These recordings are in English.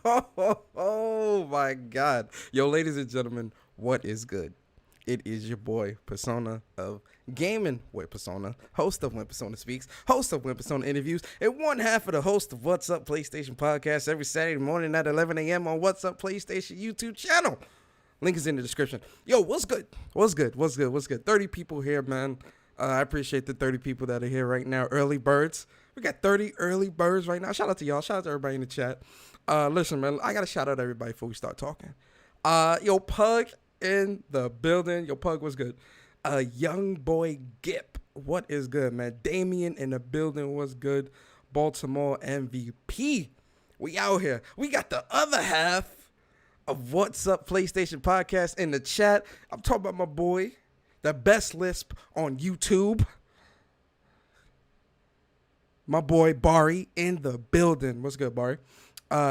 Oh my God. Yo, ladies and gentlemen, what is good? It is your boy, Persona of Gaming with Persona, host of When Persona Speaks, host of When Persona Interviews, and one half of the host of What's Up PlayStation Podcast every Saturday morning at 11 a.m. on What's Up PlayStation YouTube channel. Link is in the description. Yo, what's good? What's good? 30 people here, man. I appreciate the 30 people that are here right now. Early birds. We got 30 early birds right now. Shout out to y'all. Shout out to everybody in the chat. Listen, man, I got to shout out everybody before we start talking. Yo, Pug in the building. Yo, Pug, what's good? Young boy Gip, what is good, man? Damien in the building, what's good? Baltimore MVP. We out here. We got the other half of What's Up PlayStation Podcast in the chat. I'm talking about my boy, the best lisp on YouTube. My boy Bari in the building. What's good, Bari?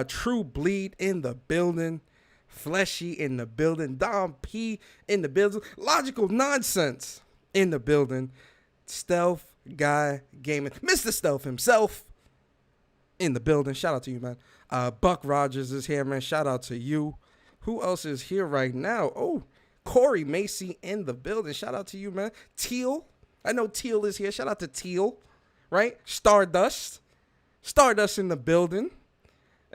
True Bleed in the building. Fleshy in the building. Dom P in the building. Logical Nonsense in the building. Stealth Guy Gaming. Mr. Stealth himself in the building. Shout out to you, man. Buck Rogers is here, man. Shout out to you. Who else is here right now? Oh, Corey Macy in the building. Shout out to you, man. Teal. I know Teal is here. Shout out to Teal. Right? Stardust in the building.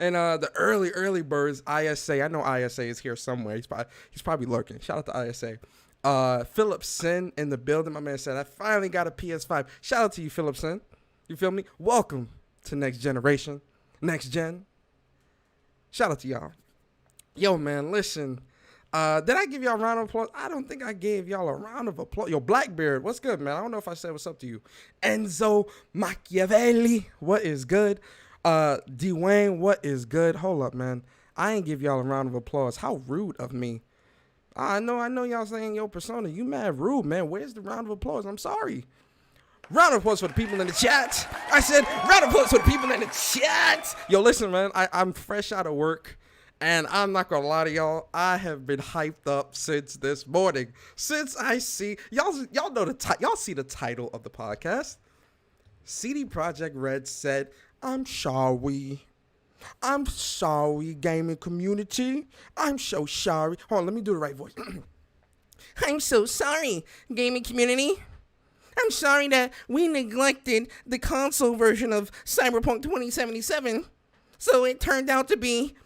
And the early birds, ISA. I know ISA is here somewhere. He's probably lurking. Shout out to ISA. Philip Sin in the building. My man said, I finally got a PS5. Shout out to you, Philip Sin. You feel me? Welcome to Next Generation. Next Gen. Shout out to y'all. Yo, man, listen. Did I give y'all a round of applause? I don't think I gave y'all a round of applause. Yo, Blackbeard, what's good, man? I don't know if I said what's up to you. Enzo Machiavelli, what is good? Dwayne, what is good? Hold up, man. I ain't give y'all a round of applause. How rude of me. I know y'all saying, yo, Persona, you mad rude, man. Where's the round of applause? I'm sorry. Round of applause for the people in the chat. I said, round of applause for the people in the chat. Yo, listen, man, I'm fresh out of work. And I'm not gonna lie to y'all, I have been hyped up since this morning. Since I see y'all know y'all see the title of the podcast. CD Projekt Red said, I'm sorry, gaming community. I'm so sorry. Hold on, let me do the right voice. I'm so sorry, gaming community. I'm sorry that we neglected the console version of Cyberpunk 2077. So it turned out to be,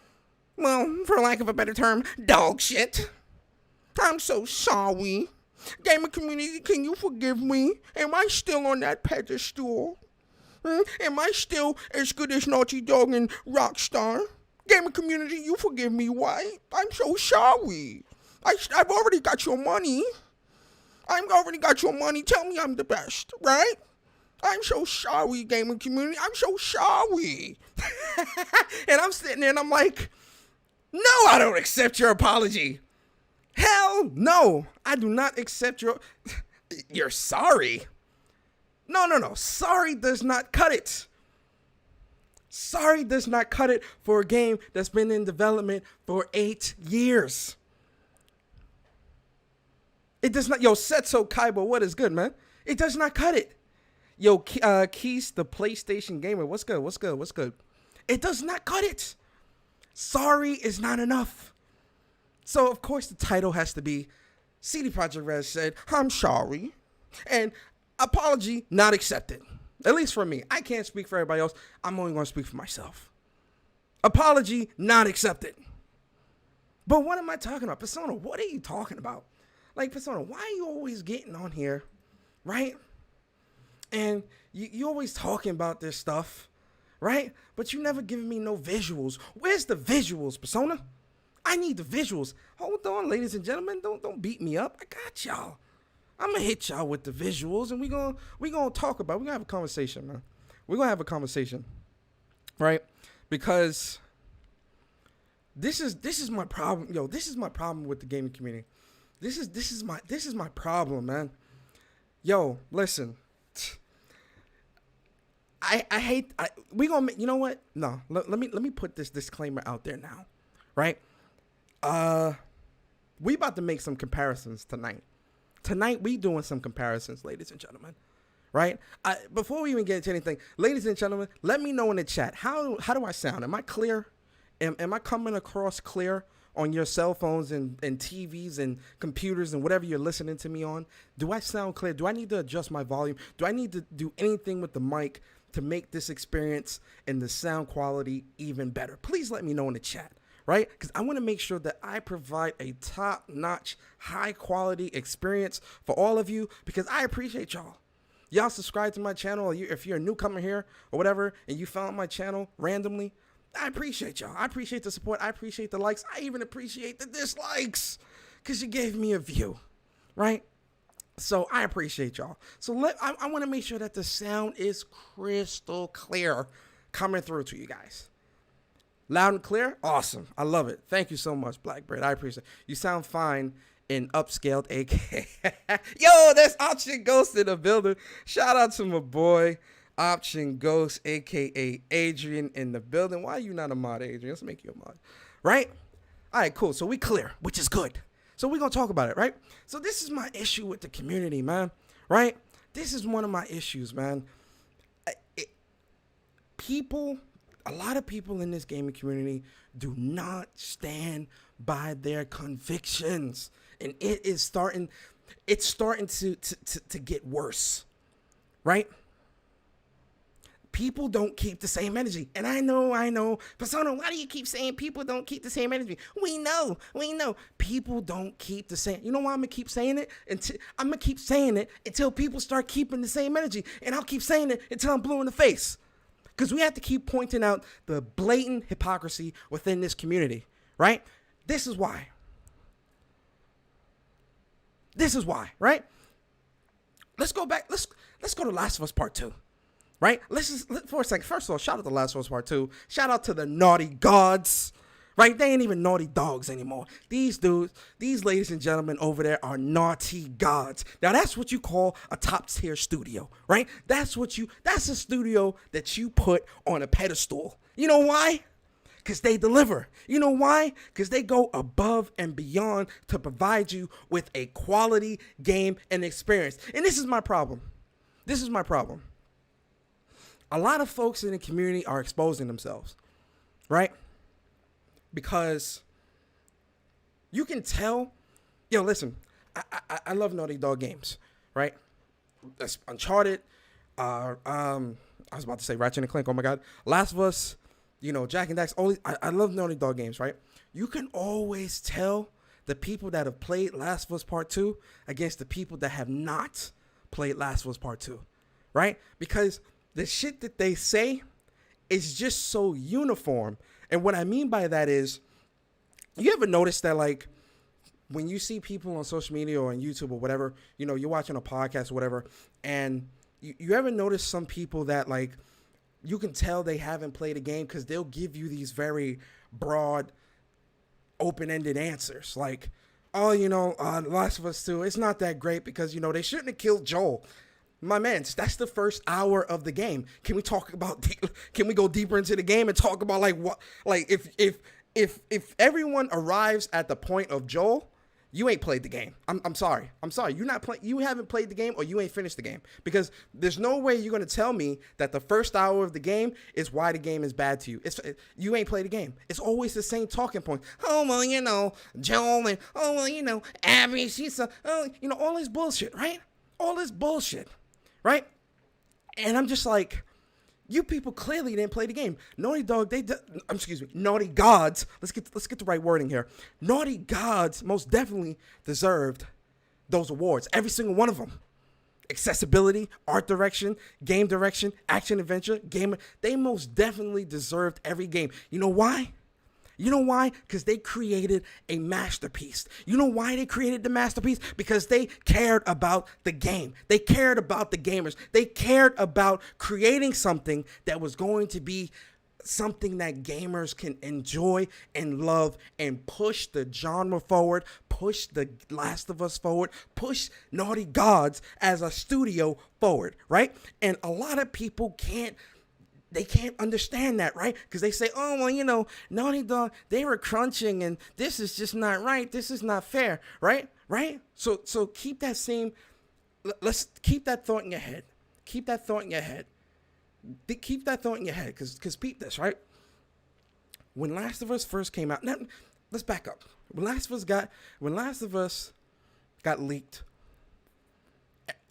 well, for lack of a better term, dog shit. I'm so sorry. Gamer community, can you forgive me? Am I still on that pedestal? Am I still as good as Naughty Dog and Rockstar? Gamer community, you forgive me, why? I'm so sorry. I've already got your money. Tell me I'm the best, right? I'm so sorry, gaming community. I'm so sorry. And I'm sitting there and I'm like, no, I don't accept your apology. Hell no, I do not accept you're sorry. No. Sorry does not cut it. Sorry does not cut it for a game that's been in development for 8 years. It does not. Yo, Setso Kaiba, what is good, man? It does not cut it. Yo, Keys, the PlayStation gamer, what's good? It does not cut it. Sorry is not enough. So, of course, the title has to be CD Projekt Red said, I'm sorry. And apology not accepted. At least for me. I can't speak for everybody else. I'm only going to speak for myself. Apology not accepted. But what am I talking about? Persona, what are you talking about? Like, Persona, why are you always getting on here, right? And you always talking about this stuff, right? But you never giving me no visuals. Where's the visuals, Persona? I need the visuals. Hold on, ladies and gentlemen. Don't beat me up. I got y'all. I'm going to hit y'all with the visuals, and we gonna talk about it. We're going to have a conversation, man. We're going to have a conversation, right? Because this is my problem. Yo, this is my problem with the gaming community. This is my problem, man. Yo, listen. I hate. We gonna make, you know what? No, let me put this disclaimer out there now, right? We about to make some comparisons tonight. Tonight we doing some comparisons, ladies and gentlemen, right? Before we even get into anything, ladies and gentlemen, let me know in the chat how do I sound? Am I clear? Am I coming across clear on your cell phones and TVs and computers and whatever you're listening to me on? Do I sound clear? Do I need to adjust my volume? Do I need to do anything with the mic to make this experience and the sound quality even better? Please let me know in the chat, right? Because I want to make sure that I provide a top-notch, high-quality experience for all of you, because I appreciate y'all. Y'all subscribe to my channel, or if you're a newcomer here or whatever, and you found my channel randomly, I appreciate y'all. I appreciate the support. I appreciate the likes. I even appreciate the dislikes, because you gave me a view, right? So I appreciate y'all. So I want to make sure that the sound is crystal clear coming through to you guys. Loud and clear? Awesome. I love it. Thank you so much, Blackbird. I appreciate it. You sound fine in upscaled, aka. Yo, that's Option Ghost in the building. Shout out to my boy, Option Ghost, aka Adrian, in the building. Why are you not a mod, Adrian? Let's make you a mod. Right? All right, cool. So we clear, which is good. So we're going to talk about it, right? So this is my issue with the community, man. Right? This is one of my issues, man. A lot of people in this gaming community do not stand by their convictions. And it's starting to get worse, right? People don't keep the same energy. And I know. Persona, why do you keep saying people don't keep the same energy? We know. People don't keep the same. You know why I'm going to keep saying it? I'm going to keep saying it until people start keeping the same energy. And I'll keep saying it until I'm blue in the face. Because we have to keep pointing out the blatant hypocrisy within this community, right? This is why, right? Let's go back. Let's go to Last of Us Part 2, right? For a second. First of all, shout out to Last of Us Part 2. Shout out to the naughty gods, right? They ain't even naughty dogs anymore. These dudes, these ladies and gentlemen over there are naughty gods. Now, that's what you call a top-tier studio, right? That's a studio that you put on a pedestal. You know why? Because they deliver. You know why? Because they go above and beyond to provide you with a quality game and experience. And this is my problem. A lot of folks in the community are exposing themselves, right? Because you can tell, listen, I love Naughty Dog games, right? That's Uncharted, I was about to say Ratchet and Clank, oh my God, Last of Us, Jack and Dax, I love Naughty Dog games, right? You can always tell the people that have played Last of Us Part 2 against the people that have not played Last of Us Part 2, right? Because the shit that they say is just so uniform. And what I mean by that is, you ever notice that, like, when you see people on social media or on YouTube or whatever, you're watching a podcast or whatever, and you ever notice some people that, like, you can tell they haven't played a game because they'll give you these very broad, open-ended answers. Like, Last of Us 2, it's not that great because, they shouldn't have killed Joel. My man, that's the first hour of the game. Can we go deeper into the game and talk about if everyone arrives at the point of Joel, you ain't played the game. I'm sorry. You haven't played the game, or you ain't finished the game, because there's no way you're going to tell me that the first hour of the game is why the game is bad to you. You ain't played the game. It's always the same talking point. Oh, well, Joel, and Abby, she's all this bullshit, right? All this bullshit. Right? And I'm just like, you people clearly didn't play the game. Naughty Gods. Let's get the right wording here. Naughty Gods most definitely deserved those awards. Every single one of them. Accessibility, art direction, game direction, action adventure, game. They most definitely deserved every game. You know why? Because they created a masterpiece. You know why they created the masterpiece? Because they cared about the game. They cared about the gamers. They cared about creating something that was going to be something that gamers can enjoy and love and push the genre forward, push the Last of Us forward, push Naughty Gods as a studio forward, right? And a lot of people can't understand that, right? Because they say, oh, well, Naughty Dog, they were crunching, and this is just not right. This is not fair, right? Right? So keep that let's keep that thought in your head. Keep that thought in your head, because peep this, right? when Last of Us first came out, now, let's back up. When Last of Us got leaked,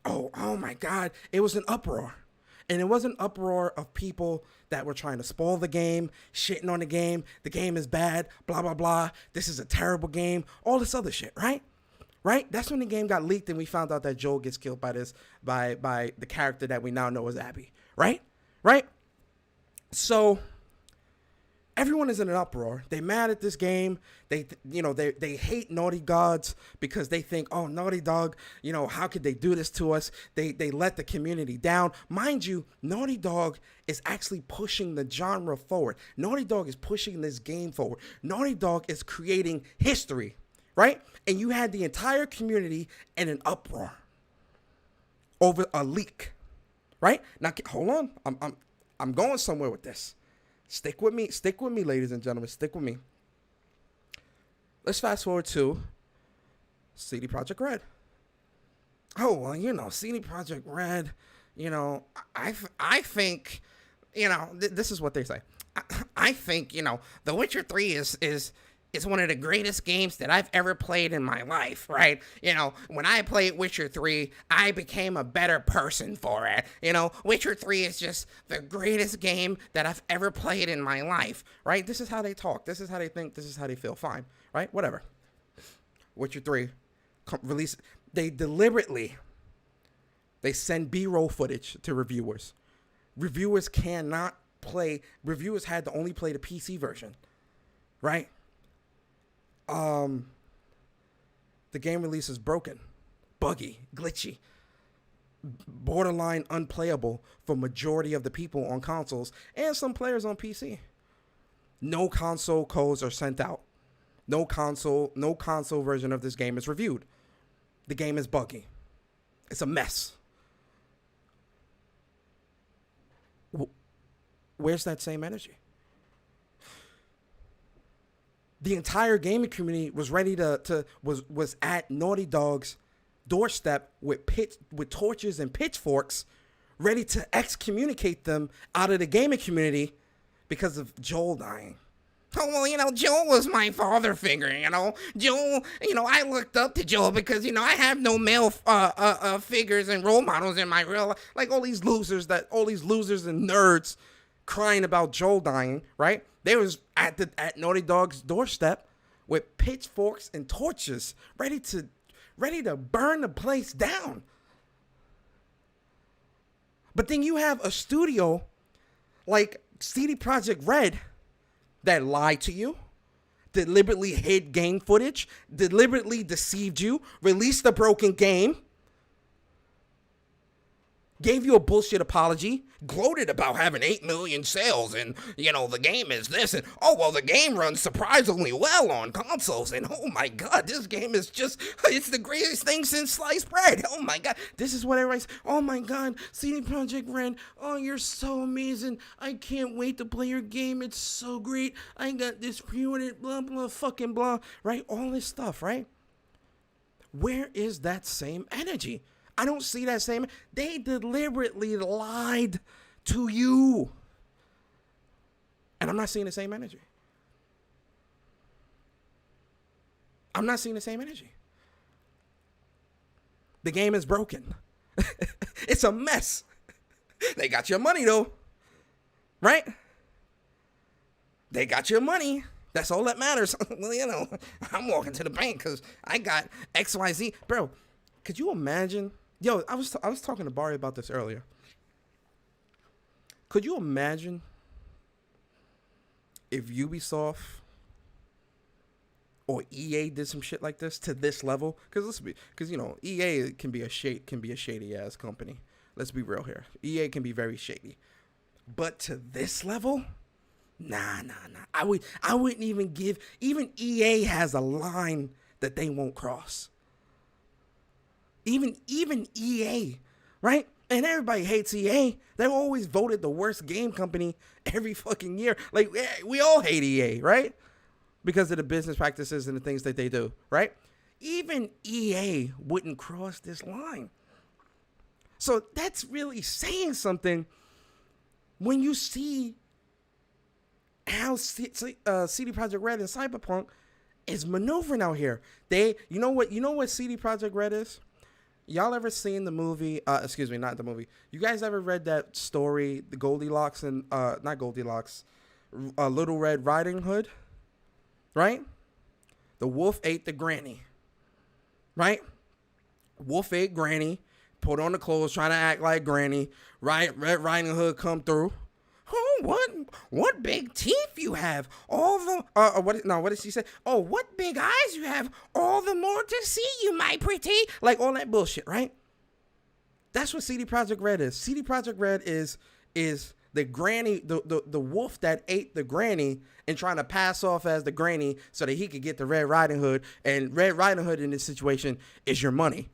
oh my God, it was an uproar. And it was an uproar of people that were trying to spoil the game, shitting on the game is bad, blah, blah, blah, this is a terrible game, all this other shit, right? Right? That's when the game got leaked and we found out that Joel gets killed by the character that we now know as Abby, right? Right? So everyone is in an uproar. They mad at this game. They hate Naughty Gods because they think, oh, Naughty Dog, how could they do this to us? They let the community down. Mind you, Naughty Dog is actually pushing the genre forward. Naughty Dog is pushing this game forward. Naughty Dog is creating history, right? And you had the entire community in an uproar over a leak, right? Now, hold on. I'm going somewhere with this. Stick with me, ladies and gentlemen. Stick with me. Let's fast forward to CD Projekt Red. Oh, well, CD Projekt Red, I think, this is what they say. I think, The Witcher 3 is one of the greatest games that I've ever played in my life, right? When I played Witcher 3, I became a better person for it. Witcher 3 is just the greatest game that I've ever played in my life, right? This is how they talk. This is how they think. This is how they feel. Fine, right? Whatever. Witcher 3 release. They send B-roll footage to reviewers. Reviewers cannot play. Reviewers had to only play the PC version, right? The game release is broken, buggy, glitchy, borderline unplayable for majority of the people on consoles and some players on PC. No console codes are sent out. No console version of this game is reviewed. The game is buggy. It's a mess. Where's that same energy? The entire gaming community was ready was at Naughty Dog's doorstep with torches and pitchforks, ready to excommunicate them out of the gaming community because of Joel dying. Oh, well, Joel was my father figure, Joel, I looked up to Joel because, I have no male figures and role models in my real life. Like all these losers and nerds crying about Joel dying, right? They was at Naughty Dog's doorstep with pitchforks and torches, ready to burn the place down. But then you have a studio like CD Projekt Red that lied to you, deliberately hid game footage, deliberately deceived you, released a broken game, gave you a bullshit apology, gloated about having 8 million sales, and, the game is this, and, the game runs surprisingly well on consoles, and, oh my God, this game is it's the greatest thing since sliced bread, oh my God, this is what everybody's, oh my God, CD Projekt Red, oh, you're so amazing, I can't wait to play your game, it's so great, I got this pre-ordered, blah, blah, fucking blah, right, all this stuff, right? Where is that same energy? I don't see that same. They deliberately lied to you. And I'm not seeing the same energy. I'm not seeing the same energy. The game is broken. It's a mess. They got your money, though. Right? They got your money. That's all that matters. Well, I'm walking to the bank because I got XYZ. Bro, could you imagine? Yo, I was talking to Barry about this earlier. Could you imagine if Ubisoft or EA did some shit like this to this level? Because EA can be a shady ass company. Let's be real here. EA can be very shady, but to this level, nah. I wouldn't even give. Even EA has a line that they won't cross. Even EA, right? And everybody hates EA. They're always voted the worst game company every fucking year. Like, we all hate EA, right? Because of the business practices and the things that they do, right? Even EA wouldn't cross this line. So that's really saying something when you see how CD Projekt Red and Cyberpunk is maneuvering out here. You know what CD Projekt Red is? Y'all ever seen the movie? Excuse me, not the movie. You guys ever read that story, the Goldilocks and not Goldilocks, Little Red Riding Hood? Right? The wolf ate the granny. Right? Wolf ate granny, put on the clothes, trying to act like granny. Right? Red Riding Hood come through. Oh, what big teeth you have! All the what did she say? Oh, what big eyes you have! All the more to see you, my pretty. Like all that bullshit, right? That's what CD Projekt Red is. CD Projekt Red is the granny, the wolf that ate the granny and trying to pass off as the granny so that he could get the Red Riding Hood. And Red Riding Hood in this situation is your money,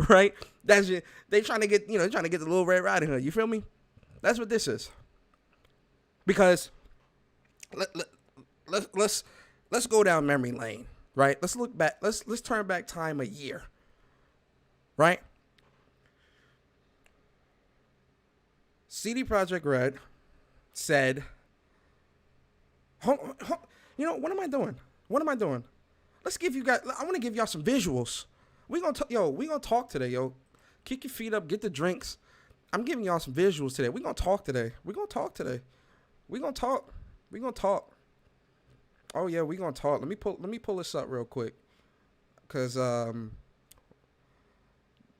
right? They trying to get the little Red Riding Hood. You feel me? That's what this is. Because let's go down memory lane, right? Let's look back. Let's turn back time a year, right? CD Projekt Red said, what am I doing? Let's give you guys. I want to give y'all some visuals. We gonna talk today, yo. Kick your feet up, get the drinks. I'm giving y'all some visuals today. We're going to talk today. We're going to talk. Oh, yeah, we're going to talk. Let me pull this up real quick. Because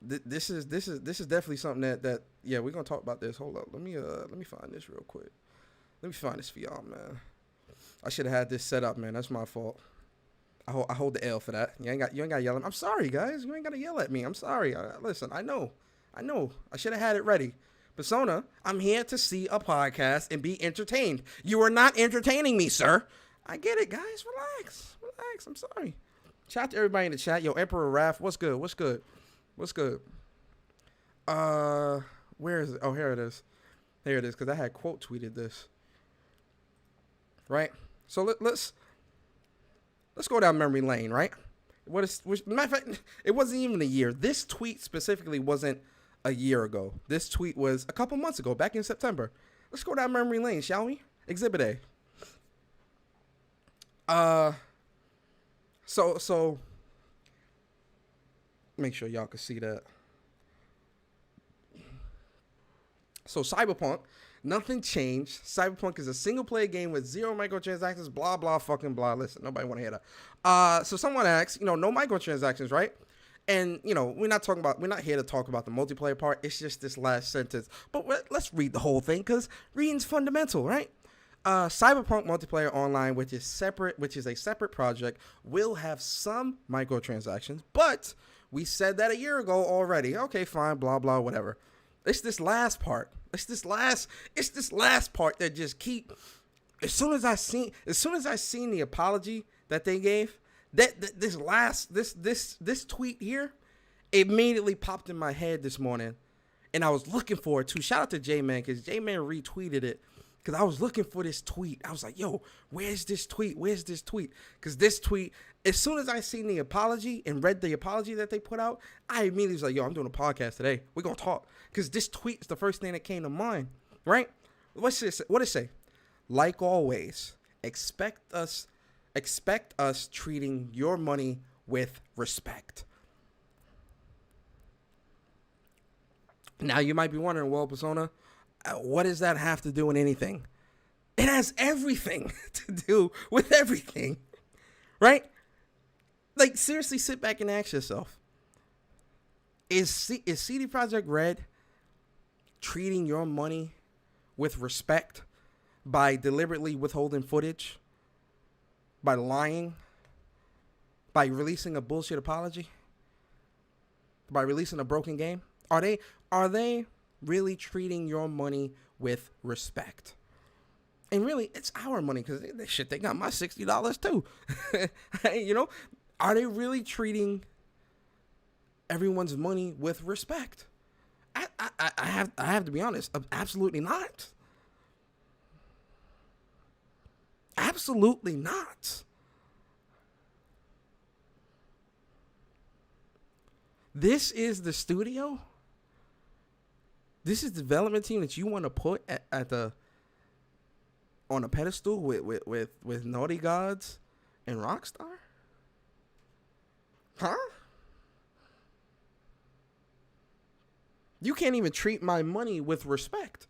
this is definitely something that we're going to talk about this. Hold up. Let me find this real quick. Let me find this for y'all, man. I should have had this set up, man. That's my fault. I hold the L for that. You ain't got to yell at me. I'm sorry, guys. You ain't got to yell at me. I'm sorry. Listen, I know. I should have had it ready. Persona, I'm here to see a podcast and be entertained. You are not entertaining me, sir. I get it, guys. Relax. I'm sorry. Shout out to everybody in the chat. Yo, Emperor Raph, what's good? Where is it? Oh, here it is. Because I had quote tweeted this. Right? So let's go down memory lane, right? Matter of fact, it wasn't even a year. This tweet specifically wasn't a year ago. This tweet was a couple months ago, back in September. Let's go down memory lane, shall we? Exhibit A. So make sure y'all can see that. So Cyberpunk, nothing changed. Cyberpunk is a single player game with 0 microtransactions, blah, blah, fucking blah. Listen, nobody want to hear that. So someone asks, no microtransactions, right? And, we're not here to talk about the multiplayer part. It's just this last sentence. But let's read the whole thing because reading's fundamental, right? Cyberpunk multiplayer online, which is a separate project, will have some microtransactions, but we said that a year ago already. Okay, fine, blah, blah, whatever. It's this last part. It's this last part that just as soon as I seen the apology that they gave, this tweet here immediately popped in my head this morning, and I was looking for it too. Shout out to J-Man, because J-Man retweeted it, because I was looking for this tweet. I was like, yo, where's this tweet? Because this tweet, as soon as I seen the apology and read the apology that they put out, I immediately was like, yo, I'm doing a podcast today. We're going to talk. Because this tweet is the first thing that came to mind, right? What did it say? Like always, expect us treating your money with respect. Now, you might be wondering, well, Persona, what does that have to do with anything? It has everything to do with everything, right? Like, seriously, sit back and ask yourself, is CD Projekt Red treating your money with respect by deliberately withholding footage, by lying, by releasing a bullshit apology, by releasing a broken game? Are they really treating your money with respect? And really, it's our money, because they got my $60 too. Are they really treating everyone's money with respect? I have to be honest. Absolutely not. Absolutely not. This is the studio. This is the development team that you want to put at the on a pedestal with Naughty Gods and Rockstar? Huh? You can't even treat my money with respect.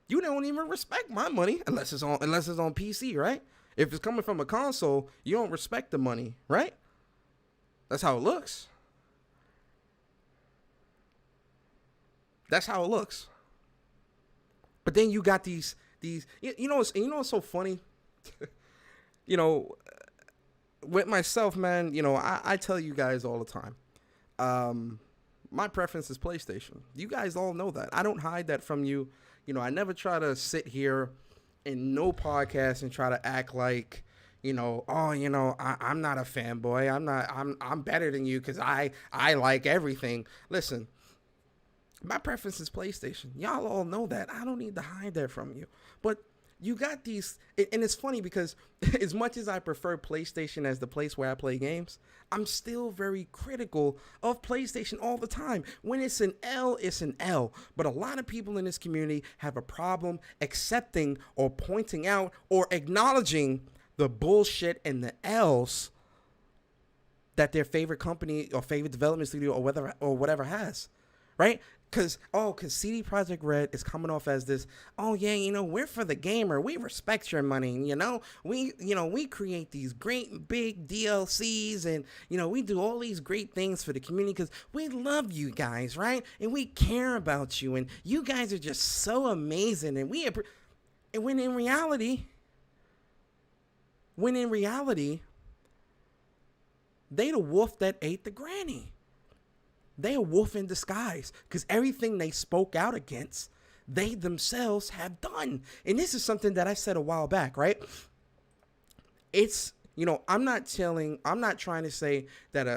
You don't even respect my money unless it's on PC, right? If it's coming from a console, you don't respect the money, right? That's how it looks. That's how it looks. But then you got these what's so funny? With myself, man, I tell you guys all the time. My preference is PlayStation. You guys all know that. I don't hide that from you. I never try to sit here in no podcast and try to act like, I'm not a fanboy. I'm better than you because I like everything. Listen, my preference is PlayStation. Y'all all know that. I don't need to hide that from you. But you got these, and it's funny because as much as I prefer PlayStation as the place where I play games, I'm still very critical of PlayStation all the time. When it's an L, it's an L. But a lot of people in this community have a problem accepting or pointing out or acknowledging the bullshit and the L's that their favorite company or favorite development studio or whatever has, right? Because CD Projekt Red is coming off as this, we're for the gamer. We respect your money, We create these great big DLCs and, we do all these great things for the community because we love you guys, right? And we care about you and you guys are just so amazing. And when in reality, they the wolf that ate the granny. They a wolf in disguise because everything they spoke out against, they themselves have done. And this is something that I said a while back, right? It's, I'm not trying to say that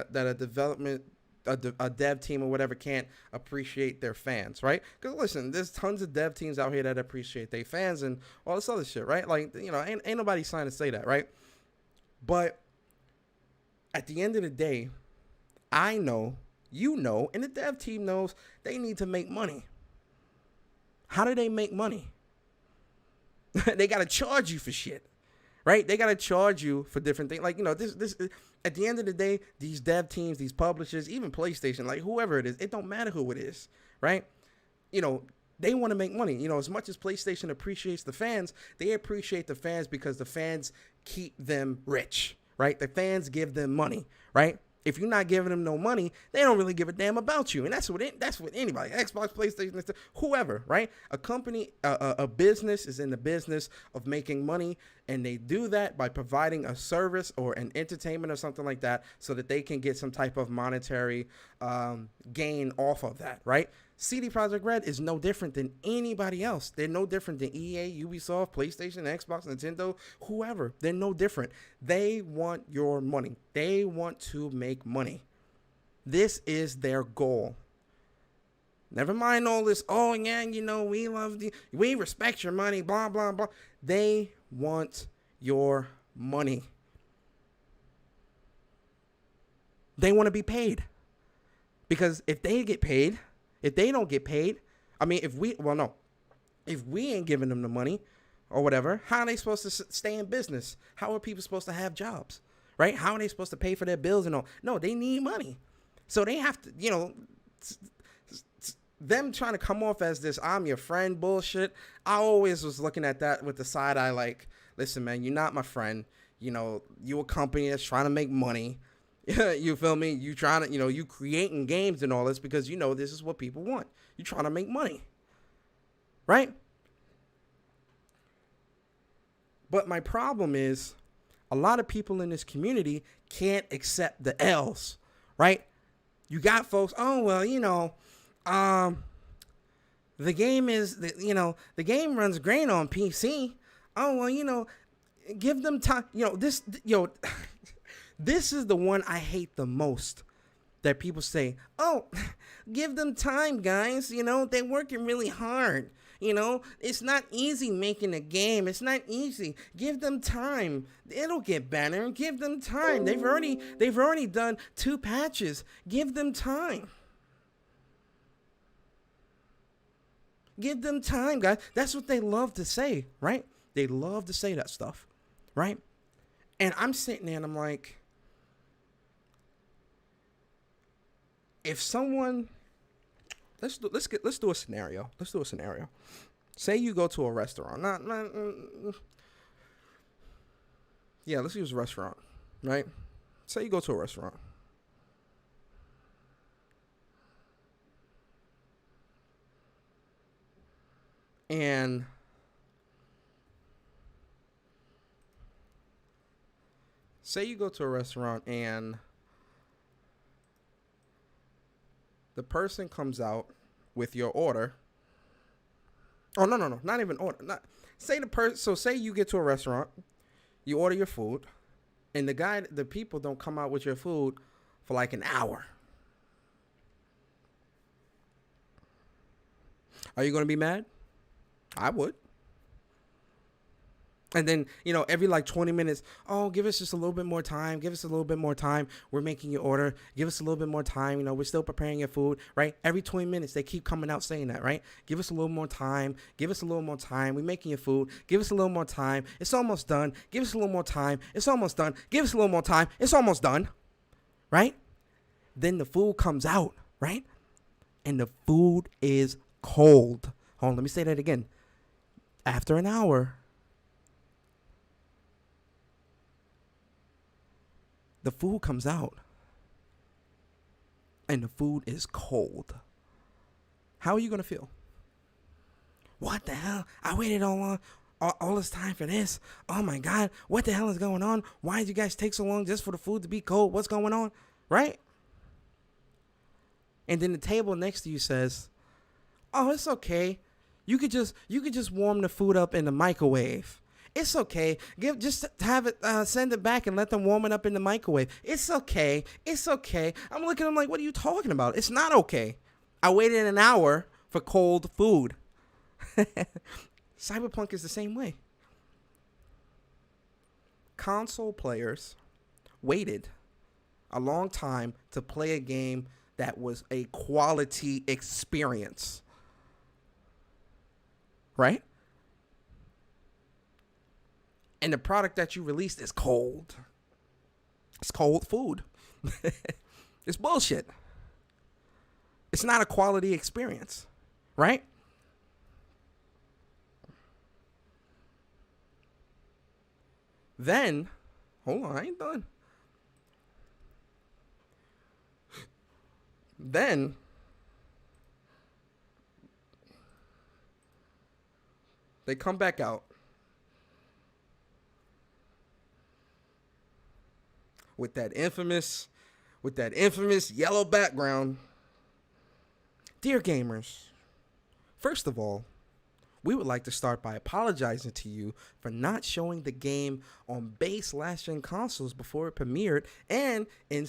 a dev team or whatever can't appreciate their fans, right? Because listen, there's tons of dev teams out here that appreciate their fans and all this other shit, right? Like, ain't nobody trying to say that, right? But at the end of the day, I know, and the dev team knows they need to make money. How do they make money? They got to charge you for shit, right? They got to charge you for different things. Like, this at the end of the day, these dev teams, these publishers, even PlayStation, like whoever it is, it don't matter who it is, right? They want to make money. As much as PlayStation appreciates the fans, they appreciate the fans because the fans keep them rich, right? The fans give them money, right? If you're not giving them no money, they don't really give a damn about you. And that's what anybody, Xbox, PlayStation, whoever, right? A company, a business is in the business of making money. And they do that by providing a service or an entertainment or something like that so that they can get some type of monetary gain off of that, right? CD Projekt Red is no different than anybody else. They're no different than EA, Ubisoft, PlayStation, Xbox, Nintendo, whoever. They're no different. They want your money. They want to make money. This is their goal. Never mind all this, we respect your money, blah, blah, blah. They want your money. They want to be paid. Because if they don't get paid, if we ain't giving them the money or whatever, how are they supposed to stay in business? How are people supposed to have jobs, right? How are they supposed to pay for their bills and all? No, they need money. So they have to, them trying to come off as this I'm your friend bullshit. I always was looking at that with the side eye like, listen, man, you're not my friend. You a company that's trying to make money. You feel me? You trying to, you creating games and all this because this is what people want. You trying to make money, right? But my problem is a lot of people in this community can't accept the L's, right? You got folks, the game the game runs great on PC. Give them time. This is the one I hate the most, that people say, give them time, guys. They're working really hard. It's not easy making a game. It's not easy. Give them time. It'll get better. Give them time. They've already done 2 patches. Give them time. Give them time, guys. That's what they love to say, right? They love to say that stuff, right? And I'm sitting there and I'm like, if someone, let's do a scenario. Let's do a scenario. Say you go to a restaurant. Let's use a restaurant, right? Say you go to a restaurant. And say you go to a restaurant and the person comes out with your order. Oh, no, not even order. So say you get to a restaurant, you order your food, and the people don't come out with your food for like an hour. Are you going to be mad? I would. And then, every like 20 minutes, oh, give us just a little bit more time. Give us a little bit more time. We're making your order. Give us a little bit more time. We're still preparing your food, right? Every 20 minutes, they keep coming out saying that, right? Give us a little more time. Give us a little more time. We're making your food. Give us a little more time. It's almost done. Give us a little more time. It's almost done. Give us a little more time. It's almost done, right? Then the food comes out, right? And the food is cold. Hold on, let me say that again. After an hour, the food comes out and the food is cold. How are you going to feel? What the hell? I waited all this time for this. Oh my God. What the hell is going on? Why did you guys take so long just for the food to be cold? What's going on? Right? And then the table next to you says, oh, it's okay. You could just warm the food up in the microwave. It's okay. Just have it, send it back and let them warm it up in the microwave. It's okay. It's okay. I'm looking at them like, what are you talking about? It's not okay. I waited an hour for cold food. Cyberpunk is the same way. Console players waited a long time to play a game that was a quality experience. Right? And the product that you released is cold. It's cold food. It's bullshit. It's not a quality experience. Right? Then, hold on, I ain't done. Then, they come back out with that infamous yellow background. Dear gamers, first of all, we would like to start by apologizing to you for not showing the game on base last-gen consoles before it premiered, and in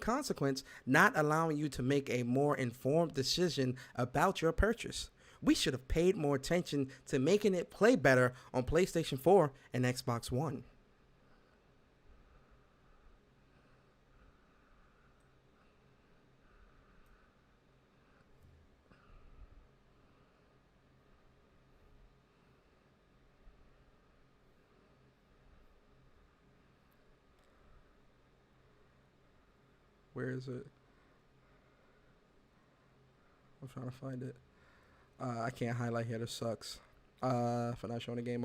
consequence, not allowing you to make a more informed decision about your purchase. We should have paid more attention to making it play better on PlayStation 4 and Xbox One. Where is it? I'm trying to find it. I can't highlight here. This sucks. For not showing the game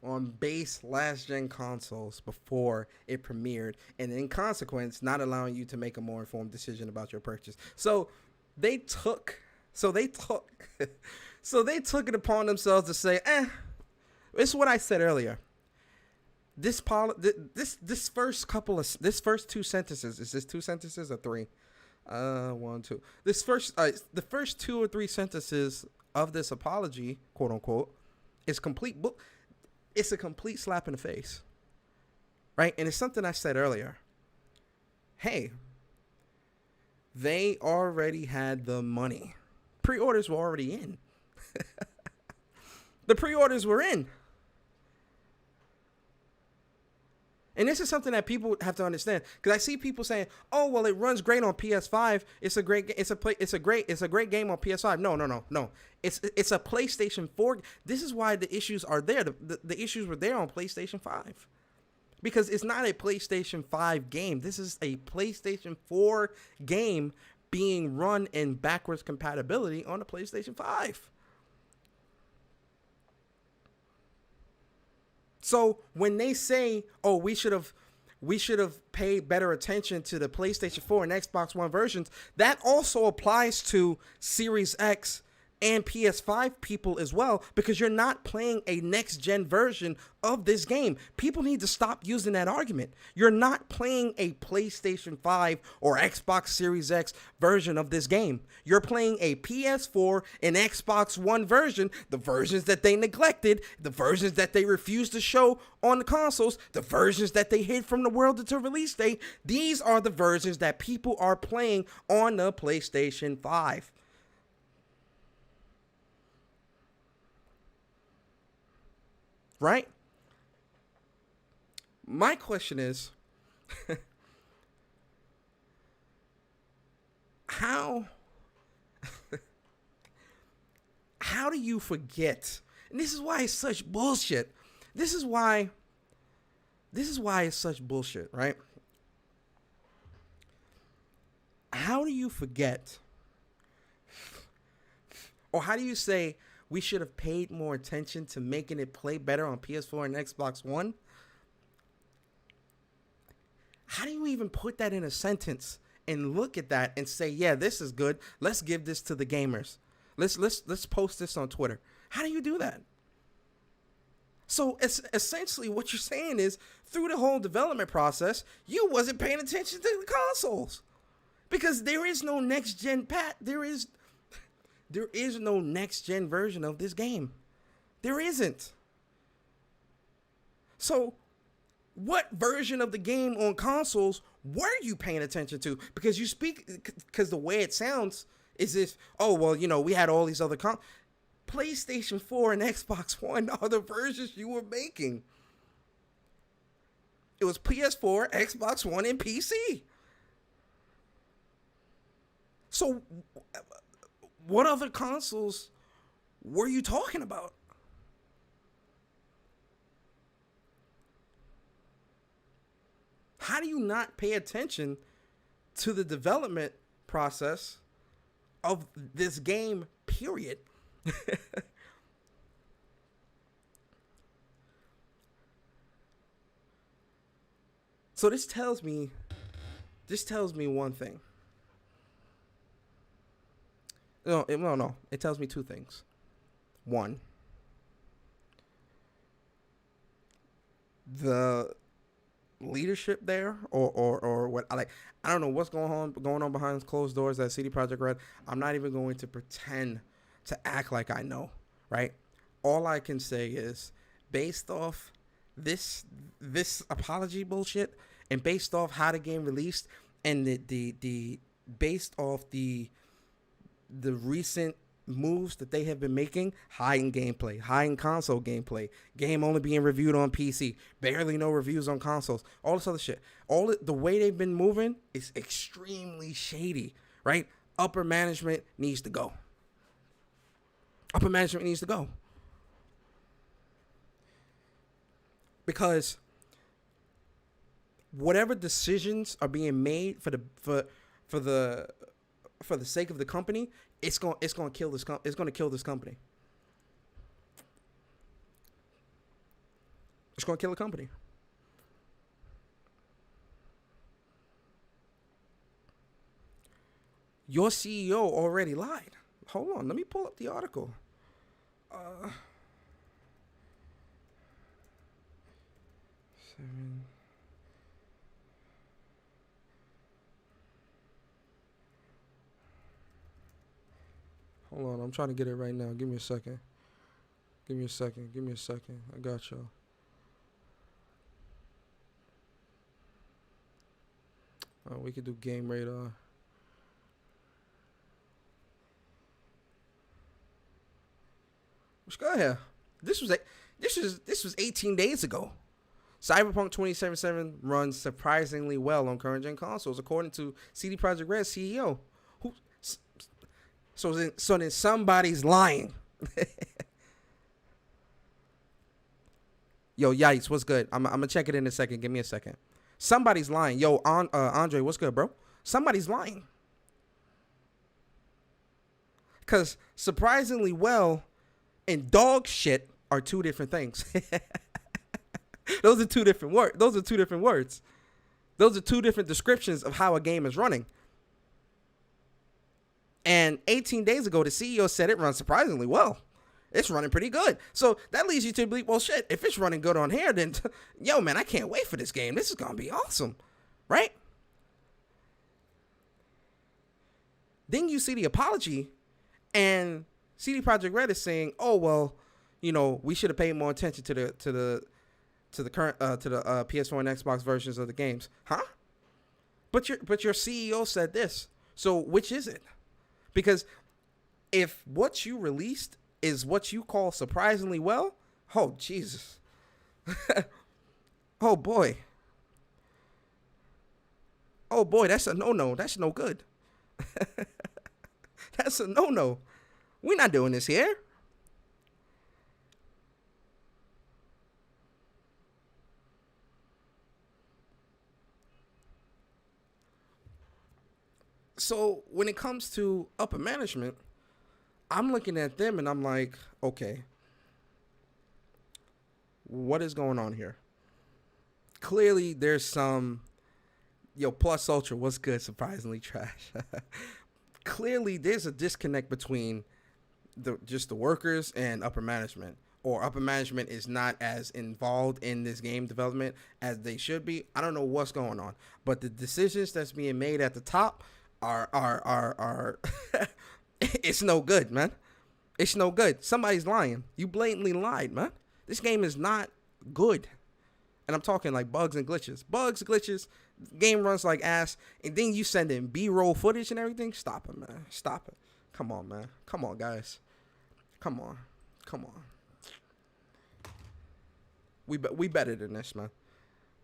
on base last-gen consoles before it premiered, and in consequence, not allowing you to make a more informed decision about your purchase. So they took it upon themselves to say, This is what I said earlier. This first two sentences, is this two sentences or three? One, two. The first two or three sentences of this apology, quote unquote, is it's a complete slap in the face, right? And it's something I said earlier. Hey, they already had the money. Pre-orders were already in. The pre-orders were in. And this is something that people have to understand, because I see people saying, "Oh, well, it runs great on PS5. It's a great, it's a great game on PS5." No. It's a PlayStation 4. This is why the issues are there. The issues were there on PlayStation 5, because it's not a PlayStation 5 game. This is a PlayStation 4 game being run in backwards compatibility on the PlayStation 5. So when they say, "Oh, we should have paid better attention to the PlayStation 4 and Xbox One versions," that also applies to Series X and PS5 people as well, because you're not playing a next gen version of this game. People need to stop using that argument. You're not playing a PlayStation 5 or Xbox Series X version of this game. You're playing a PS4 and Xbox One version, the versions that they neglected, the versions that they refused to show on the consoles, the versions that they hid from the world until release date. These are the versions that people are playing on the PlayStation 5. Right? My question is, how how do you forget? And this is why it's such bullshit. This is why it's such bullshit, right? How do you forget? Or how do you say we should have paid more attention to making it play better on PS4 and Xbox One? How do you even put that in a sentence and look at that and say, "Yeah, this is good. Let's give this to the gamers. Let's post this on Twitter." How do you do that? So it's essentially what you're saying is, through the whole development process, you wasn't paying attention to the consoles, because there is no next gen There is no next gen version of this game. There isn't. So what version of the game on consoles were you paying attention to? Because the way it sounds is if, "Oh, well, we had all these other PlayStation 4 and Xbox One are the versions you were making. It was PS4, Xbox One, and PC. So what other consoles were you talking about? How do you not pay attention to the development process of this game, period? So this tells me one thing. No. It tells me two things. One, the leadership there, or what, I don't know what's going on behind closed doors at CD Projekt Red. I'm not even going to pretend to act like I know, right? All I can say is, based off this apology bullshit, and based off how the game released, and the based off the recent moves that they have been making, hiding gameplay, hiding console gameplay, game only being reviewed on PC, barely no reviews on consoles, all this other shit. The way they've been moving is extremely shady, right? Upper management needs to go. Because whatever decisions are being made for the sake of the company, it's going to kill this company. It's going to kill this company. It's going to kill the company. Your CEO already lied. Hold on, let me pull up the article. Seven. Hold on, I'm trying to get it right now. Give me a second. I got y'all. We could do Game Radar. Let's go ahead. This was 18 days ago. Cyberpunk 2077 runs surprisingly well on current gen consoles, according to CD Projekt Red CEO. Who? So then somebody's lying. Yo, Yikes, what's good? I'm gonna check it in a second. Give me a second. Somebody's lying. Yo, Andre, what's good, bro? Somebody's lying. Because surprisingly well and dog shit are two different things. Those are two different words. Those are two different words. Those are two different descriptions of how a game is running. And 18 days ago, the CEO said it runs surprisingly well. It's running pretty good. So that leads you to believe, well, shit, if it's running good on here, then, yo, man, I can't wait for this game. This is going to be awesome. Right? Then you see the apology, and CD Projekt Red is saying, "Oh well, you know, we should have paid more attention to the current PS4 and Xbox versions of the games." Huh? But your CEO said this. So which is it? Because if what you released is what you call surprisingly well, oh Jesus, oh boy, that's a no. That's no good. That's a no. We're not doing this here. So when it comes to upper management, I'm looking at them and I'm like, okay, what is going on here? Clearly there's some, Plus Ultra, what's good, surprisingly trash. Clearly there's a disconnect between the workers and upper management, or upper management is not as involved in this game development as they should be. I don't know what's going on, but the decisions that's being made at the top are it's no good, man. It's no good. Somebody's lying. You blatantly lied, man. This game is not good. And I'm talking like bugs and glitches. Game runs like ass, and then you send in B-roll footage and everything. Stop it, man. Stop it. Come on, man. Come on, guys. Come on. We better than this, man.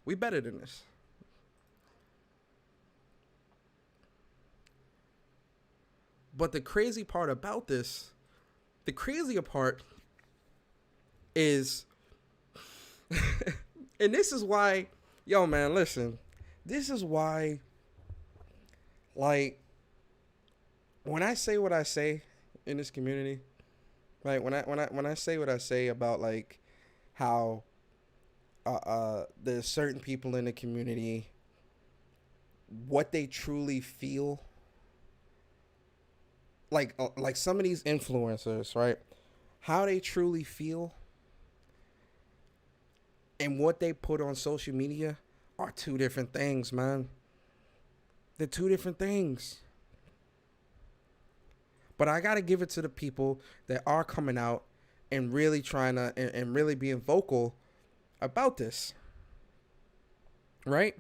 We better than this. But the crazy part about this, the crazier part is, and this is why, yo, man, listen, this is why, like, when I say what I say in this community, like, when I say what I say about, like, how there's certain people in the community, what they truly feel, like some of these influencers, right? How they truly feel and what they put on social media are two different things, man. They're two different things. But I got to give it to the people that are coming out and really trying to, and really being vocal about this. Right?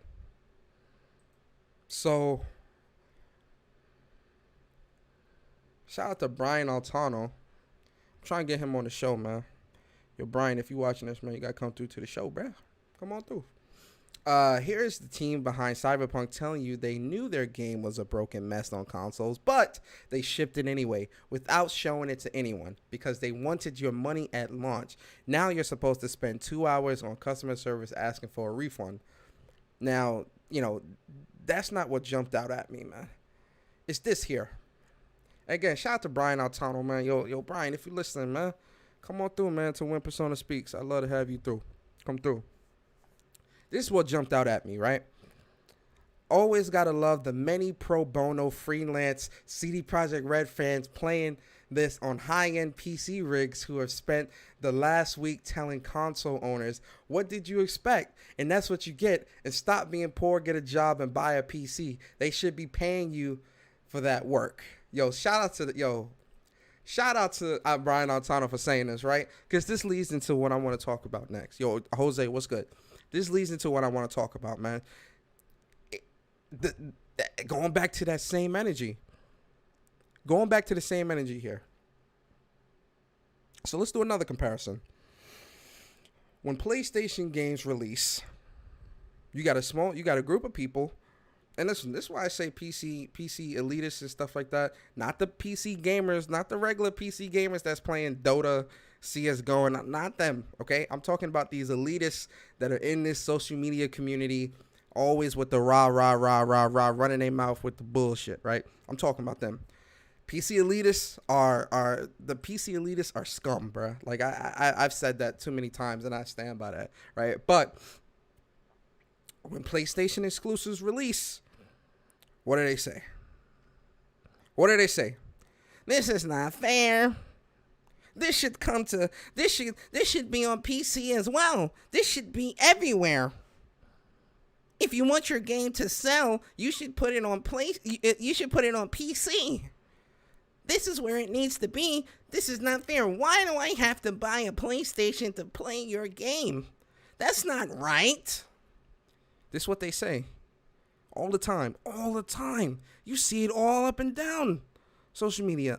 So, shout out to Brian Altano. I'm trying to get him on the show, man. Yo, Brian, if you watching this, man, you got to come through to the show, bruh. Come on through. Here's the team behind Cyberpunk telling you they knew their game was a broken mess on consoles, but they shipped it anyway without showing it to anyone because they wanted your money at launch. Now you're supposed to spend 2 hours on customer service asking for a refund. Now, that's not what jumped out at me, man. It's this here. Again, shout out to Brian Altano, man. Yo, Brian, if you're listening, man, come on through, man, to When Persona Speaks. I'd love to have you through. Come through. This is what jumped out at me, right? Always got to love the many pro bono freelance CD Projekt Red fans playing this on high-end PC rigs who have spent the last week telling console owners, what did you expect? And that's what you get. And stop being poor, get a job, and buy a PC. They should be paying you for that work. Shout out to Brian Altano for saying this, right? Because this leads into what I want to talk about next. Yo, Jose, what's good? This leads into what I want to talk about, man. Going back to that same energy. Going back to the same energy here. So let's do another comparison. When PlayStation games release, you got a group of people. And listen, this is why I say PC elitists and stuff like that. Not the PC gamers, not the regular PC gamers that's playing Dota, CSGO, not them, okay? I'm talking about these elitists that are in this social media community, always with the rah, running their mouth with the bullshit, right? I'm talking about them. PC elitists are scum, bro. Like, I've said that too many times, and I stand by that, right? But when PlayStation exclusives release, what do they say? This is not fair. This should be on PC as well. This should be everywhere. If you want your game to sell, you should put it on PC. This is where it needs to be. This is not fair. Why do I have to buy a PlayStation to play your game? That's not right. This is what they say. All the time. You see it all up and down social media.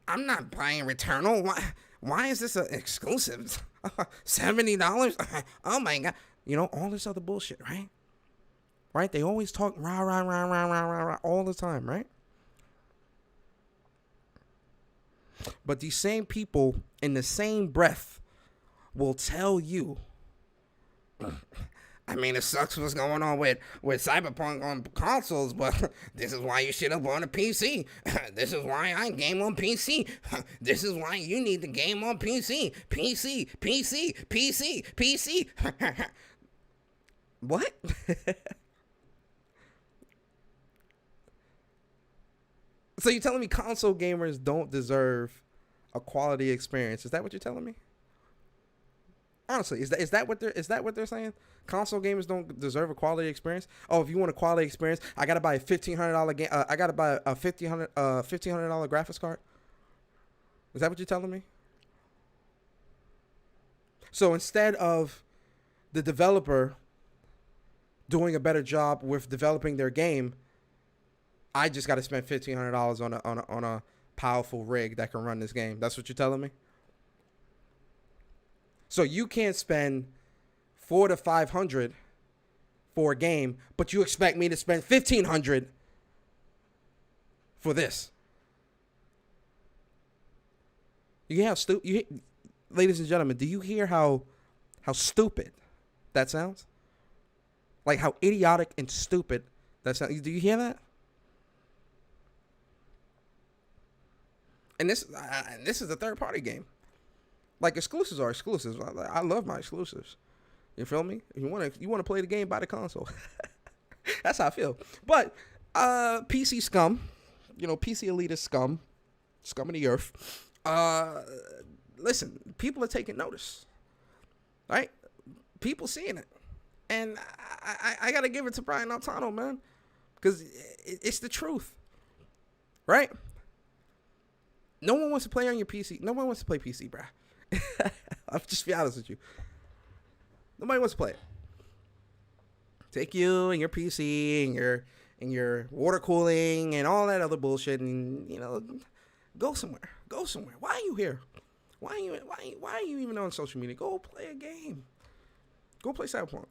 I'm not buying Returnal. Why is this an exclusive? $70? Oh my God. You know, all this other bullshit, right? Right? They always talk rah, all the time, right? But these same people in the same breath will tell you, I mean, it sucks what's going on with Cyberpunk on consoles, but this is why you should have bought a PC. This is why I game on PC. This is why you need the game on PC. PC. What? So you're telling me console gamers don't deserve a quality experience? Is that what you're telling me? Honestly, is that what they're saying? Console gamers don't deserve a quality experience. Oh, if you want a quality experience, I gotta buy a $1,500 game. I gotta buy a $1,500 graphics card. Is that what you're telling me? So instead of the developer doing a better job with developing their game, I just got to spend $1,500 on a powerful rig that can run this game. That's what you're telling me? So you can't spend $400 to $500 for a game, but you expect me to spend $1,500 for this. You hear how stupid, ladies and gentlemen, do you hear how stupid that sounds? Like how idiotic and stupid that sounds. Do you hear that? And this is a third-party game. Like, exclusives are exclusives. I love my exclusives. You feel me? If you want to play the game, buy the console. That's how I feel. But PC scum, PC elitist scum of the earth. Listen, people are taking notice, right? People seeing it, and I gotta give it to Brian Altano, man, because it's the truth, right? No one wants to play on your PC. No one wants to play PC, bruh. I'll just be honest with you. Nobody wants to play it. Take you and your PC and your water cooling and all that other bullshit, and go somewhere. Go somewhere. Why are you here? Why are you even on social media? Go play a game. Go play Cyberpunk.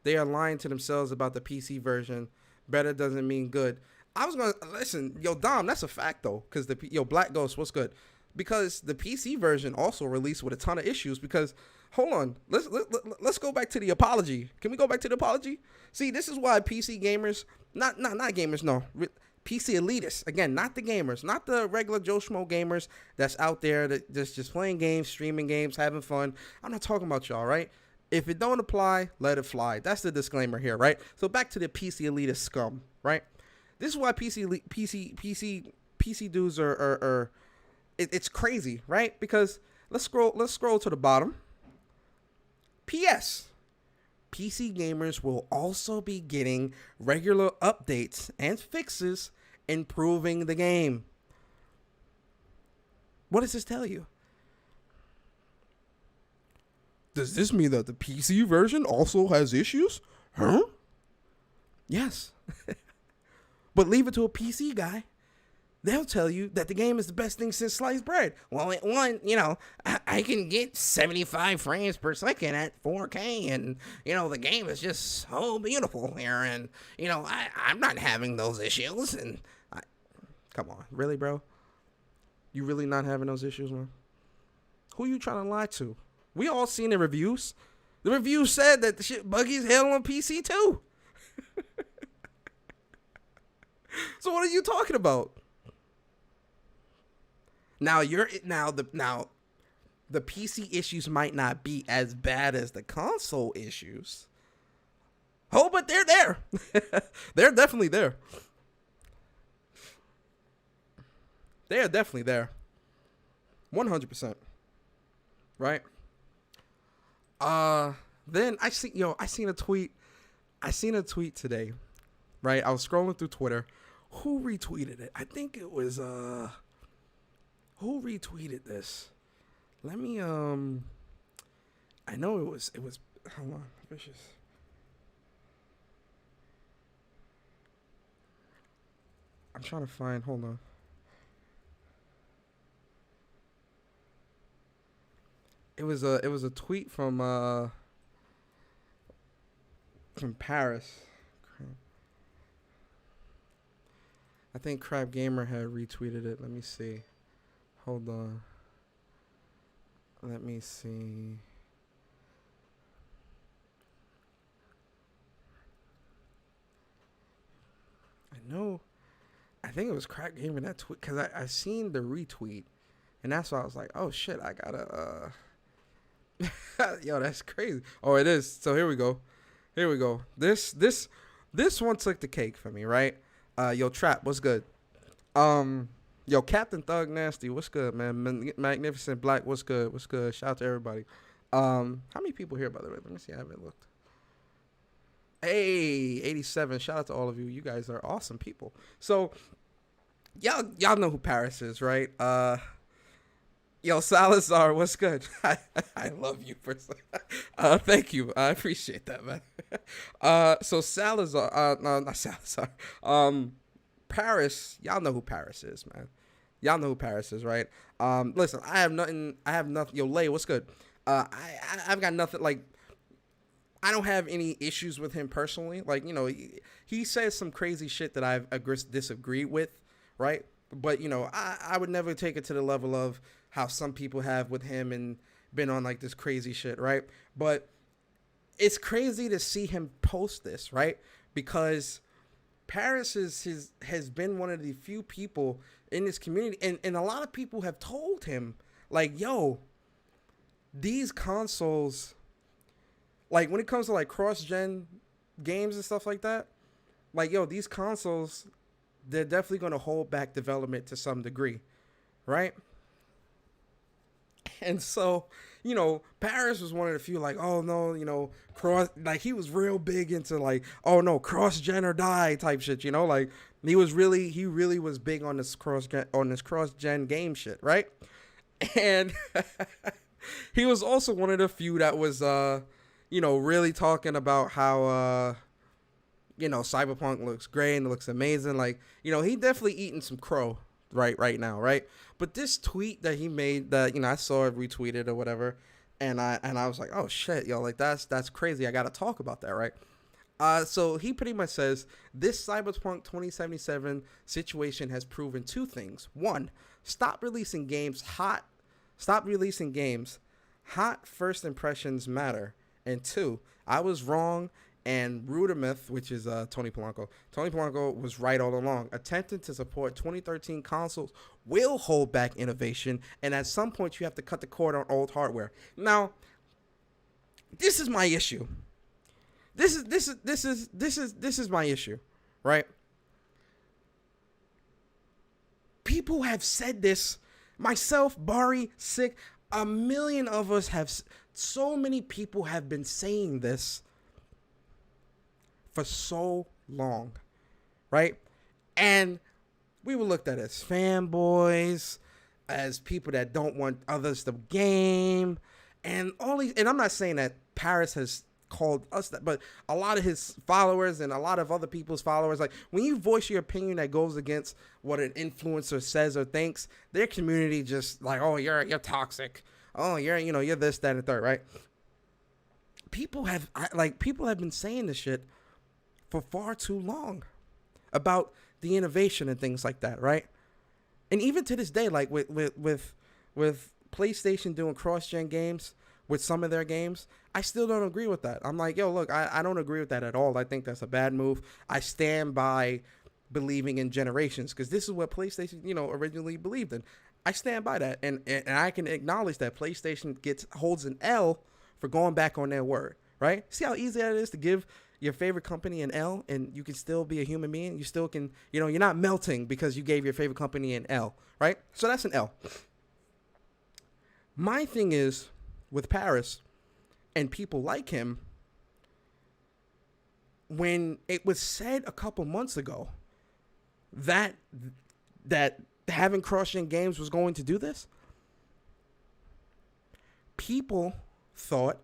They are lying to themselves about the PC version. Better doesn't mean good. I was going to listen, yo, Dom, that's a fact though, because Black Ghost, what's good? Because the PC version also released with a ton of issues. Because hold on, let's go back to the apology. Can we go back to the apology? See, this is why PC gamers, not gamers, no, PC elitists, again, not the gamers, not the regular Joe Schmo gamers that's out there that just playing games, streaming games, having fun. I'm not talking about y'all, right? If it don't apply, let it fly. That's the disclaimer here, right? So back to the PC elitist scum, right? This is why PC dudes are it's crazy, right? Because let's scroll to the bottom. P.S. PC gamers will also be getting regular updates and fixes improving the game. What does this tell you? Does this mean that the PC version also has issues? Huh? Yes. But leave it to a PC guy they'll tell you that the game is the best thing since sliced bread. Well, I can get 75 frames per second at 4K, and, the game is just so beautiful here, and, I'm not having those issues, and come on, really, bro? You really not having those issues, man? Who you trying to lie to? We all seen the reviews. The reviews said that the shit buggy as hell on PC too. So what are you talking about? Now the PC issues might not be as bad as the console issues. Oh, but they're there. They're definitely there. They are definitely there. 100%. Right? Then I seen a tweet. I seen a tweet today. Right? I was scrolling through Twitter. Who retweeted it? I think it was who retweeted this? Let me I know it was hold on, vicious. I'm trying to find, hold on. It was a tweet from Paris. I think Crab Gamer had retweeted it. Let me see. Hold on. Let me see. I think it was Crab Gamer that tweet, because I seen the retweet, and that's why I was like, oh shit, I gotta yo, that's crazy. Oh, it is. So here we go. This one took the cake for me, right? Yo, Trap, what's good? Yo, Captain Thug Nasty, what's good, man? Magnificent Black, what's good? Shout out to everybody. How many people here, by the way? Let me see. I haven't looked. Hey, 87. Shout out to all of you. You guys are awesome people. So, y'all know who Paris is, right? Yo, Salazar, what's good? I love you for thank you. I appreciate that, man. So Salazar, no, not Salazar. Paris, y'all know who Paris is, man. Y'all know who Paris is, right? Listen, I have nothing. Yo, Lay, what's good? I've got nothing. Like, I don't have any issues with him personally. Like, he says some crazy shit that I've disagreed with, right? But, I would never take it to the level of how some people have with him and been on like this crazy shit, right? But it's crazy to see him post this, right? Because Paris has been one of the few people in this community, and a lot of people have told him, like, yo, these consoles, like when it comes to like cross-gen games and stuff like that, like, yo, these consoles, they're definitely going to hold back development to some degree, right? And so, Paris was one of the few, like, oh no, cross, like he was real big into like, oh no, cross-gen or die type shit, like he really was big on this cross-gen game shit, right? And he was also one of the few that was, really talking about how, Cyberpunk looks great and it looks amazing. Like, he definitely eating some crow right now, right? But this tweet that he made that, I saw it retweeted or whatever, and I was like, oh shit, yo, like that's crazy. I gotta talk about that, right? So he pretty much says this Cyberpunk 2077 situation has proven two things. One, stop releasing games hot. Hot first impressions matter. And two, I was wrong. And Rudimeth, which is Tony Polanco was right all along. Attempting to support 2013 consoles will hold back innovation, and at some point you have to cut the cord on old hardware. Now, this is my issue. This is my issue, right? People have said this. Myself, Bari, Sick, a million of us have. So many people have been saying this for so long, right? And we were looked at as fanboys, as people that don't want others to game, and all these. And I'm not saying that Paris has called us that, but a lot of his followers and a lot of other people's followers, like when you voice your opinion that goes against what an influencer says or thinks, their community just like, oh, you're toxic. Oh, you're this, that, and third, right? People have been saying this shit for far too long about the innovation and things like that, right? And even to this day, like with PlayStation doing cross-gen games with some of their games, I still don't agree with that. I'm like, yo, look, I don't agree with that at all. I think that's a bad move. I stand by believing in generations because this is what PlayStation, originally believed in. I stand by that, and I can acknowledge that PlayStation holds an L for going back on their word, right? See how easy that is to give your favorite company an L, and you can still be a human being. You still can, you're not melting because you gave your favorite company an L, right? So that's an L. My thing is with Paris and people like him, when it was said a couple months ago that having cross-gen games was going to do this, people thought,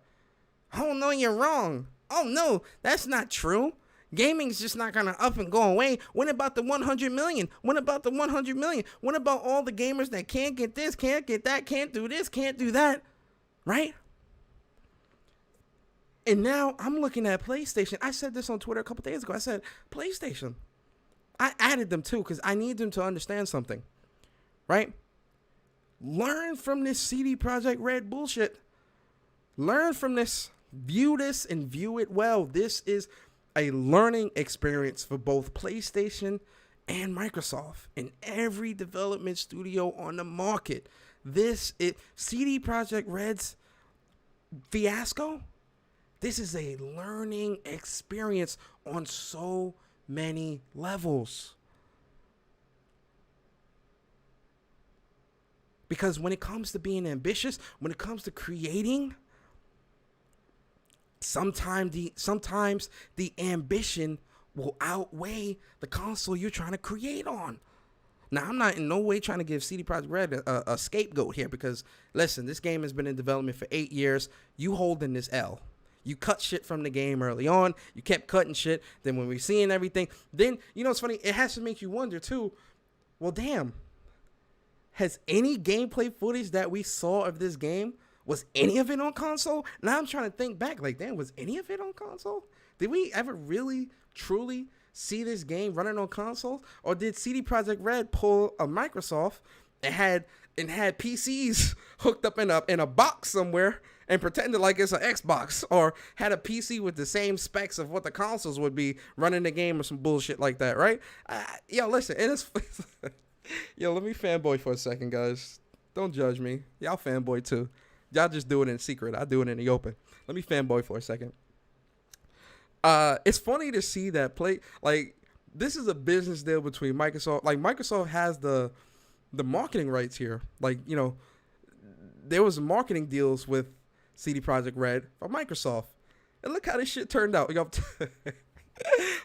oh no, you're wrong. Oh no, that's not true. Gaming's just not gonna up and go away. What about the 100 million? What about the 100 million? What about all the gamers that can't get this, can't get that, can't do this, can't do that, right? And now I'm looking at PlayStation. I said this on Twitter a couple days ago. I said, PlayStation. I added them too because I need them to understand something, right? Learn from this CD Projekt Red bullshit. Learn from this. View this and view it well. This is a learning experience for both PlayStation and Microsoft and every development studio on the market. CD Projekt Red's fiasco. This is a learning experience on so many levels. Because when it comes to being ambitious, when it comes to creating, sometimes the ambition will outweigh the console you're trying to create on. Now, I'm not in no way trying to give CD Projekt Red a scapegoat here because, listen, this game has been in development for 8 years. You holding this L. You cut shit from the game early on. You kept cutting shit. Then when we're seeing everything, then, it's funny, it has to make you wonder, too, well, damn, has any gameplay footage that we saw of this game, was any of it on console? Now I'm trying to think back, like, damn, was any of it on console? Did we ever really, truly see this game running on console? Or did CD Projekt Red pull a Microsoft and had PCs hooked up in a box somewhere and pretended like it's an Xbox, or had a PC with the same specs of what the consoles would be running the game or some bullshit like that, right? Listen, and it's let me fanboy for a second, guys. Don't judge me. Y'all fanboy too. Y'all just do it in secret. I do it in the open. Let me fanboy for a second. It's funny to see that this is a business deal between Microsoft. Like, Microsoft has the marketing rights here. Like, there was marketing deals with CD Projekt Red for Microsoft. And look how this shit turned out. I'm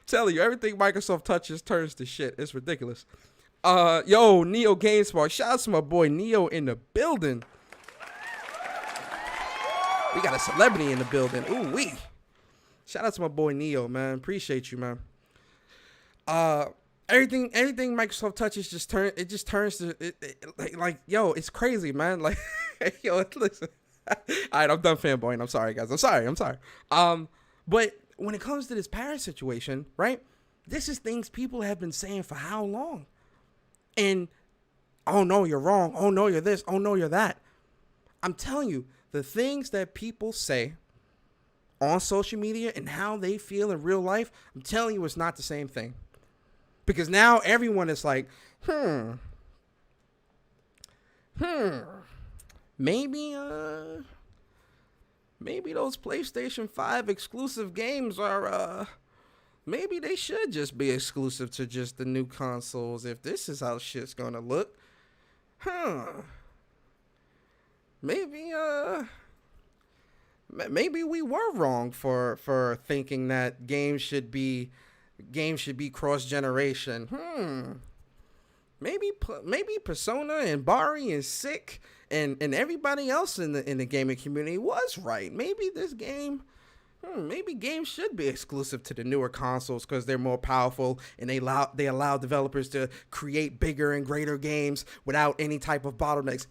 telling you, everything Microsoft touches turns to shit. It's ridiculous. Neo GameSpot. Shout out to my boy Neo in the building. We got a celebrity in the building. Ooh wee! Shout out to my boy Neo, man. Appreciate you, man. Everything Microsoft touches just turns to it's crazy, man. Like, listen. All right, I'm done fanboying. I'm sorry, guys. I'm sorry. But when it comes to this Paris situation, right? This is things people have been saying for how long? And oh no, you're wrong. Oh no, you're this. Oh no, you're that. I'm telling you, the things that people say on social media and how they feel in real life, I'm telling you, it's not the same thing. Because now everyone is like, maybe those PlayStation 5 exclusive games are, maybe they should just be exclusive to just the new consoles if this is how shit's gonna look. Maybe we were wrong for thinking that games should be cross generation. Maybe Persona and Bari and Sick and everybody else in the gaming community was right. Maybe this game maybe games should be exclusive to the newer consoles because they're more powerful and they allow developers to create bigger and greater games without any type of bottlenecks.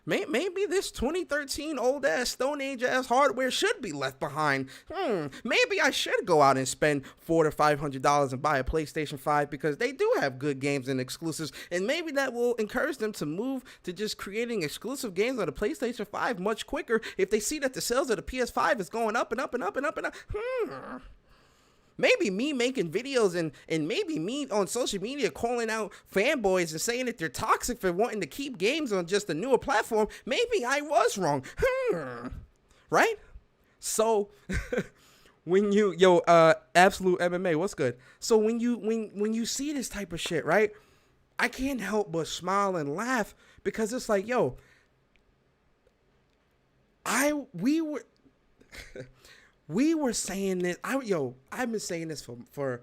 Maybe this 2013 old ass Stone Age ass hardware should be left behind. Maybe I should go out and spend $400 to $500 and buy a PlayStation 5 because they do have good games and exclusives, and maybe that will encourage them to move to just creating exclusive games on the PlayStation 5 much quicker if they see that the sales of the PS5 is going up and up and up and up and up. Maybe me making videos and maybe me on social media calling out fanboys and saying that they're toxic for wanting to keep games on just a newer platform. Maybe I was wrong. Right? So when you Absolute MMA, what's good? So when you see this type of shit, right? I can't help but smile and laugh because it's like, we were saying this. I've been saying this for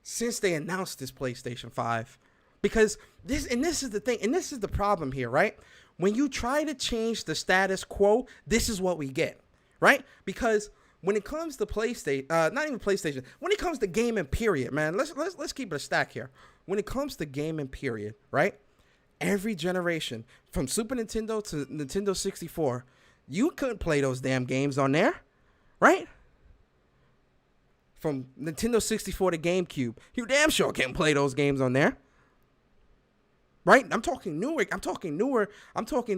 since they announced this PlayStation 5. Because this is the thing, and this is the problem here, right? When you try to change the status quo, this is what we get, right? Because when it comes to PlayStation, not even PlayStation, when it comes to gaming period, man, let's keep it a stack here. When it comes to gaming period, right? Every generation, from Super Nintendo to Nintendo 64, you couldn't play those damn games on there, right? From Nintendo 64 to GameCube, you damn sure can't play those games on there. Right? I'm talking newer. I'm talking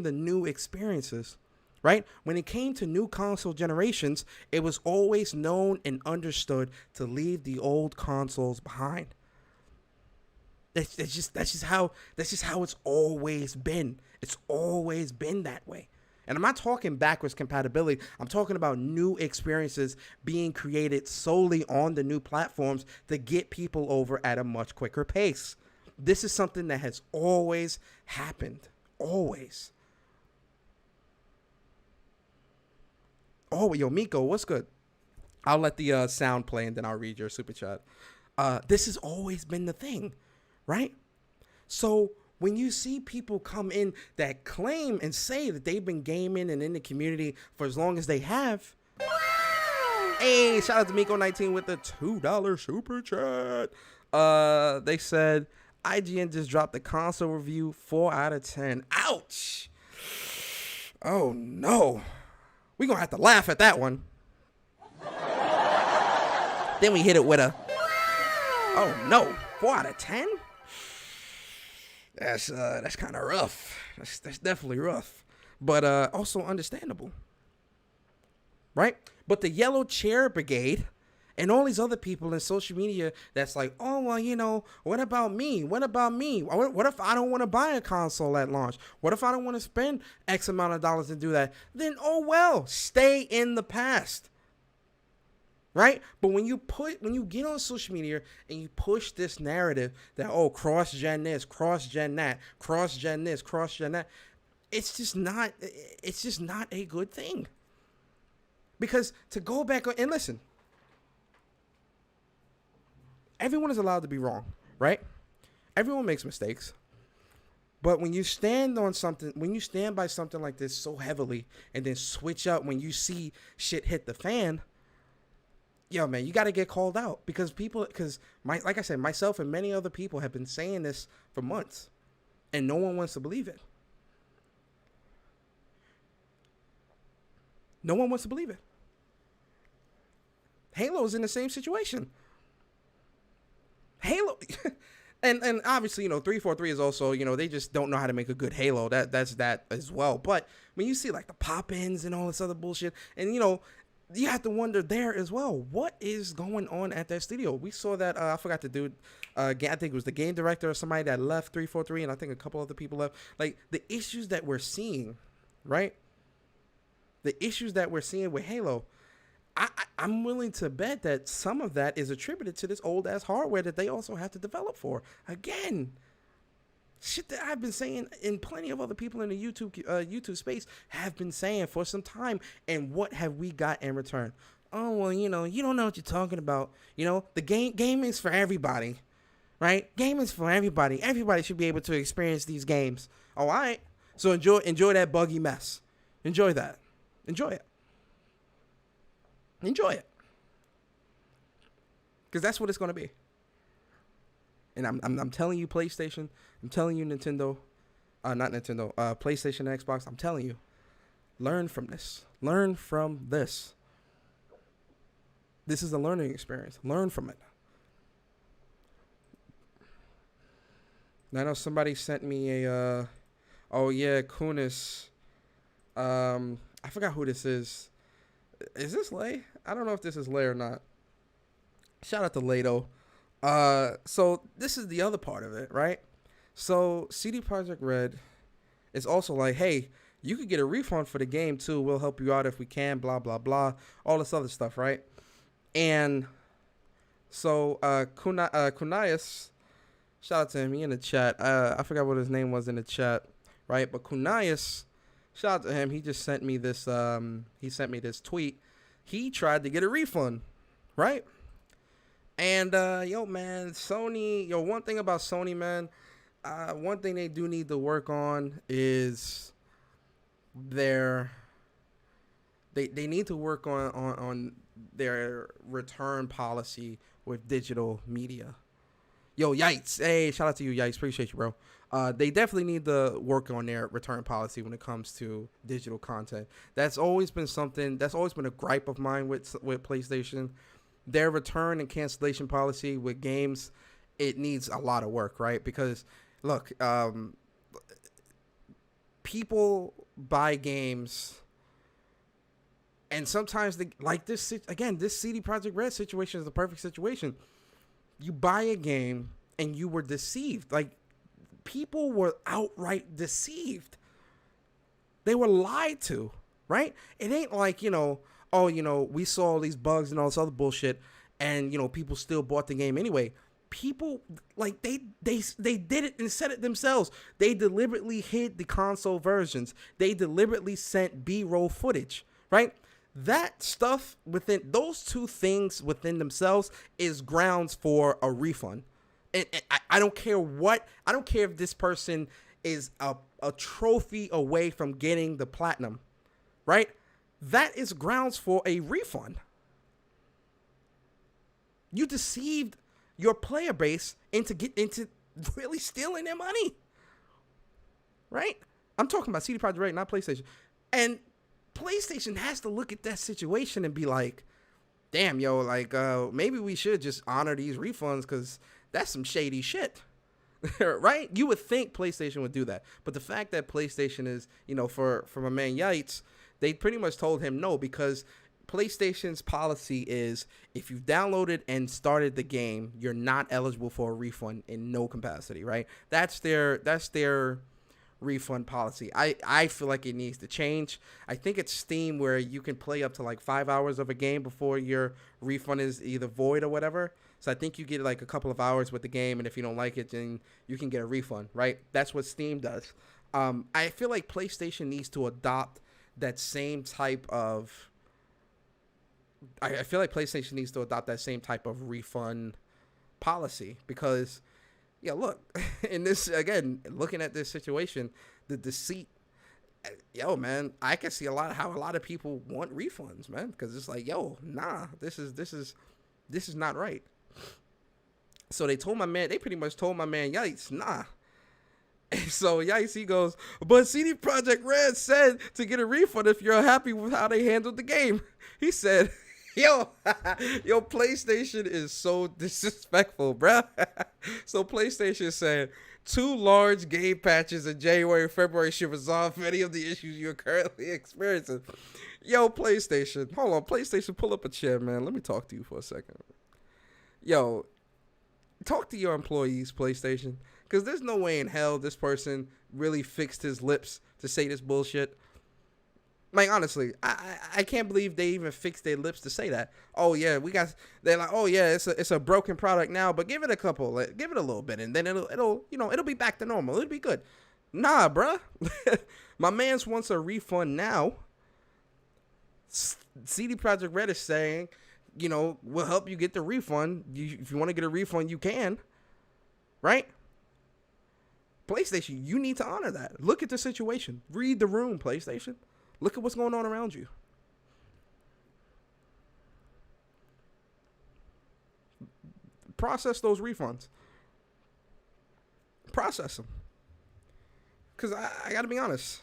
the new experiences. Right? When it came to new console generations, it was always known and understood to leave the old consoles behind. That's just how it's always been. It's always been that way. And I'm not talking backwards compatibility. I'm talking about new experiences being created solely on the new platforms to get people over at a much quicker pace. This is something that has always happened. Always. Oh, yo, Miko, what's good? I'll let the sound play and then I'll read your super chat. This has always been the thing, right? So when you see people come in that claim and say that they've been gaming and in the community for as long as they have. Hey, shout out to Miko19 with the $2 super chat. They said IGN just dropped the console review 4 out of 10. Ouch. Oh no. We're going to have to laugh at that one. Then we hit it with a, oh no, 4 out of 10? That's kind of rough. That's definitely rough, but also understandable, right? But the Yellow Chair Brigade and all these other people in social media that's like, oh well, what about me? What about me? What if I don't want to buy a console at launch? What if I don't want to spend X amount of dollars to do that? Then oh well, stay in the past. Right? But when you get on social media and you push this narrative that, cross-gen this, cross-gen that, cross-gen this, cross-gen that, it's just not a good thing. Because to go back and listen, everyone is allowed to be wrong, right? Everyone makes mistakes. But when you stand on something, when you stand by something like this so heavily and then switch up when you see shit hit the fan, yo, man, you got to get called out because like I said, myself and many other people have been saying this for months and no one wants to believe it. No one wants to believe it. Halo's in the same situation. Halo, and obviously, 343 is also, they just don't know how to make a good Halo. That's that as well. But when you see like the pop-ins and all this other bullshit, and you have to wonder there as well, what is going on at that studio? We saw that, I forgot the dude, I think it was the game director or somebody that left 343, and I think a couple other people left. Like, the issues that we're seeing, right? The issues that we're seeing with Halo, I'm willing to bet that some of that is attributed to this old-ass hardware that they also have to develop for. Again, shit that I've been saying and plenty of other people in the YouTube space have been saying for some time. And what have we got in return? Oh, well, you don't know what you're talking about. The gaming's for everybody, right? Gaming's for everybody. Everybody should be able to experience these games. All right. So enjoy that buggy mess. Enjoy that. Enjoy it. Enjoy it. Because that's what it's going to be. And I'm telling you, PlayStation. I'm telling you, Nintendo. Not Nintendo. PlayStation and Xbox. I'm telling you. Learn from this. Learn from this. This is a learning experience. Learn from it. I know somebody sent me a, oh yeah, Kunis. I forgot who this is. Is this Lay? I don't know if this is Lay or not. Shout out to Lay though. So this is the other part of it, right? So CD Projekt Red is also like, hey, you could get a refund for the game too. We'll help you out if we can, blah, blah, blah. All this other stuff, right? And so Kunaius, shout out to him, he in the chat. I forgot what his name was in the chat, right? But Kunaius, shout out to him. He just sent me this tweet. He tried to get a refund, right? And yo, man, Sony, one thing about Sony, man, one thing they do need to work on is they need to work on their return policy with digital media. Yo, Yites. Hey, shout out to you, Yites. Appreciate you, bro. They definitely need to work on their return policy when it comes to digital content. That's always been a gripe of mine with PlayStation. Their return and cancellation policy with games, it needs a lot of work, right? Because, look, people buy games, and sometimes this CD Projekt Red situation is the perfect situation. You buy a game and you were deceived. Like, people were outright deceived. They were lied to, right? It ain't like, we saw all these bugs and all this other bullshit, and, people still bought the game anyway. People, like, they did it and said it themselves. They deliberately hid the console versions. They deliberately sent B-roll footage, right? That stuff within those two things within themselves is grounds for a refund. And I don't care I don't care if this person is a trophy away from getting the platinum, right? That is grounds for a refund. You deceived your player base into really stealing their money, right? I'm talking about CD Projekt Red, not PlayStation. And PlayStation has to look at that situation and be like, damn, yo, like, maybe we should just honor these refunds because that's some shady shit, right? You would think PlayStation would do that. But the fact that PlayStation is, for my man Yites, they pretty much told him no, because PlayStation's policy is if you've downloaded and started the game, you're not eligible for a refund in no capacity, right? That's their refund policy. I feel like it needs to change. I think it's Steam where you can play up to like 5 hours of a game before your refund is either void or whatever. So I think you get like a couple of hours with the game, and if you don't like it, then you can get a refund, right? That's what Steam does. I feel like PlayStation needs to adopt that same type of refund policy, because look, in this, again, looking at this situation, the deceit, man, I can see how a lot of people want refunds, man, because it's like, nah, this is not right. So they pretty much told my man Yites, nah. And so Yites, he goes, but CD Projekt Red said to get a refund if you're happy with how they handled the game. He said, yo, PlayStation is so disrespectful, bruh. So PlayStation said 2 large game patches in January and February should resolve many of the issues you're currently experiencing. Yo, PlayStation, hold on, PlayStation, pull up a chair, man. Let me talk to you for a second. Yo, talk to your employees, PlayStation, because there's no way in hell this person really fixed his lips to say this bullshit. Like, honestly, I can't believe they even fixed their lips to say that. Oh yeah, they're like, oh yeah, it's a broken product now, but give it a little bit, and then it'll be back to normal. It'll be good. Nah, bruh. My man's wants a refund now. CD Projekt Red is saying, we'll help you get the refund. If you want to get a refund, you can. Right? PlayStation, you need to honor that. Look at the situation. Read the room, PlayStation. Look at what's going on around you. process those refunds. Process them. Because I got to be honest.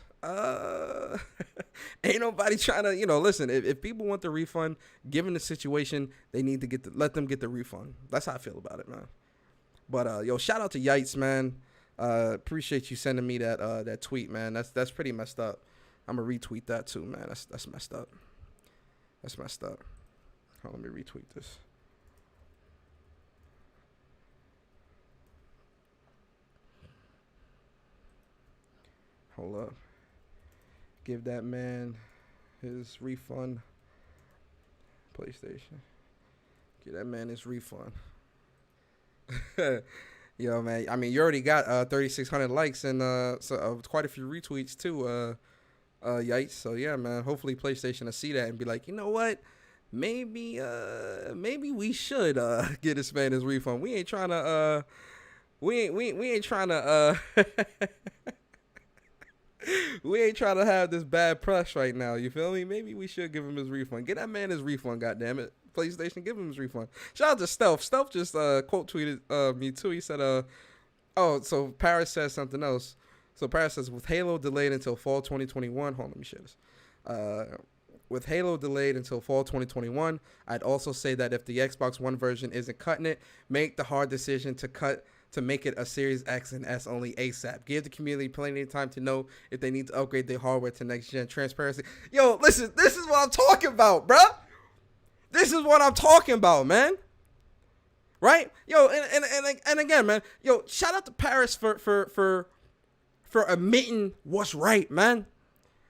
Ain't nobody trying to, listen, if people want the refund, given the situation, they need to let them get the refund. That's how I feel about it, man. But, shout out to Yites, man. Appreciate you sending me that tweet, man. That's pretty messed up. I'm going to retweet that too, man. That's messed up. That's messed up. Hold on, let me retweet this. Hold up. Give that man his refund. PlayStation. Give that man his refund. Yo, man. I mean, you already got 3,600 likes and quite a few retweets too. Yites. So yeah, man. Hopefully PlayStation will see that and be like, you know what? Maybe we should get this man his refund. We ain't trying to we ain't trying to we ain't trying to have this bad press right now. You feel me? Maybe we should give him his refund. Get that man his refund, goddammit. PlayStation, give him his refund. Shout out to Stealth. Stealth just quote tweeted me too. He said, so Paris says something else. So Paris says, with Halo delayed until fall 2021. Hold on, let me share this. With Halo delayed until fall 2021, I'd also say that if the Xbox One version isn't cutting it, make the hard decision to make it a Series X and S only ASAP. Give the community plenty of time to know if they need to upgrade their hardware to next gen. Transparency. Yo, listen, this is what I'm talking about, bruh. This is what I'm talking about, man. Right? Yo, and again, man. Yo, shout out to Paris for admitting what's right, man.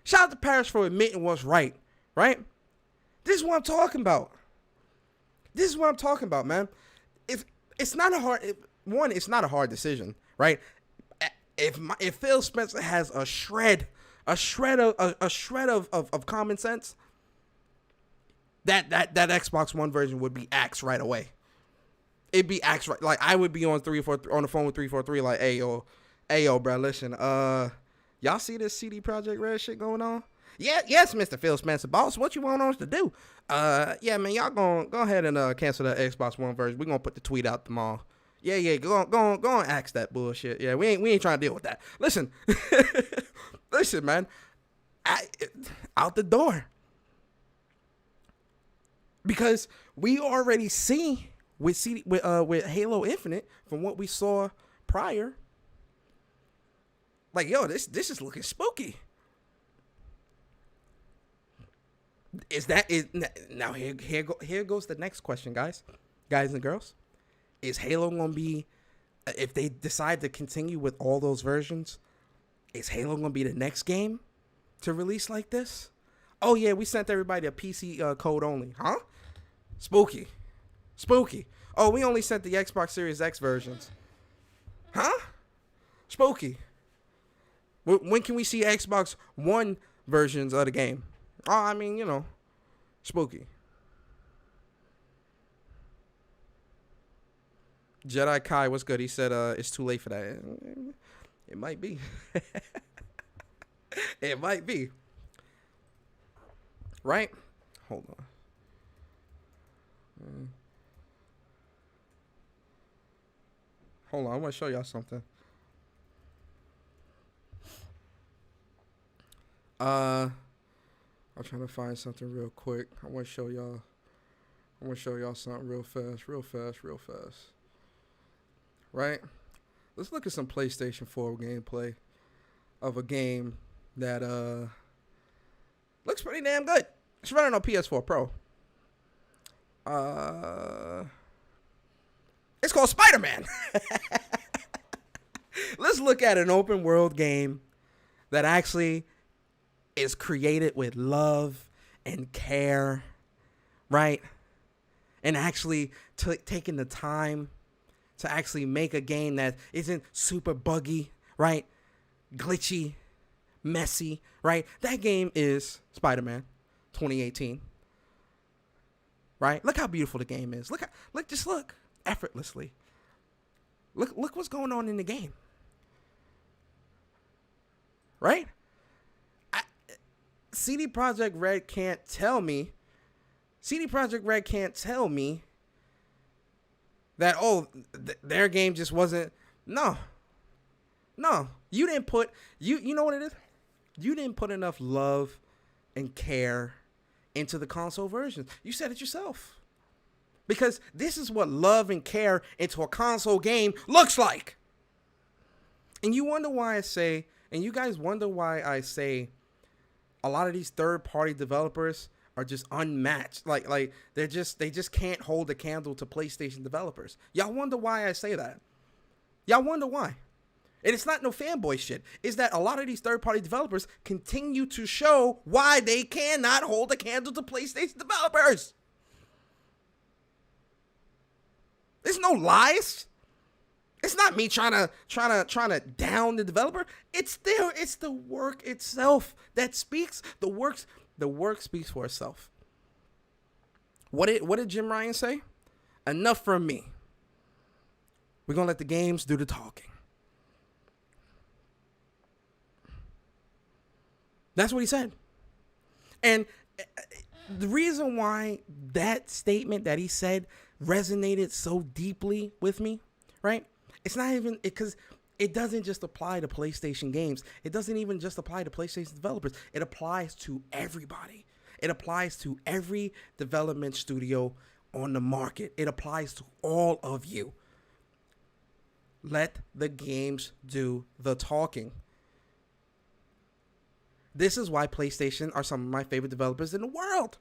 Shout out to Paris for admitting what's right. Right? This is what I'm talking about. This is what I'm talking about, man. It's not a hard decision, right? If Phil Spencer has a shred of common sense, that Xbox One version would be axed right away. It'd be axed right. Like I would be on the phone with 343, like, hey yo, bro, listen, y'all see this CD Projekt Red shit going on? Yeah, yes, Mr. Phil Spencer, boss. What you want us to do? Yeah, man, y'all go ahead and cancel that Xbox One version. We're gonna put the tweet out tomorrow. Yeah, go on, axe that bullshit. Yeah, we ain't trying to deal with that. Listen, listen, man, out the door, because we already see with Halo Infinite from what we saw prior. Like, yo, this is looking spooky. Now here goes the next question, guys and girls. Is Halo gonna be, if they decide to continue with all those versions, is Halo gonna be the next game to release like this? Oh yeah, we sent everybody a PC code only, huh? Spooky. Oh, we only sent the Xbox Series X versions, huh? Spooky. When can we see Xbox One versions of the game? Oh, I mean, spooky. Jedi Kai, what's good? He said it's too late for that. It might be. It might be. Right? Hold on. Hold on, I want to show y'all something. I'm trying to find something real quick. I want to show y'all something real fast. Right? Let's look at some PlayStation 4 gameplay of a game that looks pretty damn good. It's running on PS4 Pro. It's called Spider-Man. Let's look at an open world game that actually is created with love and care, right? And actually taking the time to actually make a game that isn't super buggy, right? Glitchy, messy, right? That game is Spider-Man 2018, right? Look how beautiful the game is. Look effortlessly. Look what's going on in the game, right? CD Projekt Red can't tell me that, their game just wasn't. No, you didn't put, you know what it is? You didn't put enough love and care into the console versions. You said it yourself. Because this is what love and care into a console game looks like. And you wonder why I say, and you guys wonder why I say a lot of these third-party developers are just unmatched. Like they just can't hold a candle to PlayStation developers. Y'all wonder why I say that. Y'all wonder why. And it's not no fanboy shit. It's that a lot of these third-party developers continue to show why they cannot hold a candle to PlayStation developers. There's no lies. It's not me trying to down the developer. It's the work itself that speaks. The work speaks for itself. What did Jim Ryan say? Enough from me. We're gonna let the games do the talking. That's what he said. And the reason why that statement that he said resonated so deeply with me, right? It's not even because it doesn't just apply to PlayStation games. It doesn't even just apply to PlayStation developers. It applies to everybody. It applies to every development studio on the market. It applies to all of you. Let the games do the talking. This is why PlayStation are some of my favorite developers in the world.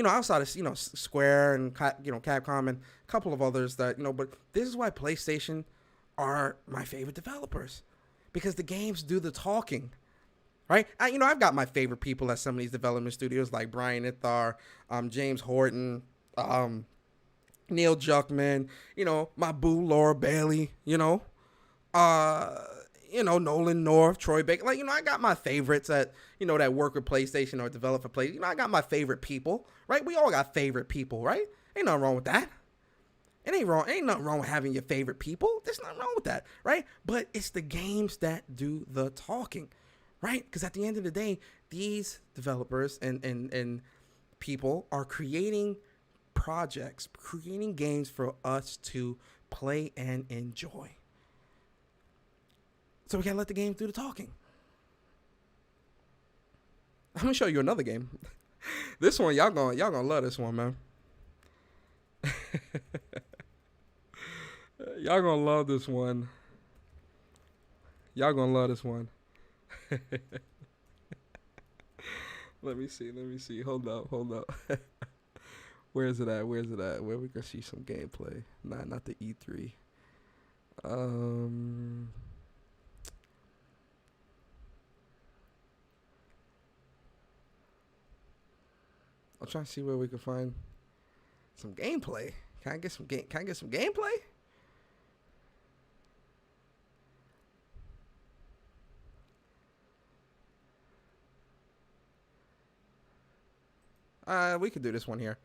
Outside of, Square and, Capcom and a couple of others that, but this is why PlayStation are my favorite developers. Because the games do the talking, right? I've got my favorite people at some of these development studios like Brian Ithar, James Horton, Neil Druckmann, my boo Laura Bailey, Nolan North, Troy Baker. I got my favorites that work with PlayStation or develop for PlayStation. I got my favorite people, right? We all got favorite people, right? Ain't nothing wrong with that. It ain't wrong. Ain't nothing wrong with having your favorite people. There's nothing wrong with that, right? But it's the games that do the talking, right? Because at the end of the day, these developers and people are creating projects, creating games for us to play and enjoy. So we gotta let the game do the talking. I'm gonna show you another game. This one, y'all gonna love this one, man. Y'all gonna love this one. Y'all gonna love this one. Let me see. Hold up. Where is it at? Where we can see some gameplay? Not the E3. I'm trying to see where we can find some gameplay. Can I get some gameplay? We could do this one here.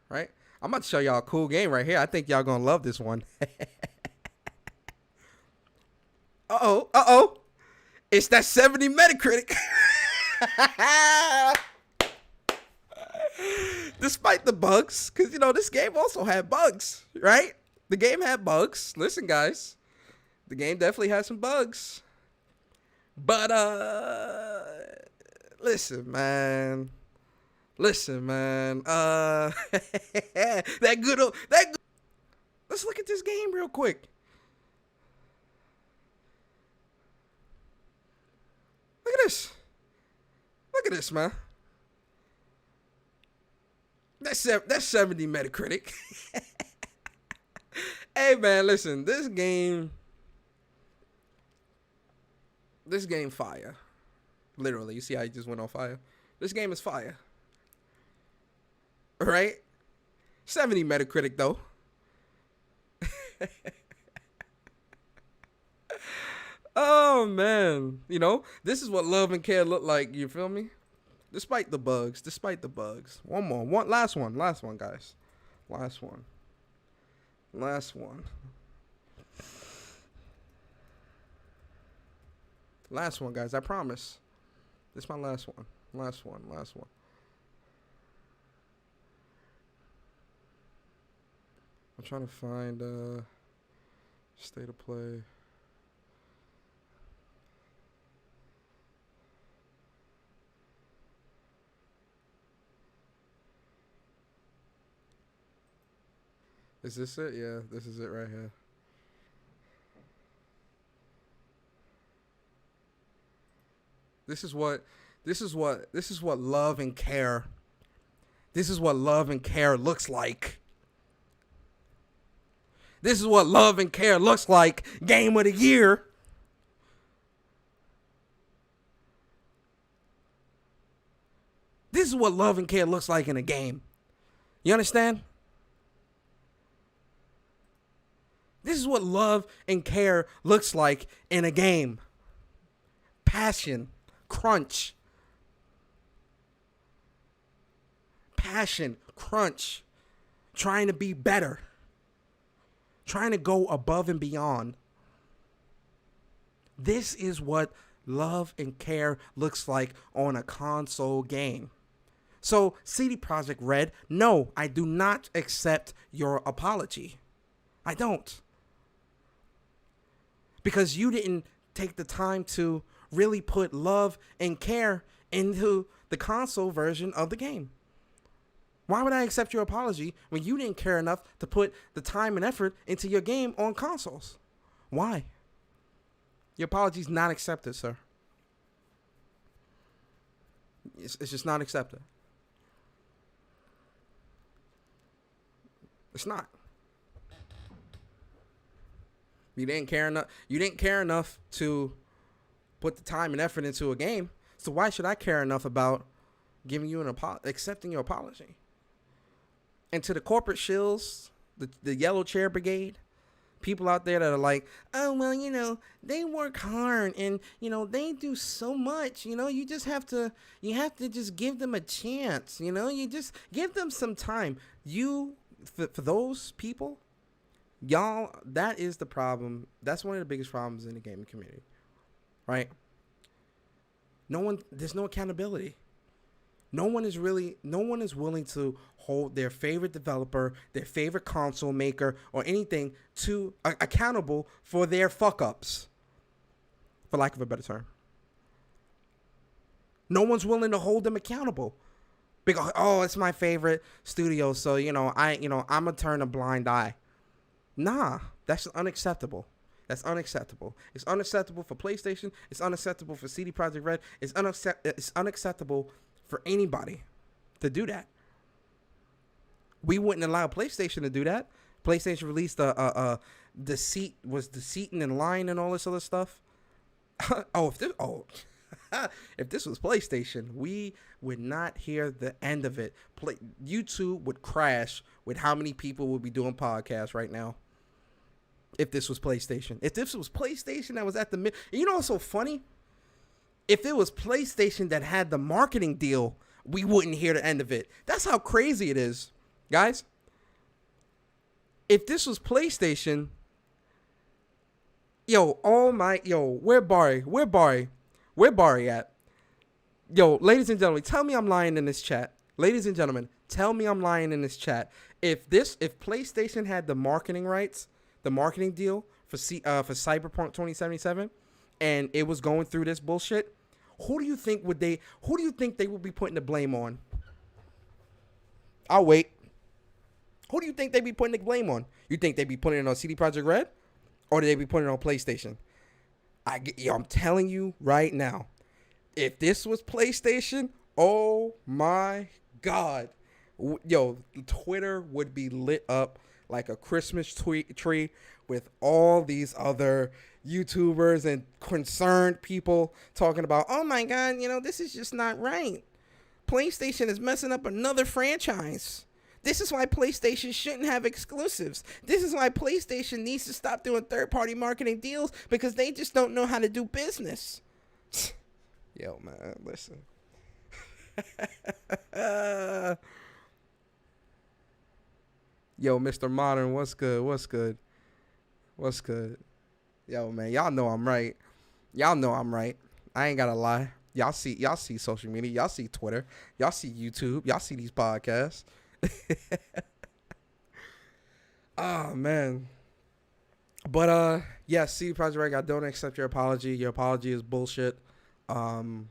Right? I'm about to show y'all a cool game right here. I think y'all gonna love this one. Uh-oh. It's that 70 Metacritic. Despite the bugs, because this game also had bugs, right? The game had bugs. Listen, guys, the game definitely had some bugs. But listen, man. Let's look at this game real quick. Look at this, man. That's 70 Metacritic. Hey, man, listen. This game fire. Literally, you see how he just went on fire? This game is fire. Right? 70 Metacritic, though. Oh, man. This is what love and care look like. You feel me? Despite the bugs. Last one, guys. Last one. Last one, guys. I promise. This is my last one. Last one. I'm trying to find state of play. Is this it? Yeah, this is it right here. This is what love and care. This is what love and care looks like. This is what love and care looks like. Game of the year. This is what love and care looks like in a game. You understand? This is what love and care looks like in a game. Passion, crunch. Passion, crunch. Trying to be better. Trying to go above and beyond. This is what love and care looks like on a console game. So, CD Projekt Red, no, I do not accept your apology. I don't. Because you didn't take the time to really put love and care into the console version of the game. Why would I accept your apology when you didn't care enough to put the time and effort into your game on consoles? Why? Your apology's not accepted, sir. It's just not accepted. It's not. You didn't care enough. You didn't care enough to put the time and effort into a game. So why should I care enough about giving you accepting your apology? And to the corporate shills, the yellow chair brigade, people out there that are like, oh, well, they work hard and, they do so much, you have to just give them a chance, you just give them some time. For those people, y'all, that is the problem. That's one of the biggest problems in the gaming community, right? There's no accountability. No one is willing to hold their favorite developer, their favorite console maker, or anything to accountable for their fuck ups, for lack of a better term. No one's willing to hold them accountable. Because, it's my favorite studio, so I'm gonna turn a blind eye. Nah, that's unacceptable. That's unacceptable. It's unacceptable for PlayStation. It's unacceptable for CD Projekt Red. It's unacceptable for anybody to do that. We wouldn't allow PlayStation to do that. PlayStation released deceiving and lying and all this other stuff. If this was PlayStation, we would not hear the end of it. YouTube would crash with how many people would be doing podcasts right now. If this was PlayStation. If this was PlayStation that was at the mid. What's so funny? If it was PlayStation that had the marketing deal, we wouldn't hear the end of it. That's how crazy it is. Guys, if this was PlayStation, where Barry? Where Barry at? Yo, ladies and gentlemen, tell me I'm lying in this chat. Ladies and gentlemen, tell me I'm lying in this chat. If PlayStation had the marketing rights, the marketing deal for Cyberpunk 2077, and it was going through this bullshit, who do you think they would be putting the blame on? I'll wait. Who do you think they'd be putting the blame on? You think they'd be putting it on CD Projekt Red? Or do they be putting it on PlayStation? I'm telling you right now, if this was PlayStation, oh my God. Twitter would be lit up like a Christmas tree with all these other YouTubers and concerned people talking about, oh my God, this is just not right. PlayStation is messing up another franchise. This is why PlayStation shouldn't have exclusives. This is why PlayStation needs to stop doing third-party marketing deals because they just don't know how to do business. Yo, man, listen. Yo, Mr. Modern, what's good? What's good? What's good? Yo, man, y'all know I'm right. Y'all know I'm right. I ain't gotta lie. Y'all see social media. Y'all see Twitter. Y'all see YouTube. Y'all see these podcasts. Oh man. But yeah, CD Projekt Red, I don't accept your apology. Your apology is bullshit. Um,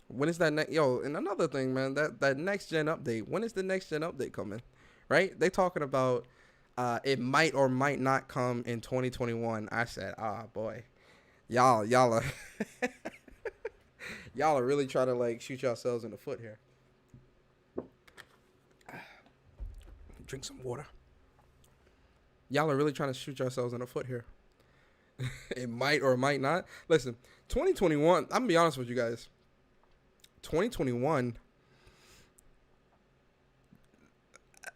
when is that next? Yo, and another thing, man, that next gen update. When is the next gen update coming? Right? They talking about it might or might not come in 2021. I said, boy, y'all are y'all are really trying to like shoot yourselves in the foot here. Drink some water. Y'all are really trying to shoot yourselves in the foot here. It might or might not. Listen, 2021, I'm going to be honest with you guys. 2021,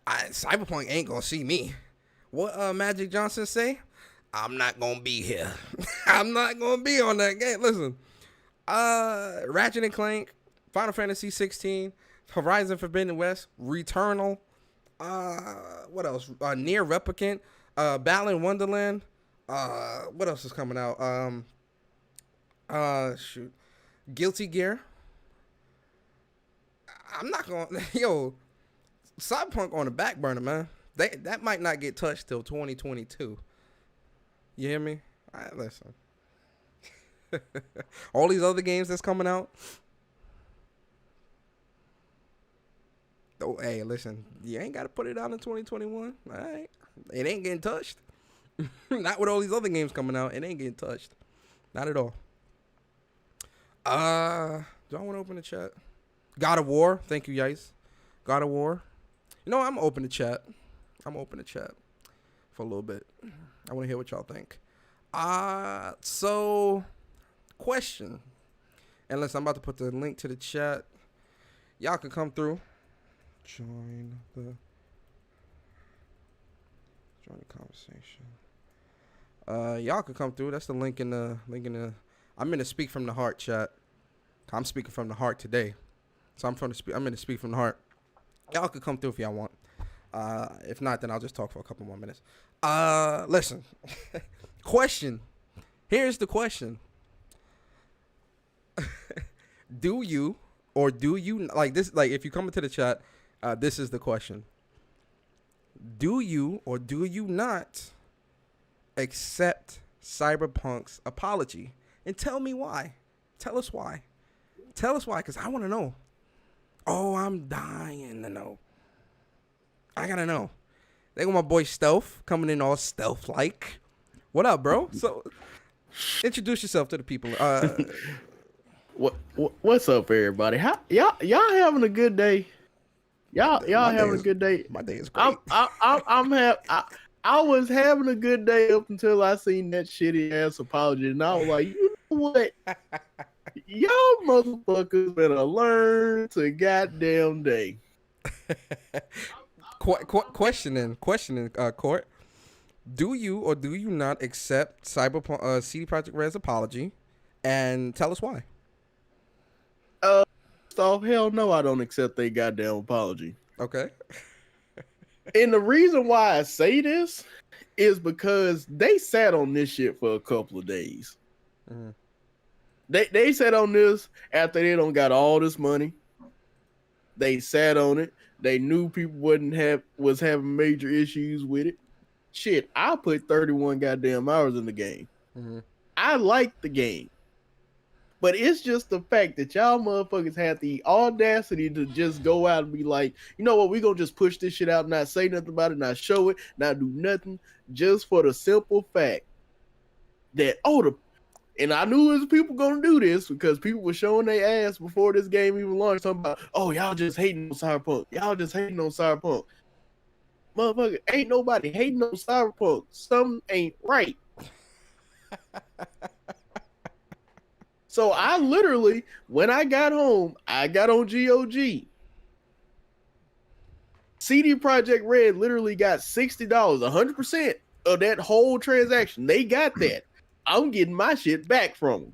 Cyberpunk ain't going to see me. What Magic Johnson say? I'm not going to be here. I'm not going to be on that game. Listen, Ratchet and Clank, Final Fantasy 16, Horizon Forbidden West, Returnal, what else? Near Replicant, Battle in Wonderland. What else is coming out? Shoot, Guilty Gear. I'm not gonna Cyberpunk on the back burner, man. That might not get touched till 2022. You hear me? All right, listen. All these other games that's coming out. Oh, hey, listen. You ain't got to put it out in 2021. All right, it ain't getting touched. Not with all these other games coming out. It ain't getting touched. Not at all. Do I want to open the chat? God of War. Thank you, guys. God of War. You know, I'm open to chat. I'm open to chat for a little bit. I want to hear what y'all think. So, question. And listen, I'm about to put the link to the chat. Y'all can come through. Join the conversation. Y'all can come through. That's the link in the I'm in the Speak from the Heart chat. I'm speaking from the heart today. So I'm in the Speak from the Heart. Y'all can come through if y'all want. If not, then I'll just talk for a couple more minutes. Listen. Question. Here's the question. Do you like this, like if you come into the chat, this is the question. Do you or do you not accept Cyberpunk's apology? And tell me why. Tell us why. Tell us why, because I want to know. Oh, I'm dying to know. I got to know. They got my boy Stealth coming in all stealth-like. What up, bro? So, introduce yourself to the people. What's up, everybody? Y'all having a good day? Y'all having a good day? My day is great. I was having a good day up until I seen that shitty ass apology, and I was like, you know what? Y'all motherfuckers better learn to goddamn day. Questioning, Court. Do you or do you not accept Cyberpunk CD Projekt Red's apology, and tell us why? So hell no, I don't accept their goddamn apology. Okay. And the reason why I say this is because they sat on this shit for a couple of days. Mm-hmm. They sat on this after they don't got all this money. They sat on it. They knew people was having major issues with it. Shit, I put 31 goddamn hours in the game. Mm-hmm. I like the game. But it's just the fact that y'all motherfuckers had the audacity to just go out and be like, you know what, we gonna just push this shit out and not say nothing about it, not show it, not do nothing, just for the simple fact that, and I knew there was people gonna do this because people were showing their ass before this game even launched, talking about, oh, y'all just hating on Cyberpunk. Y'all just hating on Cyberpunk. Motherfucker, ain't nobody hating on Cyberpunk. Something ain't right. So I literally, when I got home, I got on GOG. CD Projekt Red literally got $60, 100% of that whole transaction. They got that. I'm getting my shit back from them.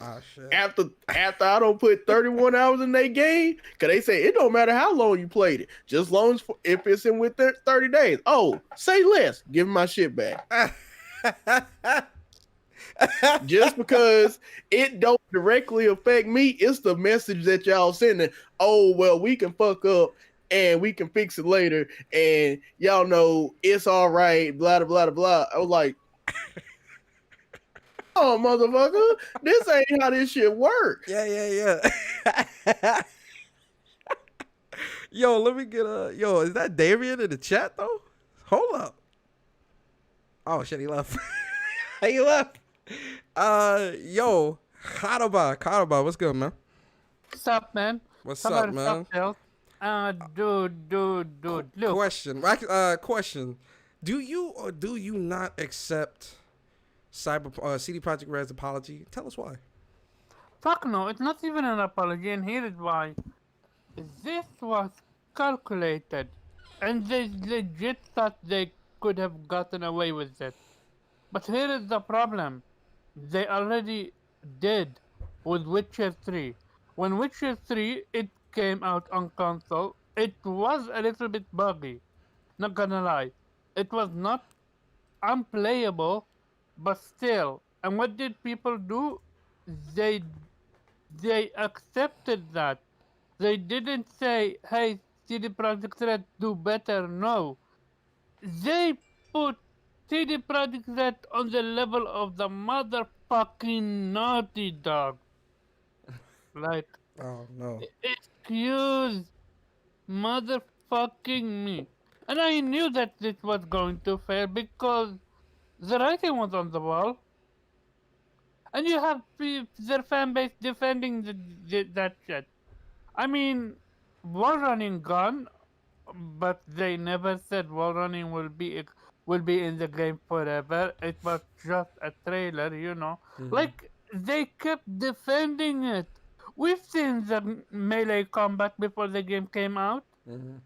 Oh, shit. After I don't put 31 hours in their game, because they say it don't matter how long you played it, just long as if it's in with 30 days. Oh, say less. Give me my shit back. Just because it don't directly affect me, it's the message that y'all sending. Oh, well, we can fuck up and we can fix it later. And y'all know it's all right. Blah blah blah blah. I was like, oh motherfucker, this ain't how this shit works. Yeah. Yo, let me get yo, is that Damien in the chat though? Hold up. Oh shit, he left. He left. Yo, Kadoba, what's good, man? What's up, man? What's up, man? Dude, look. Question. Do you or do you not accept CD Projekt Red's apology? Tell us why. Fuck no, it's not even an apology, and here is why. This was calculated, and they legit thought they could have gotten away with it. But here is the problem. They already did with Witcher 3. When Witcher 3, it came out on console, it was a little bit buggy. Not gonna lie. It was not unplayable, but still. And what did people do? They accepted that. They didn't say, hey, CD Projekt Red, do better. No. They put CD Projekt Red on the level of the motherfucking Naughty Dog. Like, Oh no. excuse motherfucking me. And I knew that this was going to fail because the writing was on the wall. And you have their fan base defending that shit. I mean, wall running gone, but they never said wall running will be in the game forever. It was just a trailer, you know. Mm-hmm. Like they kept defending it. We've seen the melee combat before the game came out. Mm-hmm.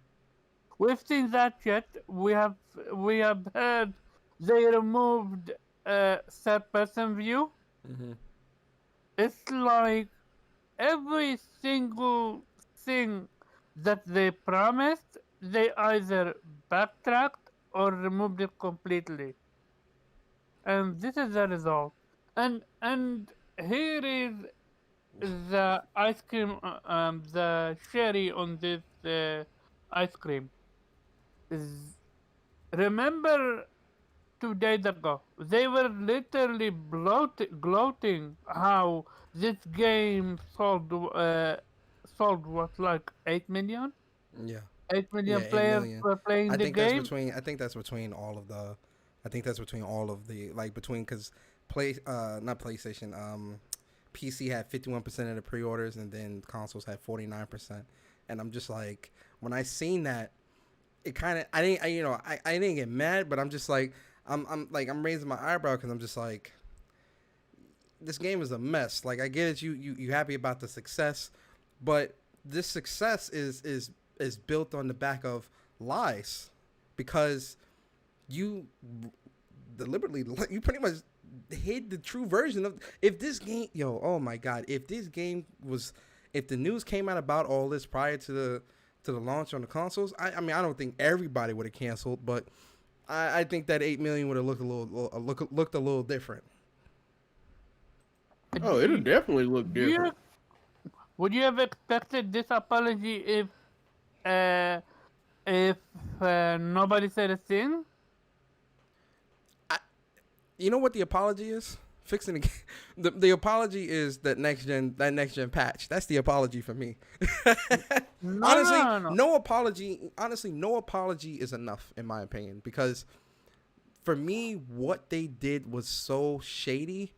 We've seen that shit. We have heard they removed third person view. Mm-hmm. It's like every single thing that they promised, they either backtracked or removed it completely. And this is the result. And here is the ice cream, the cherry on this ice cream. Remember 2 days ago, they were literally gloating how this game sold what, like 8 million? Yeah. 8 million 8 players million. were playing the game. I think that's between all of the. I think that's between all of the because not PlayStation. PC had 51% of the pre-orders, and then consoles had 49%. And I'm just like, when I seen that, it kind of I didn't get mad, but I'm just like I'm raising my eyebrow because I'm just like, this game is a mess. Like, I get it, you happy about the success, but this success is built on the back of lies, because you deliberately, you pretty much hid the true version of, if this game, oh my god, if the news came out about all this prior to the launch on the consoles, I mean, I don't think everybody would have canceled, but I think that 8 million would have looked a little different. Oh, it'll definitely look different. Would you have expected this apology if nobody said a thing? You know what the apology is? Fixing the game. The apology is that next gen patch. That's the apology for me. No apology. Honestly, no apology is enough in my opinion, because for me, what they did was so shady.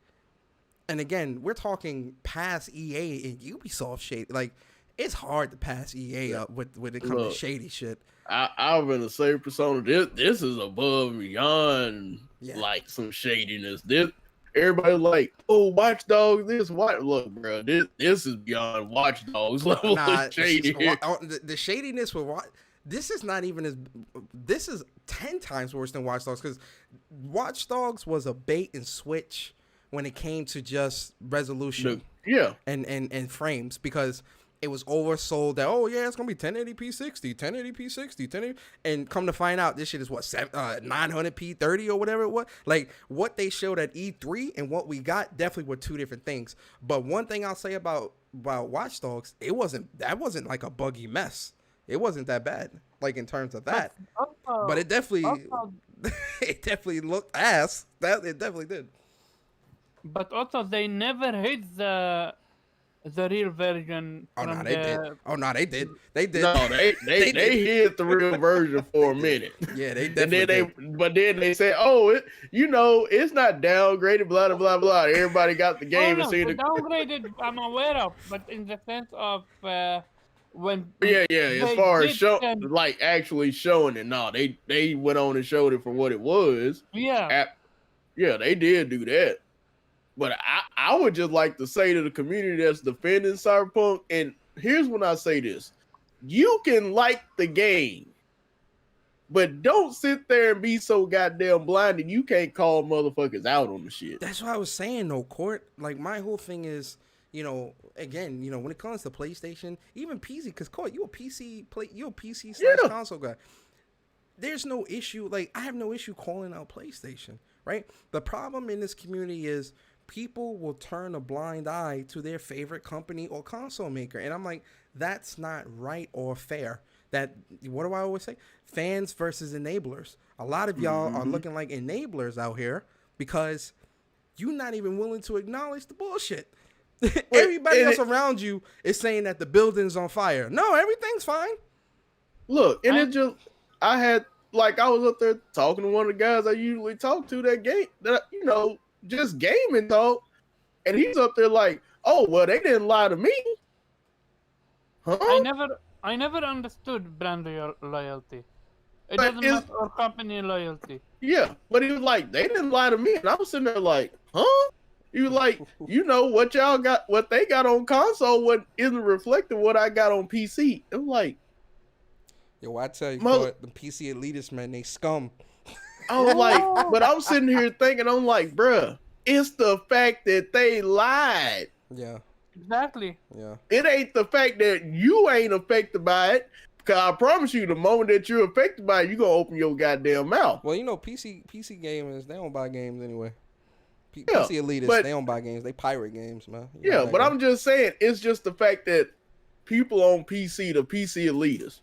And again, we're talking past EA and Ubisoft shady. Like, it's hard to pass EA up when it comes to shady shit. I was gonna say, Persona, this is above and beyond like some shadiness. This, everybody like, oh, Watch Dogs. Look, bro, this is beyond Watch Dogs level of shady. The shadiness with this is not even this is 10 times worse than Watch Dogs, because Watch Dogs was a bait and switch when it came to just resolution, and frames, because it was oversold that, oh yeah, it's gonna be 1080p 60, 1080p 60, 1080, and come to find out, this shit is what 900p 30 or whatever it was. Like, what they showed at E3 and what we got definitely were two different things. But one thing I'll say about Watch Dogs, that wasn't like a buggy mess. It wasn't that bad, like in terms of that. Also, But it definitely, also, it definitely looked ass. That it definitely did. but also they never hit the real version Oh no, from they did. the. Oh no, they did. They did. No, they They did. hid the real version for a minute. Yeah, they And definitely then did. but then they said, "Oh, it's not downgraded." Blah blah blah blah. Everybody got the Oh game and no, seen the it. downgraded I'm aware of, but in the sense of when Yeah. As they far as did send, like actually showing it, no, they went on and showed it for what it was. yeah, Yeah, they did do that. But I would just like to say to the community that's defending Cyberpunk, and here's when I say this: you can like the game, but don't sit there and be so goddamn blinded you can't call motherfuckers out on the shit. That's what I was saying, though, Court. Like my whole thing is, again, when it comes to PlayStation, even PC, because Court, you a PC slash console guy. There's no issue. Like I have no issue calling out PlayStation, right? The problem in this community is people will turn a blind eye to their favorite company or console maker, and I'm like, that's not right or fair. That what do I always say? Fans versus enablers. A lot of y'all are looking like enablers out here because you're not even willing to acknowledge the bullshit. Everybody else around you is saying that the building's on fire. No, everything's fine. Look, and I was up there talking to one of the guys I usually talk to just gaming talk, and he's up there like, "Oh, well, they didn't lie to me." Huh? I never understood brand loyalty. It But doesn't matter or company loyalty. Yeah, but he was like, they didn't lie to me, and I was sitting there like, huh? He was like, what y'all got, what they got on console, what isn't reflecting what I got on PC. I'm like, yo, I tell you, the PC elitists, man, they scum. I was like, but I'm sitting here thinking, I'm like, bruh, it's the fact that they lied. Yeah. Exactly. Yeah. It ain't the fact that you ain't affected by it. Cause I promise you, the moment that you're affected by it, you gonna open your goddamn mouth. Well, PC gamers, they don't buy games anyway. PC elitists, they don't buy games. They pirate games, man. But I'm just saying, it's just the fact that people on PC, the PC elitists,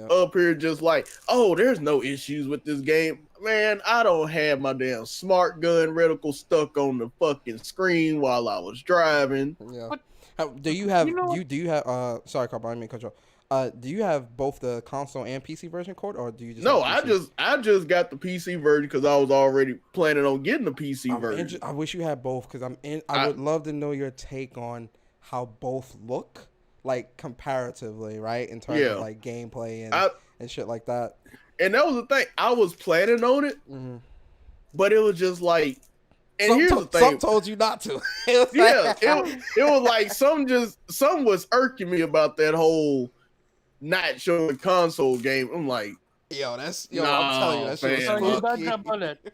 up here just like, oh, there's no issues with this game. Man, I don't have my damn smart gun reticle stuck on the fucking screen while I was driving. Yeah. Do you have sorry, Carl, I didn't mean to cut you off. Do you have both the console and PC version, Cord, or do you just? No, I just got the PC version because I was already planning on getting the PC version. I wish you had both because I would love to know your take on how both look like comparatively, right, in terms of like gameplay and shit like that. And that was the thing. I was planning on it, but it was just like. And here's the thing. Some told you not to. It was like some was irking me about that whole not showing console game. I'm like, I'm telling you, that shit was So you dodged a bullet.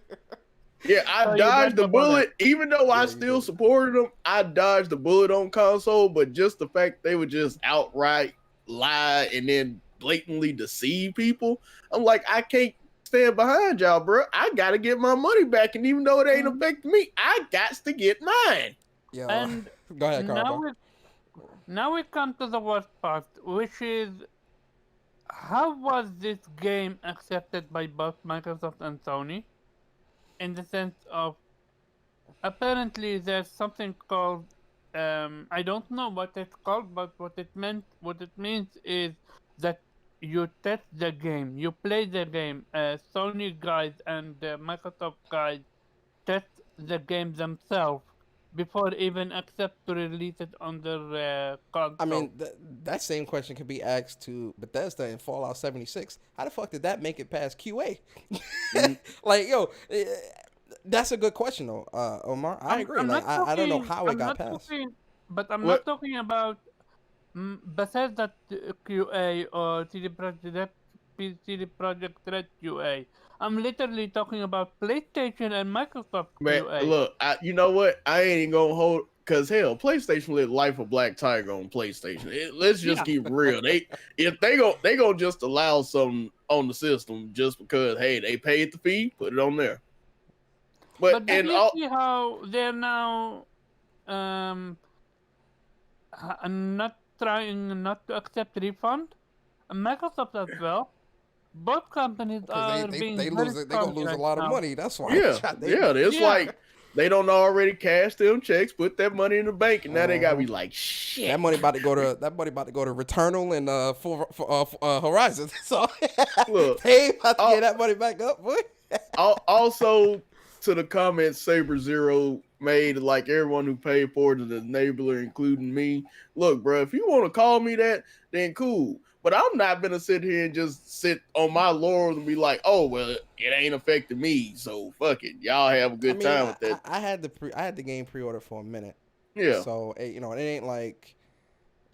Yeah, I dodged the bullet. Even though I still supported them, I dodged the bullet on console. But just the fact they would just outright lie and then blatantly deceive people, I'm like, I can't stand behind y'all, bro. I gotta get my money back, and even though it ain't affecting me, I got to get mine. Yeah. And go ahead, Carl. Now we come to the worst part, which is how was this game accepted by both Microsoft and Sony? In the sense of apparently there's something called I don't know what it's called, but what it means is that you test the game, you play the game. Sony guys and Microsoft guys test the game themselves before even accept to release it on their console. I mean, that same question could be asked to Bethesda in Fallout 76. How the fuck did that make it past QA? Like, that's a good question, though, Omar. I agree. I don't know how it got past. But I'm not talking about Bethesda QA or CD Projekt Red QA. I'm literally talking about PlayStation and Microsoft QA. Man, look, you know what? I ain't even gonna hold, cause hell, PlayStation lit Life of Black Tiger on PlayStation. Let's just keep real. They gonna just allow something on the system just because they paid the fee, put it on there. But did you see how they're now not trying not to accept refund? Microsoft as well. Both companies are Because being they very lose it. They gonna strong lose a right lot of now. money. That's why. Yeah, it's Yeah. like they don't already cash them checks, put that money in the bank, and now they gotta be like, shit. That money about to go to Returnal and Horizon. So Look, they about to get that money back up, boy. also to the comments Saber Zero made, like everyone who paid for it is an enabler, including me. Look, bro, if you want to call me that, then cool. But I'm not gonna sit here and just sit on my laurels and be like, oh well, it ain't affecting me, so fuck it. Y'all have a good time with that. I had the game pre-order for a minute. Yeah. So it ain't like,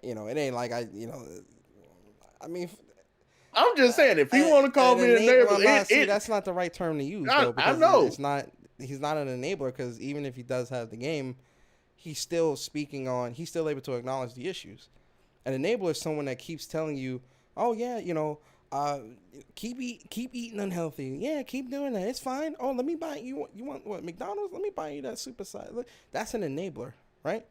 I mean, I'm just saying, if you want to call me an enabler, that's not the right term to use, I though, because know. it's not. He's not an enabler, because even if he does have the game, he's still able to acknowledge the issues. An enabler is someone that keeps telling you, oh yeah, keep eating unhealthy. Yeah, keep doing that. It's fine. Oh, let me buy you want what, McDonald's? Let me buy you that super size. Look, that's an enabler, right?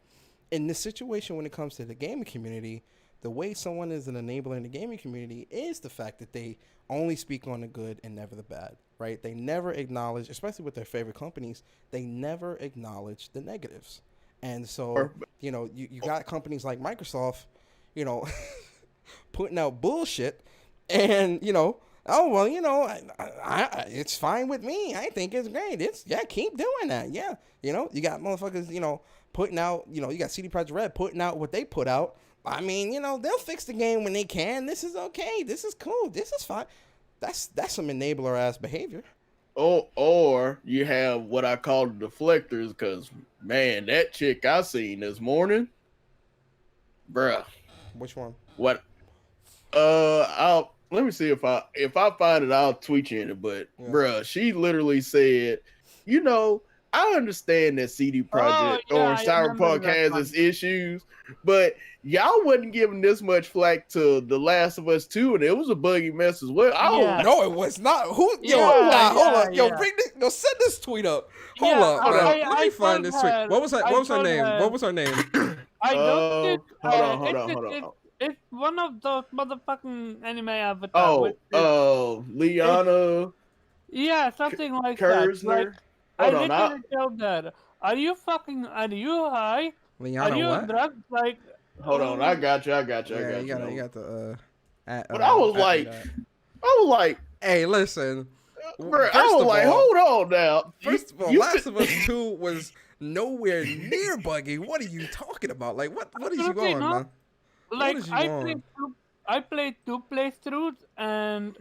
In this situation, when it comes to the gaming community, the way someone is an enabler in the gaming community is the fact that they only speak on the good and never the bad, right? They never acknowledge, especially with their favorite companies, they never acknowledge the negatives. And so, you got companies like Microsoft, putting out bullshit, and oh well, I it's fine with me. I think it's great. Keep doing that. Yeah, you got motherfuckers, putting out, you got CD Projekt Red putting out what they put out. I mean, they'll fix the game when they can. This is okay. This is cool. This is fine. That's some enabler ass behavior. Or you have what I call the deflectors, because man, that chick I seen this morning, bruh. Which one? What? Let me see if I find it, I'll tweet you in it. But bruh, she literally said, I understand that CD Projekt or Cyberpunk has its issues, but y'all wasn't giving this much flack to The Last of Us 2, and it was a buggy mess as well. No, it was not. Hold on. Yo, bring this. Yo, set this tweet up. Hold up, man. Let me find this tweet. What was her name? What was her name? I don't think. Hold on. It's one of those motherfucking anime avatars. Liana. Yeah, something like Kersner. that. Like, I literally told her, are you high? Liana, are you what? drugged? Like, hold on, I got you. Yeah, you got the. But I was like, hey, listen, bro, I was like, hold on now. First of all, Last of Us 2 was nowhere near buggy. What are you talking about? Like, what is you on, man? Like, I played two playthroughs, and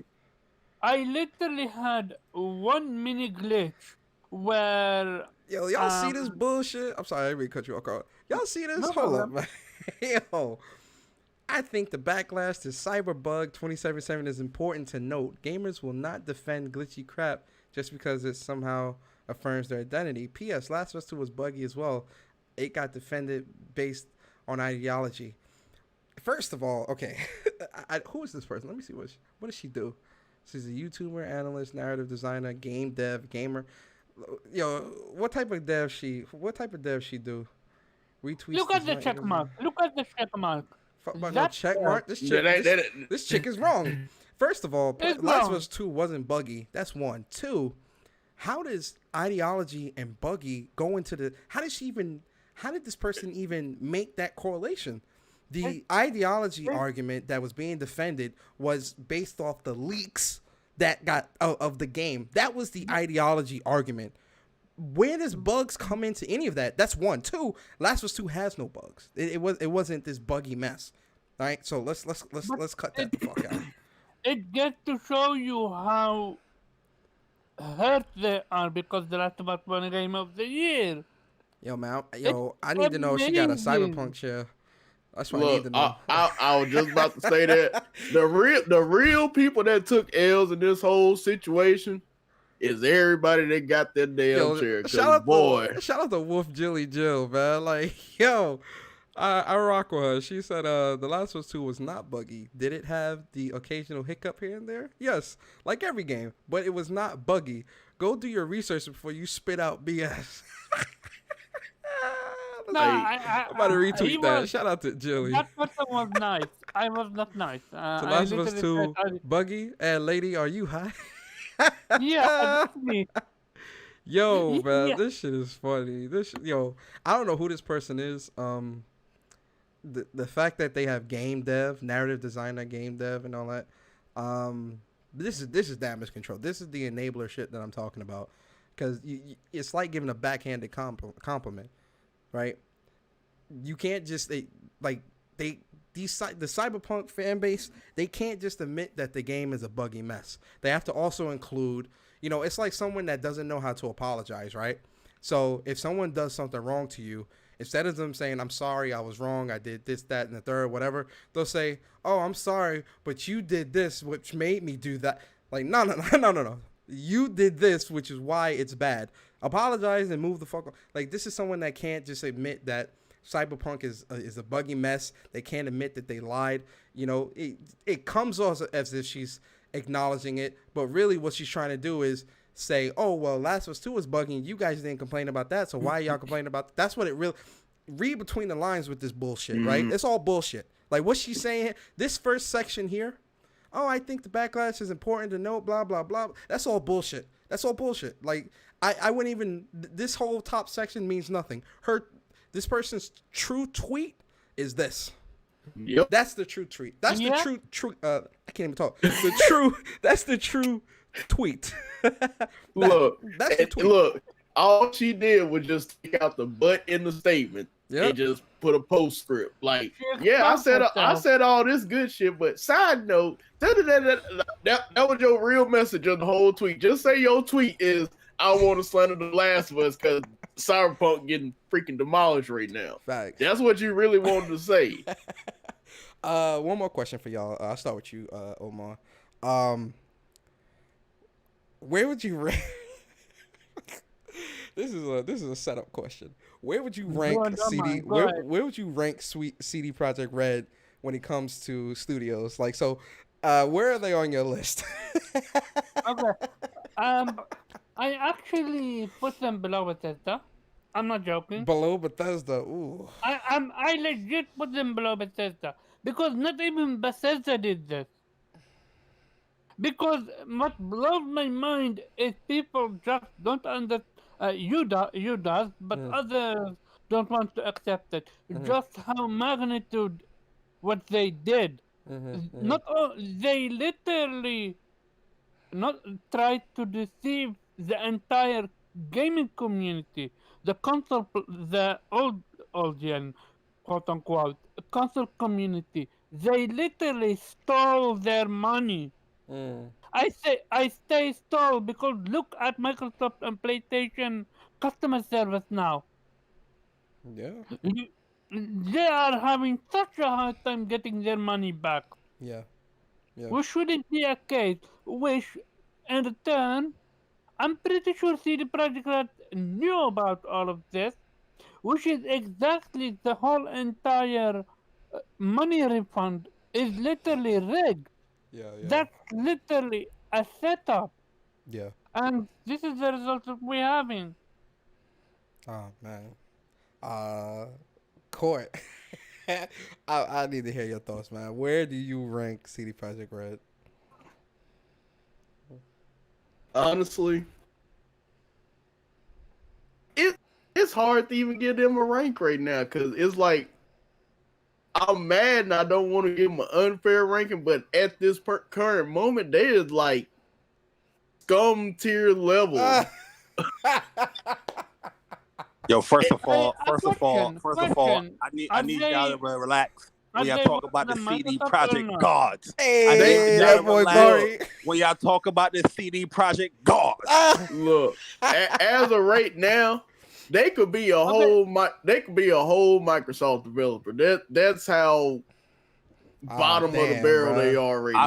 I literally had one mini glitch where... Yo, y'all see this bullshit? I'm sorry, I didn't cut you off. Y'all see this? Hold up, man. Yo, I think the backlash to Cyberbug 2077 is important to note. Gamers will not defend glitchy crap just because it somehow affirms their identity. P.S. Last of Us 2 was buggy as well. It got defended based on ideology. First of all, okay, who is this person? Let me see what does she do? She's a YouTuber, analyst, narrative designer, game dev, gamer. Yo, what type of dev she do? Retweets. Look at the check mark. No check mark. This chick is wrong. First of all, Last of Us 2 wasn't buggy. That's one. Two, how does ideology and buggy go into the? How did this person even make that correlation? The ideology argument that was being defended was based off the leaks that got of the game. That was the ideology argument. Where does bugs come into any of that? That's one. Two, Last of Us 2 has no bugs. It wasn't this buggy mess. All right, so let's cut that the fuck out. It gets to show you how hurt they are because The Last of Us won Game of the Year. Yo, man, I need to know if she got a Cyberpunk chair. That's what I need to know. I was just about to say that the real people that took L's in this whole situation is everybody that got that damn chair. Shout out to Wolf Jilly Jill, man. Like, yo, I rock with her. She said The Last of Us 2 was not buggy. Did it have the occasional hiccup here and there? Yes, like every game, but it was not buggy. Go do your research before you spit out BS. No, I'm about to he retweet that. was. Shout out to Jilly. That person was nice. I was not nice. To I Last of Us literally 2, Buggy and Lady, are you high? yeah, that's me. Yo, man, Yeah. this shit is funny. Yo, I don't know who this person is. The fact that they have game dev, narrative designer, game dev, and all that. This is damage control. This is the enabler shit that I'm talking about. Because it's like giving a backhanded compliment, right? You can't just the Cyberpunk fan base, they can't just admit that the game is a buggy mess. They have to also include, it's like someone that doesn't know how to apologize, right? So if someone does something wrong to you, instead of them saying, I'm sorry, I was wrong, I did this, that, and the third, whatever, they'll say, oh, I'm sorry, but you did this, which made me do that. Like, no. You did this, which is why it's bad. Apologize and move the fuck on. Like, this is someone that can't just admit that Cyberpunk is a buggy mess. They can't admit that they lied. It comes off as if she's acknowledging it, but really what she's trying to do is say, oh, well, Last of Us 2 was buggy and you guys didn't complain about that, so why are y'all complaining about that? That's what it really... Read between the lines with this bullshit, right? It's all bullshit. Like, what she's saying, this first section here, oh, I think the backlash is important to note, blah, blah, blah. That's all bullshit. Like, I wouldn't even... This whole top section means nothing. This person's true tweet is this. Yep. That's the true tweet. That's Yeah. the true... I can't even talk. That's the true tweet. That's the tweet. Look, all she did was just take out the but in the statement and just put a postscript. Like, yeah, I said all this good shit, but side note, that was your real message of the whole tweet. Just say your tweet is, I want to slander The Last of Us because Cyberpunk getting freaking demolished right now. Facts. That's what you really wanted to say. One more question for y'all. I'll start with you, Omar. Where would you rank? This is a setup question. Where would you rank CD? Where would you rank CD Projekt Red when it comes to studios? Like, so, where are they on your list? Okay. I actually put them below Bethesda. I'm not joking. Below Bethesda. Ooh. I legit put them below Bethesda because not even Bethesda did this. Because what blows my mind is people just don't understand. You does, but others don't want to accept it. Just how magnitude what they did. Not they literally not tried to deceive the entire gaming community, the console, the old audience, quote unquote, console community. They literally stole their money. I stay stalled because look at Microsoft and PlayStation customer service now. Yeah. They are having such a hard time getting their money back. Yeah. Which shouldn't be a case. Which, in return, I'm pretty sure CD Projekt Red knew about all of this, which is exactly the whole entire money refund is literally rigged. Yeah. That's literally a setup. Yeah. And this is the result that we're having. Oh man. Court. I need to hear your thoughts, man. Where do you rank CD Projekt Red? Honestly, it's hard to even give them a rank right now because it's like I'm mad and I don't want to give them an unfair ranking, but at this current moment, they is like scum tier level. Yo, first of all, I need y'all to relax. When y'all talk about the CD Projekt gods. Hey, that boy Barry. When y'all talk about the CD Projekt gods. Look, as of right now, they could be a whole Microsoft developer. That's how bottom of the barrel they are right now.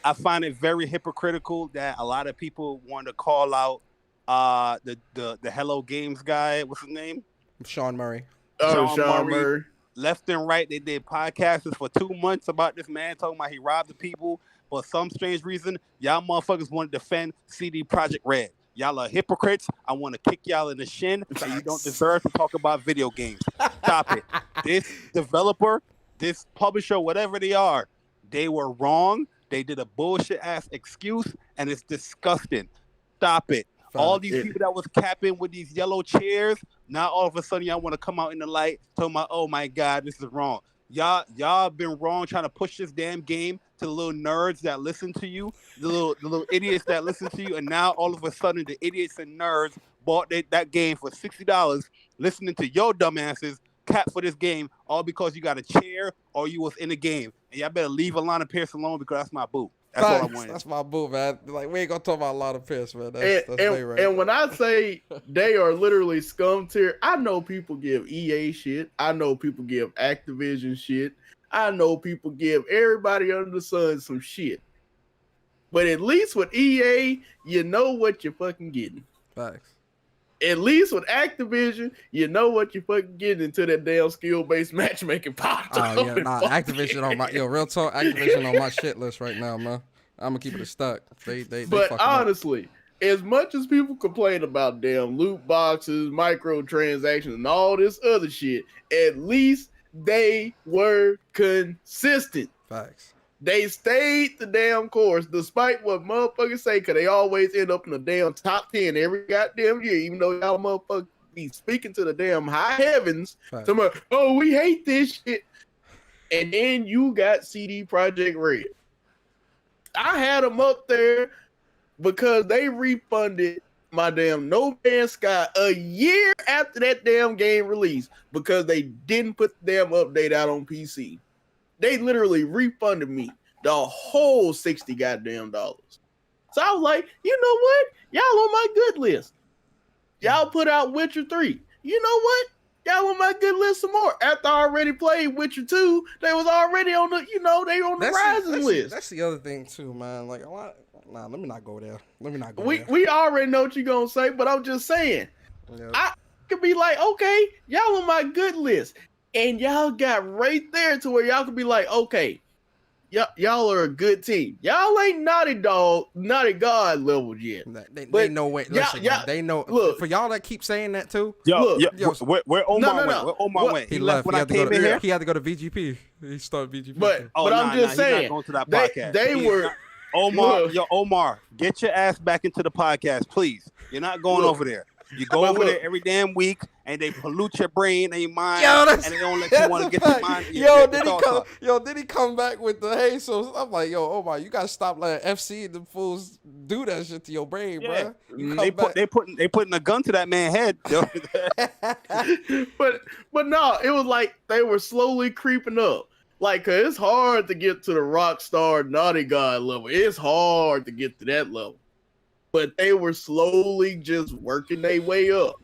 I find it very hypocritical that a lot of people want to call out the Hello Games guy. What's his name? Sean Murray. Sean Murray. Left and right, they did podcasts for 2 months about this man talking about he robbed the people. For some strange reason, y'all motherfuckers want to defend CD Projekt Red. Y'all are hypocrites. I want to kick y'all in the shin, and you don't deserve to talk about video games. Stop it. This developer, this publisher, whatever they are, they were wrong. They did a bullshit ass excuse, and it's disgusting. Stop it. All these people that was capping with these yellow chairs, now all of a sudden y'all want to come out in the light talking about, oh my God, this is wrong. Y'all been wrong trying to push this damn game to the little nerds that listen to you, the little idiots that listen to you, and now all of a sudden the idiots and nerds bought that game for $60, listening to your dumbasses cap for this game, all because you got a chair or you was in the game. And y'all better leave Alana Pierce alone because that's my boo. That's all I wanted. That's my boo, man. Like, we ain't gonna talk about Alana Pierce, man. That's right. And when I say they are literally scum tier, I know people give EA shit. I know people give Activision shit. I know people give everybody under the sun some shit. But at least with EA, you know what you're fucking getting. Facts. At least with Activision, you know what you're fucking getting into that damn skill-based matchmaking popped up. Oh yeah, nah. Activision on my real talk. Activision on my shit list right now, man. I'm gonna keep it stuck. But honestly, as much as people complain about damn loot boxes, microtransactions, and all this other shit, at least they were consistent. Facts. They stayed the damn course, despite what motherfuckers say, because they always end up in the damn top 10 every goddamn year, even though y'all motherfuckers be speaking to the damn high heavens. Talking about, oh, we hate this shit. And then you got CD Projekt Red. I had them up there because they refunded my damn No Man's Sky a year after that damn game release because they didn't put the damn update out on PC. They literally refunded me the whole $60 goddamn dollars. So I was like, you know what? Y'all on my good list. Y'all put out Witcher 3. You know what? Y'all on my good list some more. After I already played Witcher 2, they was already on the, they on the rising list. That's the other thing too, man. Like, let me not go there. There. We already know what you're going to say, but I'm just saying. Yep. I could be like, okay, y'all on my good list. And y'all got right there to where y'all could be like, okay, y'all are a good team. Y'all ain't Naughty God level yet. They know what. Listen, they know. Look, for y'all that keep saying that too. Yo, where Omar went? Where Omar went? He left when I came in here. He had to go to VGP. He started VGP. But I'm just saying, going to that podcast. They were. Omar, get your ass back into the podcast, please. You're not going over there. You go over there every damn week, and they pollute your brain and your mind, and they don't let you want to get your mind. Did he come back with the hey? So I'm like, Omar, you gotta stop letting FC and the fools do that shit to your brain, bro. They putting a gun to that man's head. but no, it was like they were slowly creeping up. Like, cause it's hard to get to the Rockstar Naughty God level. It's hard to get to that level. But they were slowly just working their way up.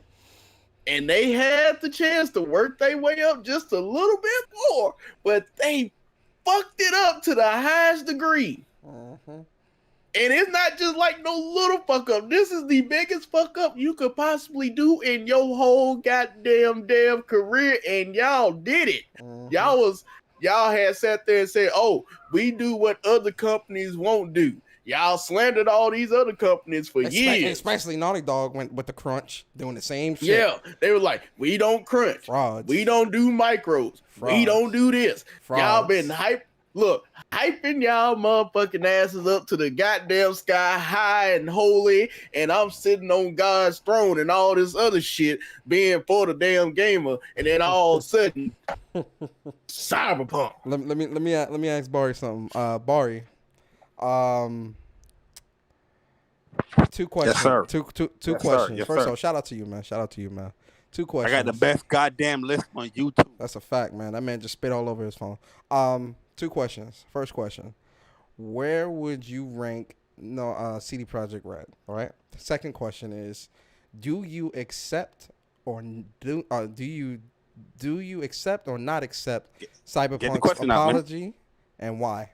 And they had the chance to work their way up just a little bit more. But they fucked it up to the highest degree. Mm-hmm. And it's not just like no little fuck up. This is the biggest fuck up you could possibly do in your whole goddamn career. And y'all did it. Mm-hmm. Y'all had sat there and said, oh, we do what other companies won't do. Y'all slandered all these other companies for years. Especially Naughty Dog went with the crunch, doing the same shit. Yeah, they were like, we don't crunch. Frauds. We don't do micros. Frauds. We don't do this. Frauds. Y'all been hyping y'all motherfucking asses up to the goddamn sky high and holy, and I'm sitting on God's throne and all this other shit being for the damn gamer, and then all of a sudden, Cyberpunk. Let me ask Barry something. Barry. Two questions. Yes, sir. Two questions. Yes, First sir. of all, shout out to you, man. Two questions. I got the best goddamn list on YouTube. That's a fact, man. That man just spit all over his phone. Two questions. First question: where would you rank CD Projekt Red? All right. The second question is: do you accept or do you accept or not accept Cyberpunk's apology, and why?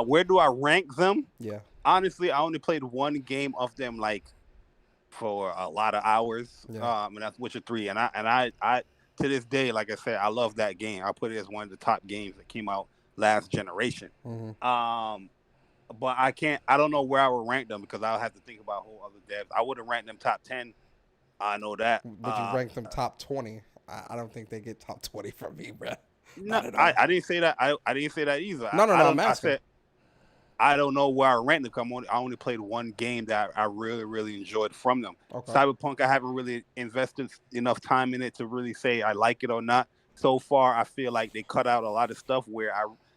Where do I rank them? Yeah. Honestly, I only played one game of them for a lot of hours. Yeah. And that's Witcher 3. And I to this day, like I said, I love that game. I put it as one of the top games that came out last generation. Mm-hmm. but I can't. I don't know where I would rank them because I'll have to think about whole other devs. I wouldn't rank them top 10. I know that. Would you rank them top 20? I don't think they get top 20 from me, bro. No, I didn't say that. I didn't say that either. No, I'm asking. I said I don't know where I rank them. I only played one game that I really, really enjoyed from them. Okay. Cyberpunk, I haven't really invested enough time in it to really say I like it or not. So far, I feel like they cut out a lot of stuff where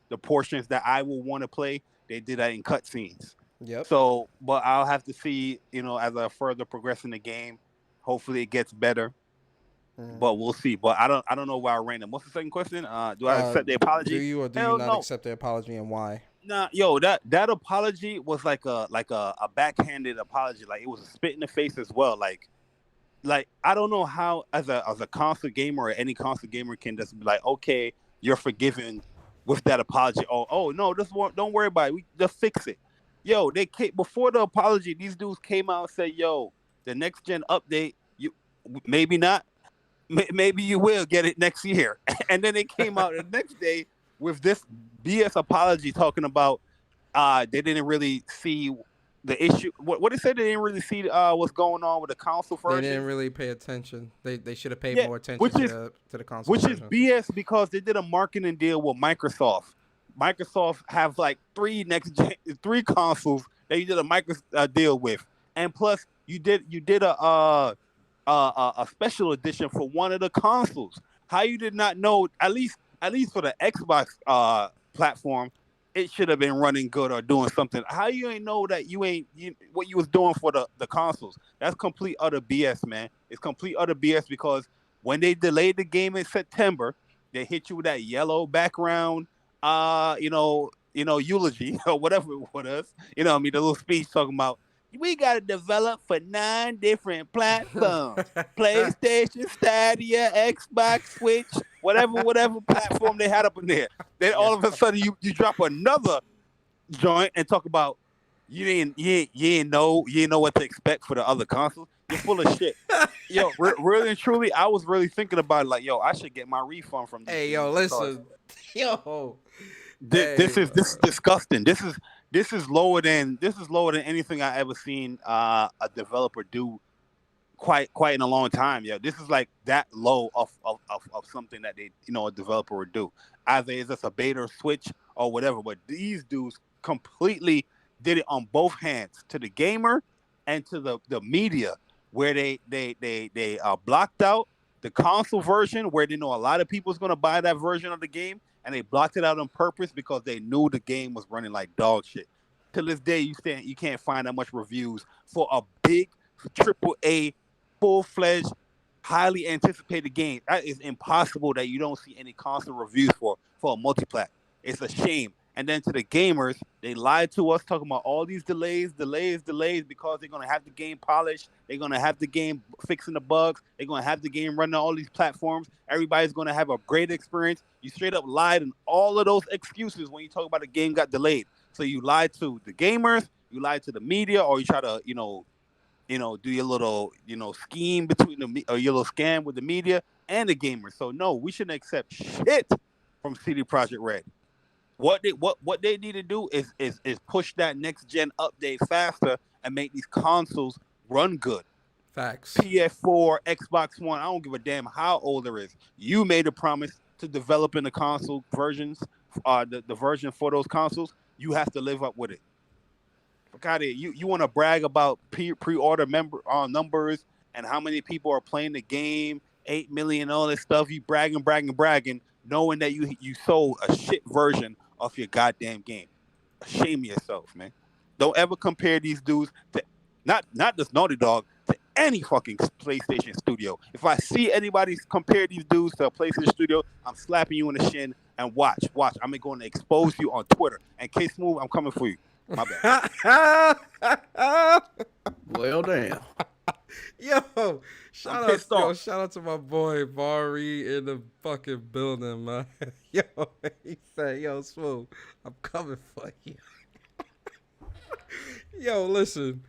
the portions that I will want to play, they did that in cutscenes. Yep. So, but I'll have to see, as I further progress in the game. Hopefully, it gets better. But we'll see. But I don't know where I rank them. What's the second question? Do I accept the apology? Do you or do you not accept the apology, and why? Nah, yo, that apology was like a backhanded apology. Like it was a spit in the face as well. Like I don't know how as a console gamer or any console gamer can just be like, okay, you're forgiven with that apology. Oh no, don't worry about it. We just fix it. Yo, before the apology, these dudes came out and said, yo, the next gen update, you maybe not. Maybe you will get it next year. And then they came out the next day with this BS apology talking about they didn't really see the issue. What they said, they didn't really see what's going on with the console version. They didn't really pay attention. They should have paid more attention to the console which version. Is BS because they did a marketing deal with Microsoft. Microsoft have like three consoles that you did a deal with, and plus you did a special edition for one of the consoles. How you did not know, at least for the Xbox platform, it should have been running good or doing something. How you ain't know that what you was doing for the consoles? That's complete utter BS, man. It's complete utter BS because when they delayed the game in September, they hit you with that yellow background, eulogy or whatever it was. The little speech talking about, we got to develop for 9 different platforms. PlayStation, Stadia, Xbox, Switch, whatever platform they had up in there. Then all of a sudden you drop another joint and talk about you didn't know what to expect for the other consoles. You're full of shit. Yo, really and truly, I was really thinking about it, like, yo, I should get my refund from this. Hey, yo, listen. Yo. This is disgusting. This is lower than anything I ever seen a developer do quite in a long time. Yeah, this is like that low of something that a developer would do. Either it's just a beta or switch or whatever. But these dudes completely did it on both hands, to the gamer and to the media, where they blocked out the console version, where they know a lot of people's gonna buy that version of the game. And they blocked it out on purpose because they knew the game was running like dog shit. To this day, you can't find that much reviews for a big AAA, full-fledged, highly anticipated game. That is impossible that you don't see any constant reviews for a multiplat. It's a shame. And then to the gamers, they lied to us talking about all these delays because they're going to have the game polished. They're going to have the game fixing the bugs. They're going to have the game running on all these platforms. Everybody's going to have a great experience. You straight up lied in all of those excuses when you talk about the game got delayed. So you lied to the gamers, you lied to the media, or you try to, do your little, scheme or your little scam with the media and the gamers. So no, we shouldn't accept shit from CD Projekt Red. What they need to do is push that next gen update faster and make these consoles run good. Facts. PS4, Xbox One, I don't give a damn how old it is. You made a promise to develop in the console versions, the version for those consoles. You have to live up with it. God, you want to brag about pre-order numbers and how many people are playing the game, 8 million, all this stuff. You bragging, knowing that you sold a shit version of your goddamn game. Shame yourself, man. Don't ever compare these dudes to not just Naughty Dog, to any fucking PlayStation studio. If I see anybody compare these dudes to a PlayStation studio, I'm slapping you in the shin and watch. I'm going to expose you on Twitter. And K-Smooth, I'm coming for you. My bad. Well, damn. Yo, shout out to my boy Bari in the fucking building, man. Yo, he said, yo, Smooth, I'm coming for you. Yo, listen.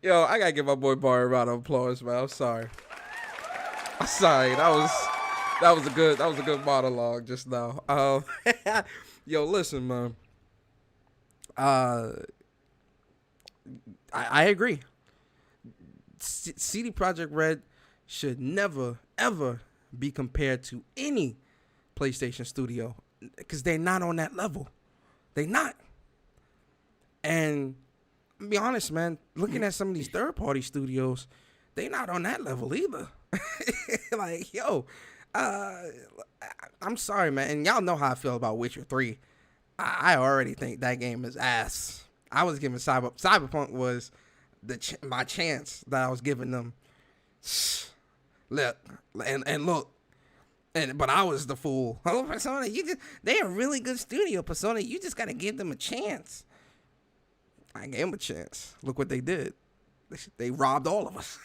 Yo, I gotta give my boy Bari a round of applause, man. I'm sorry. That That was a good monologue just now. Yo, listen, man. I agree. CD Projekt Red should never ever be compared to any PlayStation studio because they're not on that level. They not. And I'll be honest, man, looking at some of these third-party studios, they not on that level either. Like, yo, I'm sorry, man. And y'all know how I feel about Witcher 3. I already think that game is ass. I was giving Cyberpunk was my chance that I was giving them. Look, and look. But I was the fool. Oh, Persona, they're a really good studio, Persona. You just gotta give them a chance. I gave them a chance. Look what they did. They robbed all of us.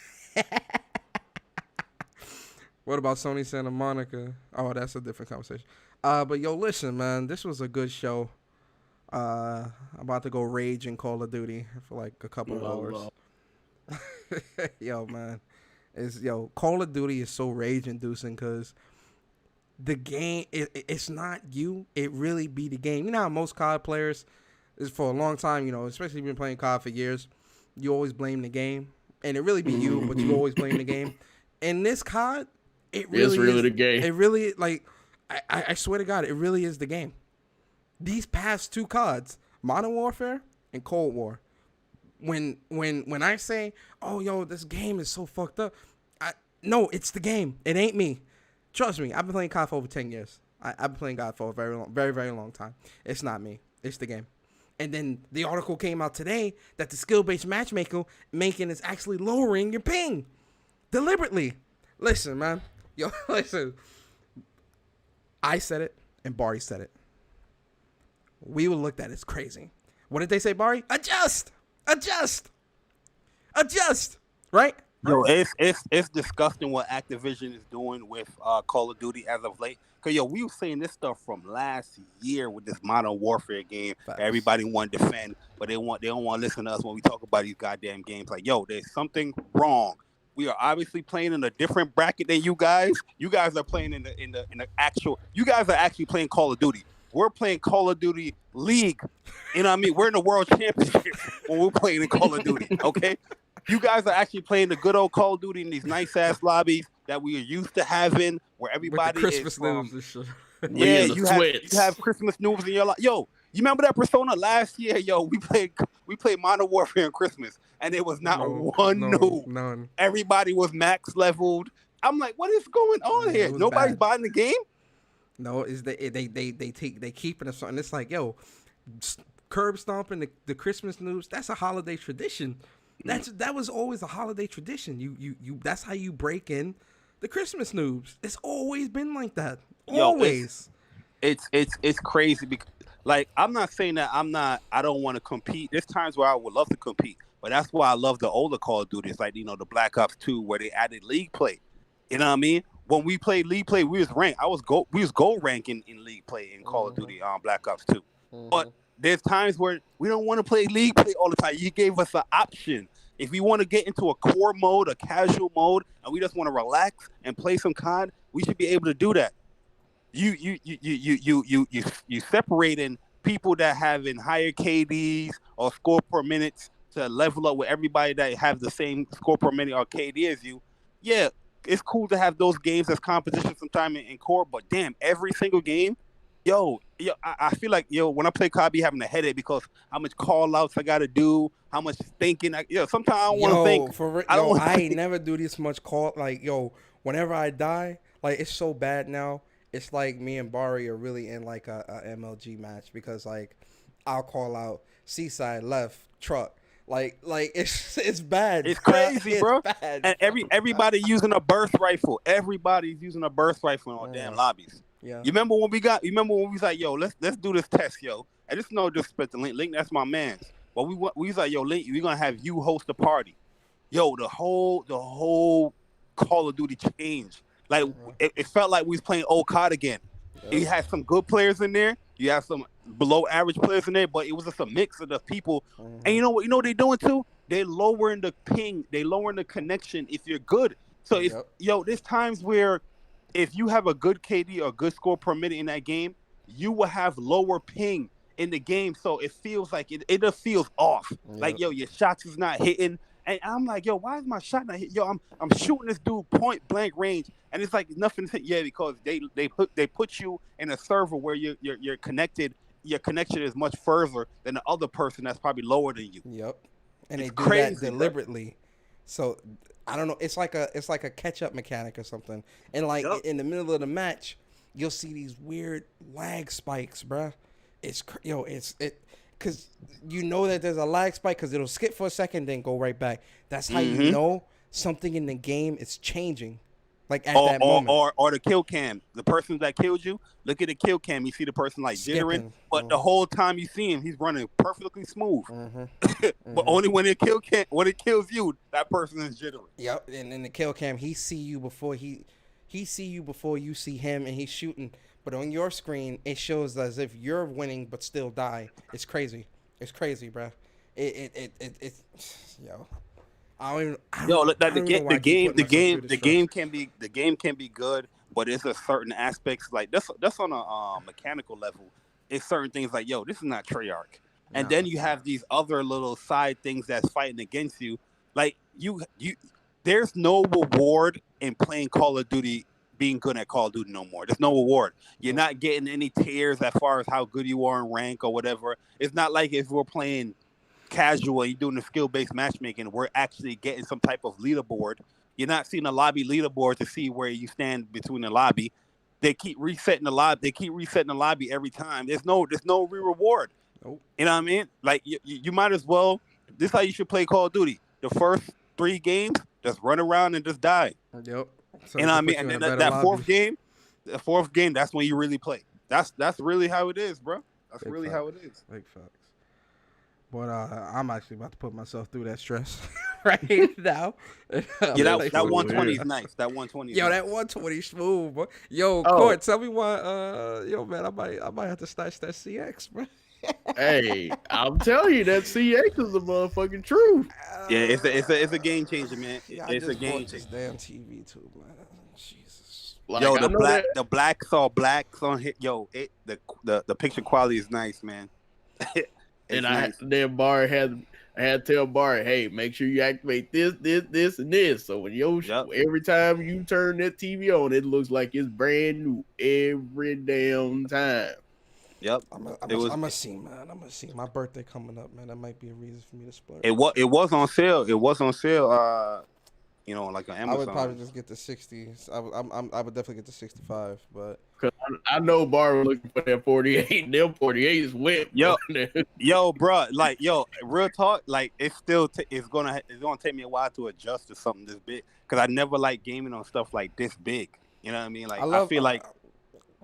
What about Sony Santa Monica? Oh, that's a different conversation. But yo, listen, man, this was a good show. I'm about to go rage in Call of Duty for like a couple of hours. Yo, man, Call of Duty is so rage inducing because the game, it's not you. It really be the game. You know how most COD players is for a long time, especially if you've been playing COD for years, you always blame the game. And it really be you, but you always blame the game. In this COD, it's really the game. It really, like, I swear to God, it really is the game. These past two CODs, Modern Warfare and Cold War, when I say, oh, yo, this game is so fucked up, no, it's the game. It ain't me. Trust me, I've been playing COD for over 10 years. I've been playing COD for a very, very long time. It's not me. It's the game. And then the article came out today that the skill-based matchmaking is actually lowering your ping deliberately. Listen, man. Yo, listen. I said it, and Barry said it. We were looked at as crazy. What did they say, Barry? Adjust! Right? Yo, it's disgusting what Activision is doing with Call of Duty as of late. Cause yo, we were saying this stuff from last year with this Modern Warfare game. Facts. Everybody want to defend, but they don't want to listen to us when we talk about these goddamn games. Like, yo, there's something wrong. We are obviously playing in a different bracket than you guys. You guys are playing in the actual. You guys are actually playing Call of Duty. We're playing Call of Duty League. You know what I mean? We're in the World Championship when we're playing in Call of Duty. Okay. You guys are actually playing the good old Call of Duty in these nice ass lobbies that we are used to having, where everybody with the Christmas is from. News and shit. Yeah, you have Christmas news in your life. Yo, you remember that Persona last year? Yo, we played Modern Warfare on Christmas, and there was not one noob. None. Everybody was max leveled. I'm like, what is going on here? Nobody's buying the game. No, is they keeping us on. It's like, yo, curb stomping the Christmas news. That's a holiday tradition. That was always a holiday tradition. You that's how you break in the Christmas news. It's always been like that. Always. Yo, it's crazy because, like, I'm not saying that I don't want to compete. There's times where I would love to compete, but that's why I love the older Call of Duty. It's like, the Black Ops 2 where they added league play. You know what I mean? When we played league play, we was ranked. We was gold ranking in league play in Call of Duty on Black Ops 2. But there's times where we don't want to play league play all the time. You gave us an option. If we want to get into a core mode, a casual mode, and we just want to relax and play some COD, we should be able to do that. You separating people that having higher KDs or score per minute to level up with everybody that have the same score per minute or KD as you. Yeah, it's cool to have those games as competition sometime in core, but damn, every single game, I feel like, when I play COD, I be having a headache because how much call outs I got to do, how much thinking. Sometimes I don't want to think. I ain't never do this much call. Like, whenever I die, like, it's so bad now. It's like me and Barry are really in like a MLG match because, like, I'll call out Seaside left truck. Like it's bad. It's crazy, bro. Bad. And everybody using a burst rifle. Everybody's using a burst rifle on damn lobbies. Yeah. You remember when we was like, yo, let's do this test, yo. And it's no disrespect to Link. Link, that's my man. But we was like, yo, Link, we're gonna have you host a party. Yo, the whole Call of Duty changed. Like it felt like we was playing old COD again. Yeah. You had some good players in there. You have some below average players in there, but it was just a mix of the people. And you know what they're doing too? They're lowering the ping. They lowering the connection if you're good. So there's times where if you have a good KD or a good score per minute in that game, you will have lower ping in the game. So it feels like it just feels off. Like, yo, your shots is not hitting. And I'm like, yo, why is my shot not hitting? Yo, I'm shooting this dude point blank range, and it's like nothing's hit. Yeah, because they put you in a server where you're connected. Your connection is much further than the other person that's probably lower than you. Yep. And It's they do crazy, that bro. deliberately. So I don't know. It's like a catch up mechanic or something. And like Yep. in the middle of the match, you'll see these weird lag spikes, bruh. It's because you know that there's a lag spike because it'll skip for a second, then go right back. That's how you know something in the game is changing. Like at that moment. Or the kill cam. The person that killed you, look at the kill cam. You see the person like jittering, but the whole time you see him, he's running perfectly smooth. But only when it kills you, that person is jittering. Yep. And in the kill cam, he see you before he see you before you see him, and he's shooting. But on your screen, it shows as if you're winning but still die. It's crazy. It's crazy, bro. It yo. I don't know why I keep putting myself through this stress. The game can be good, but it's a certain aspects like that's on a mechanical level. It's certain things like, yo, this is not Treyarch. And then you have these other little side things that's fighting against you. Like you there's no reward in playing Call of Duty, being good at Call of Duty no more. There's no reward. You're not getting any tiers as far as how good you are in rank or whatever. It's not like if we're playing casual and you're doing the skill-based matchmaking, we're actually getting some type of leaderboard. You're not seeing a lobby leaderboard to see where you stand between the lobby. They keep resetting the lobby every time. There's no reward. Nope. You know what I mean? Like you might as well. This is how you should play Call of Duty. The first 3 games, just run around and just die. Yep. So You know what I mean? And then that fourth game, that's when you really play. That's really how it is, bro. That's Big really facts. how it is. Big facts. But I'm actually about to put myself through that stress right now. Yeah, that 120 is nice. That 120. Yo, that 120 smooth, boy. Yo, Court, tell me why. Yo, man, I might have to snatch that CX, bro. Hey, I'm telling you that CX is the motherfucking truth. Yeah, it's a game changer, man. Yeah, It's a I game just bought this changer. damn TV too, man. Jesus. Like, Yo, I know that- the blacks on hit. Yo, the picture quality is nice, man. And I had to tell Barry, hey, make sure you activate this, and this. So when every time you turn that TV on, it looks like it's brand new every damn time. Yep. I'm gonna see, man. I'm gonna see. My birthday coming up, man. That might be a reason for me to splurge. It was on sale. It was on sale. You know, like on Amazon. I would probably just get the 60s. I would definitely get the 65, but Cause I know Barry was looking for that 48. Them 48s went. Yo, bro, like, real talk, like, it's still it's gonna take me a while to adjust to something this big, because I never like gaming on stuff like this big. You know what I mean? Like, I feel like,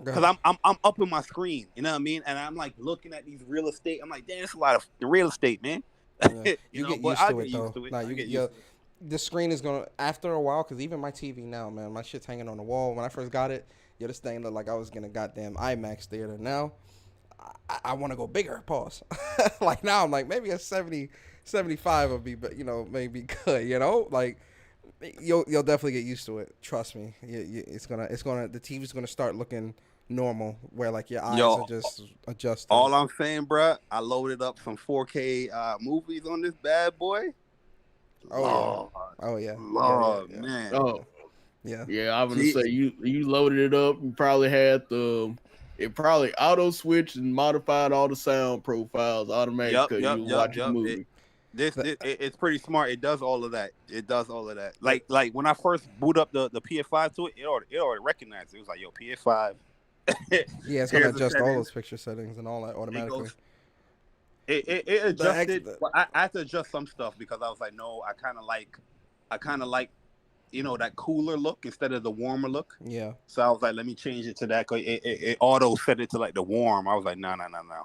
because I'm up in my screen. You know what I mean? And I'm like looking at these real estate. I'm like, damn, it's a lot of real estate, man. Yeah. You get used to it, though. Nah, you get used to it. The screen is gonna, after a while, because even my TV now, man, my shit's hanging on the wall. When I first got it, this thing looked like I was gonna goddamn IMAX theater. Now, I want to go bigger. Pause. Like now, I'm like maybe a 70, 75 would be, but maybe good. Like you'll definitely get used to it. Trust me. The TV's gonna start looking normal, where like your eyes are just adjusted. All I'm saying, bro, I loaded up some 4K movies on this bad boy. Oh yeah. Lord, man. Oh yeah. Yeah, I was gonna say you loaded it up. You probably had it probably auto switched and modified all the sound profiles automatically. You watch a movie. It's pretty smart. It does all of that. Like when I first boot up the PS5 to it, it already recognized it. It was like, yo, PS5. Yeah, it's gonna adjust all those picture settings and all that automatically. It adjusted. I had to adjust some stuff because I was like, no, I kind of like, that cooler look instead of the warmer look. Yeah. So I was like, let me change it to that. Cause it auto set it to like the warm. I was like, no,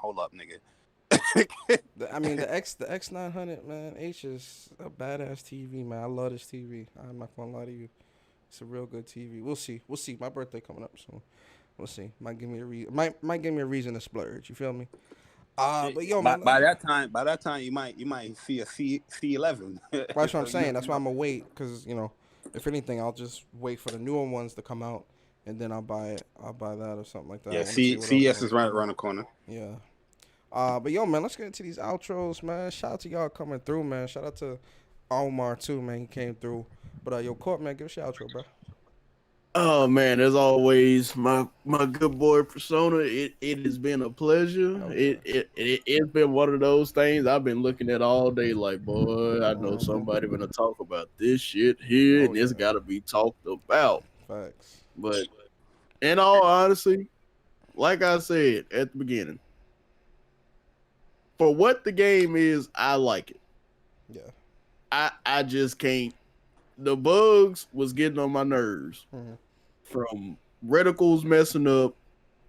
hold up, nigga. I mean, the X900, man, H is a badass TV, man. I love this TV. I'm not gonna lie to you. It's a real good TV. We'll see. My birthday coming up soon. We'll see. Might give me a reason to splurge. You feel me? But yo, man, by that time, you might see a C11. That's what I'm saying. That's why I'm gonna wait, because if anything, I'll just wait for the newer ones to come out, and then I'll buy it. I'll buy that or something like that. I Yeah, wanna see what else CES gonna is right come. around the corner. Yeah. But yo, man, let's get into these outros, man. Shout out to y'all coming through, man. Shout out to Omar too, man. He came through. But yo, Court, man, give us your outro, bro. Oh man, as always, my good boy persona. It has been a pleasure. Oh, It's been one of those things I've been looking at all day. Like, boy, I know Mhm. somebody gonna talk about this shit here, Oh, and it's yeah. got to be talked about. Facts. But in all honesty, like I said at the beginning, for what the game is, I like it. Yeah. I just can't. The bugs was getting on my nerves. Mhm. From reticles messing up,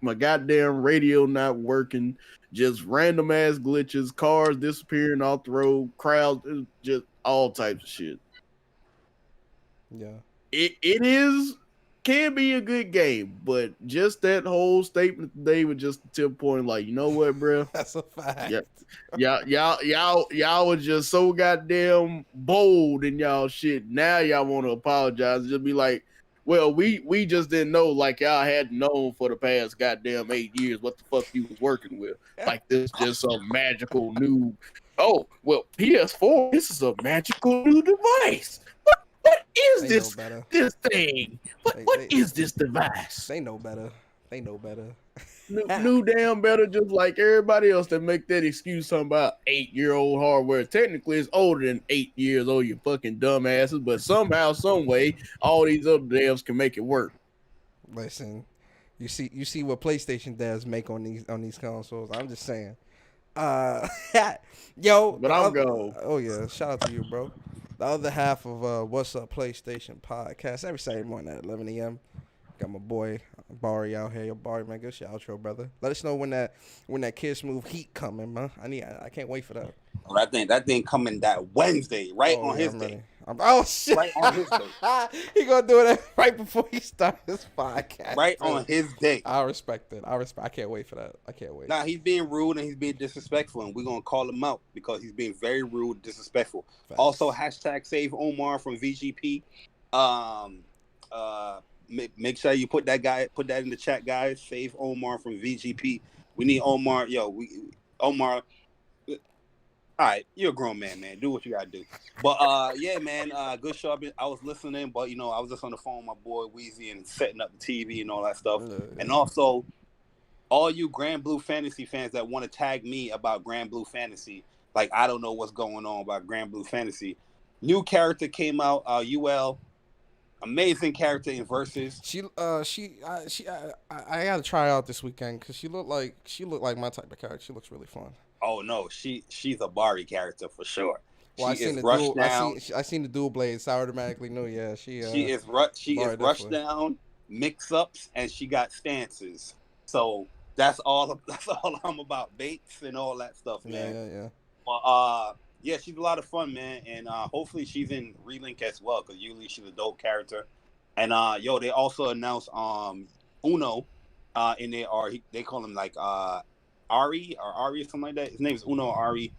my goddamn radio not working, just random ass glitches, cars disappearing off the road, crowds, just all types of shit. Yeah. It can be a good game, but just that whole statement today was just a tip point. Like, you know what, bro? That's a fact. Yeah, y'all was just so goddamn bold in y'all shit. Now y'all want to apologize. Just be like, well, we just didn't know, like y'all had known for the past goddamn 8 years what the fuck you was working with. Like this just some magical new. Oh well, PS4. This is a magical new device. What is They this know better. this thing? What is this device? They know better. They know better. New damn better, just like everybody else that make that excuse talking about 8-year-old hardware. Technically, it's older than 8 years old, you fucking dumbasses. But somehow, some way, all these other devs can make it work. Listen, you see what PlayStation devs make on these consoles. I'm just saying. Yo, But I'm gone. Oh yeah, shout out to you, bro. The other half of What's Up PlayStation podcast every Saturday morning at 11 a.m. Got my boy Barry out here. Yo, Barry, man, give us your outro, brother. Let us know when that Kids Move Heat coming, man. I can't wait for that. Oh, that thing coming that Wednesday, right on his I'm day. ready. Oh shit! Right on his day. He gonna do it right before he starts his podcast. Right on his day. I respect it. I can't wait for that. I can't wait. Nah, he's being rude and he's being disrespectful, and we're gonna call him out because he's being very rude, disrespectful. Facts. Also, hashtag save Omar from VGP. Make sure you put that in the chat, guys. Save Omar from VGP. We need Omar. Omar. All right, you're a grown man, man. Do what you gotta do. But yeah, man, good show. I was listening, but I was just on the phone with my boy Weezy and setting up the TV and all that stuff. Yeah. And also, all you Grand Blue Fantasy fans that want to tag me about Grand Blue Fantasy, like I don't know what's going on about Grand Blue Fantasy. New character came out, UL. Amazing character in Versus. I gotta try out this weekend because she looked like my type of character. She looks really fun. Oh no, she's a Bari character for sure. Well, She is rushed down. I seen the dual blades. So I automatically knew. Yeah, she is Bari rushed definitely. down, mix ups, and she got stances. So that's all I'm about, baits and all that stuff, man. Yeah. But yeah, she's a lot of fun, man, and hopefully she's in Relink as well because usually she's a dope character. And they also announced Uno in there, or they call him like Ari or something like that. His name is Uno Ari.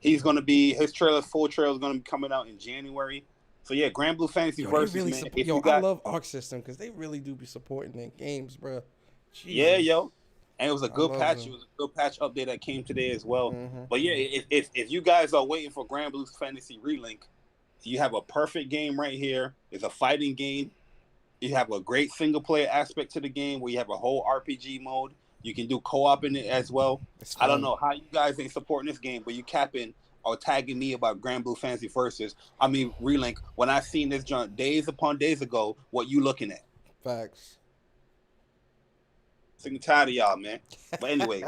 His full trailer is gonna be coming out in January. So yeah, Grand Blue Fantasy Versus, really man. I love Arc System because they really do be supporting their games, bro. Jesus. Yeah, yo. And it was a good patch. them. It was a good patch update that came today as well. Mm-hmm. But yeah, if you guys are waiting for Grand Blue Fantasy Relink, you have a perfect game right here. It's a fighting game. You have a great single player aspect to the game where you have a whole RPG mode. You can do co-op in it as well. I don't know how you guys ain't supporting this game, but you capping or tagging me about Grand Blue Fantasy Relink. When I seen this junk days upon days ago, what you looking at? Facts. Sick and tired of y'all, man. But anyway,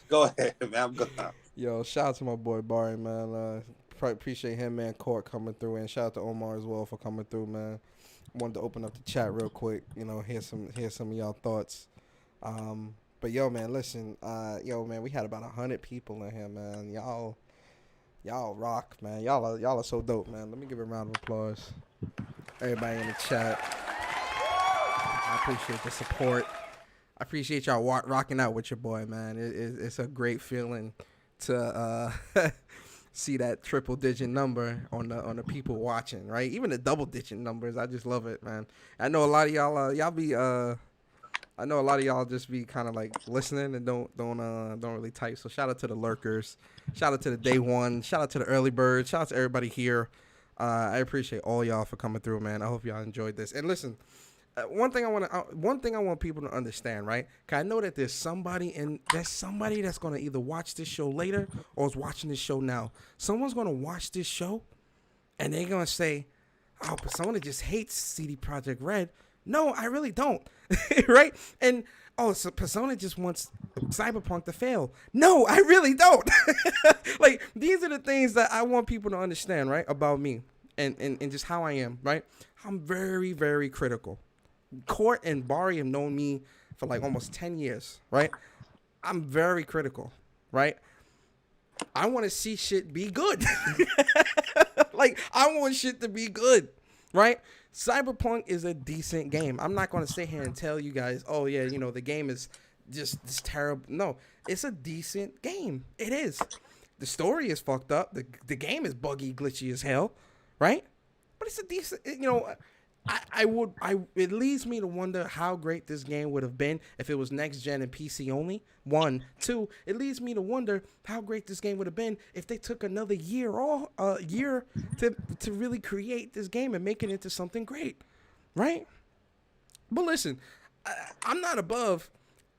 go ahead, man. I'm good. Yo, shout out to my boy Barry, man. Appreciate him, man. Court coming through, and shout out to Omar as well for coming through, man. Wanted to open up the chat real quick, hear some of y'all thoughts. But yo, man, listen, we had about 100 people in here, man. Y'all rock, man. Y'all are so dope, man. Let me give a round of applause. Everybody in the chat. I appreciate the support. I appreciate y'all rocking out with your boy, man. It's a great feeling to see that triple digit number on the people watching, right? Even the double digit numbers, I just love it, man. I know a lot of y'all I know a lot of y'all just be kind of like listening and don't really type. So shout out to the lurkers, shout out to the day one, shout out to the early birds, shout out to everybody here. I appreciate all y'all for coming through, man. I hope y'all enjoyed this. And listen, one thing I want people to understand, right? 'Cause I know that there's somebody that's gonna either watch this show later or is watching this show now. Someone's gonna watch this show, and they're gonna say, "Oh, but someone that just hates CD Projekt Red." No, I really don't, right? And so Persona just wants Cyberpunk to fail. No, I really don't. Like, these are the things that I want people to understand, right, about me and just how I am, right? I'm very, very critical. Court and Bari have known me for like almost 10 years, right? I'm very critical, right? I want to see shit be good. Like, I want shit to be good, right? Cyberpunk is a decent game. I'm not going to sit here and tell you guys, oh, yeah, you know, the game is just this terrible. No, it's a decent game. It is. The story is fucked up. The game is buggy, glitchy as hell, right? But it's a decent, you know, it leads me to wonder how great this game would have been if it was next gen and PC only. 1, 2. It leads me to wonder how great this game would have been if they took another year to really create this game and make it into something great, right? But listen, I'm not above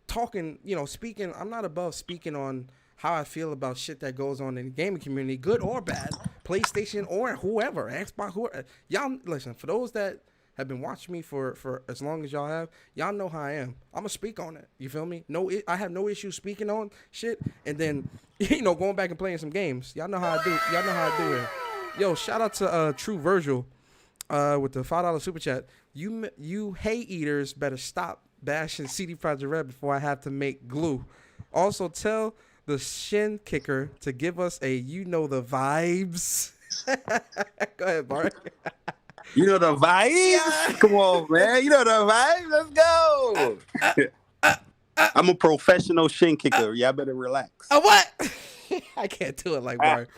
talking, you know, speaking. I'm not above speaking on how I feel about shit that goes on in the gaming community, good or bad, PlayStation or whoever, Xbox, whoever. Y'all, listen, for those that have been watching me for as long as y'all have, y'all know how I am. I'm going to speak on it. You feel me? I have no issue speaking on shit and then, you know, going back and playing some games. Y'all know how I do. Y'all know how I do it. Yo, shout out to True Virgil with the $5 super chat. You hate eaters better stop bashing CD Projekt Red before I have to make glue. Also, tell the shin kicker to give us a you know the vibes. Go ahead, Bart. You know the vibes? Come on, man. You know the vibes? Let's go. I'm a professional shin kicker. Y'all better relax. What? I can't do it like Bart.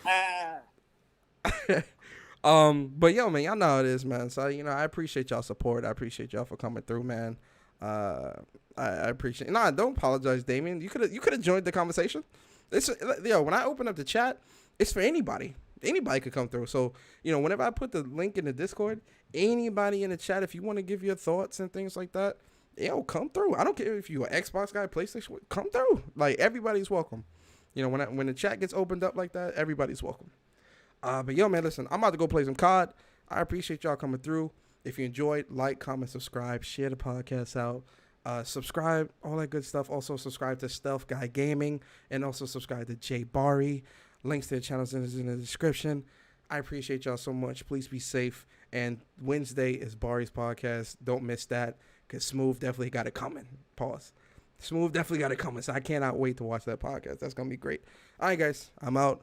But yo, man, y'all know how it is, man. So, you know, I appreciate y'all support. I appreciate y'all for coming through, man. I appreciate. Nah, don't apologize, Damien. You could have joined the conversation. When I open up the chat, it's for anybody. Anybody could come through. So, you know, whenever I put the link in the Discord, anybody in the chat, if you want to give your thoughts and things like that, yo, come through. I don't care if you're an Xbox guy, PlayStation, come through. Like, everybody's welcome. You know, when the chat gets opened up like that, everybody's welcome. But yo, man, listen, I'm about to go play some COD. I appreciate y'all coming through. If you enjoyed, like, comment, subscribe, share the podcast out. Subscribe, all that good stuff. Also subscribe to Stealth Guy Gaming and also subscribe to Jay Bari. Links to the channels in the description. I appreciate y'all so much. Please be safe. And Wednesday is Bari's podcast. Don't miss that because Smooth definitely got it coming. Pause. Smooth definitely got it coming. So I cannot wait to watch that podcast. That's going to be great. All right, guys. I'm out.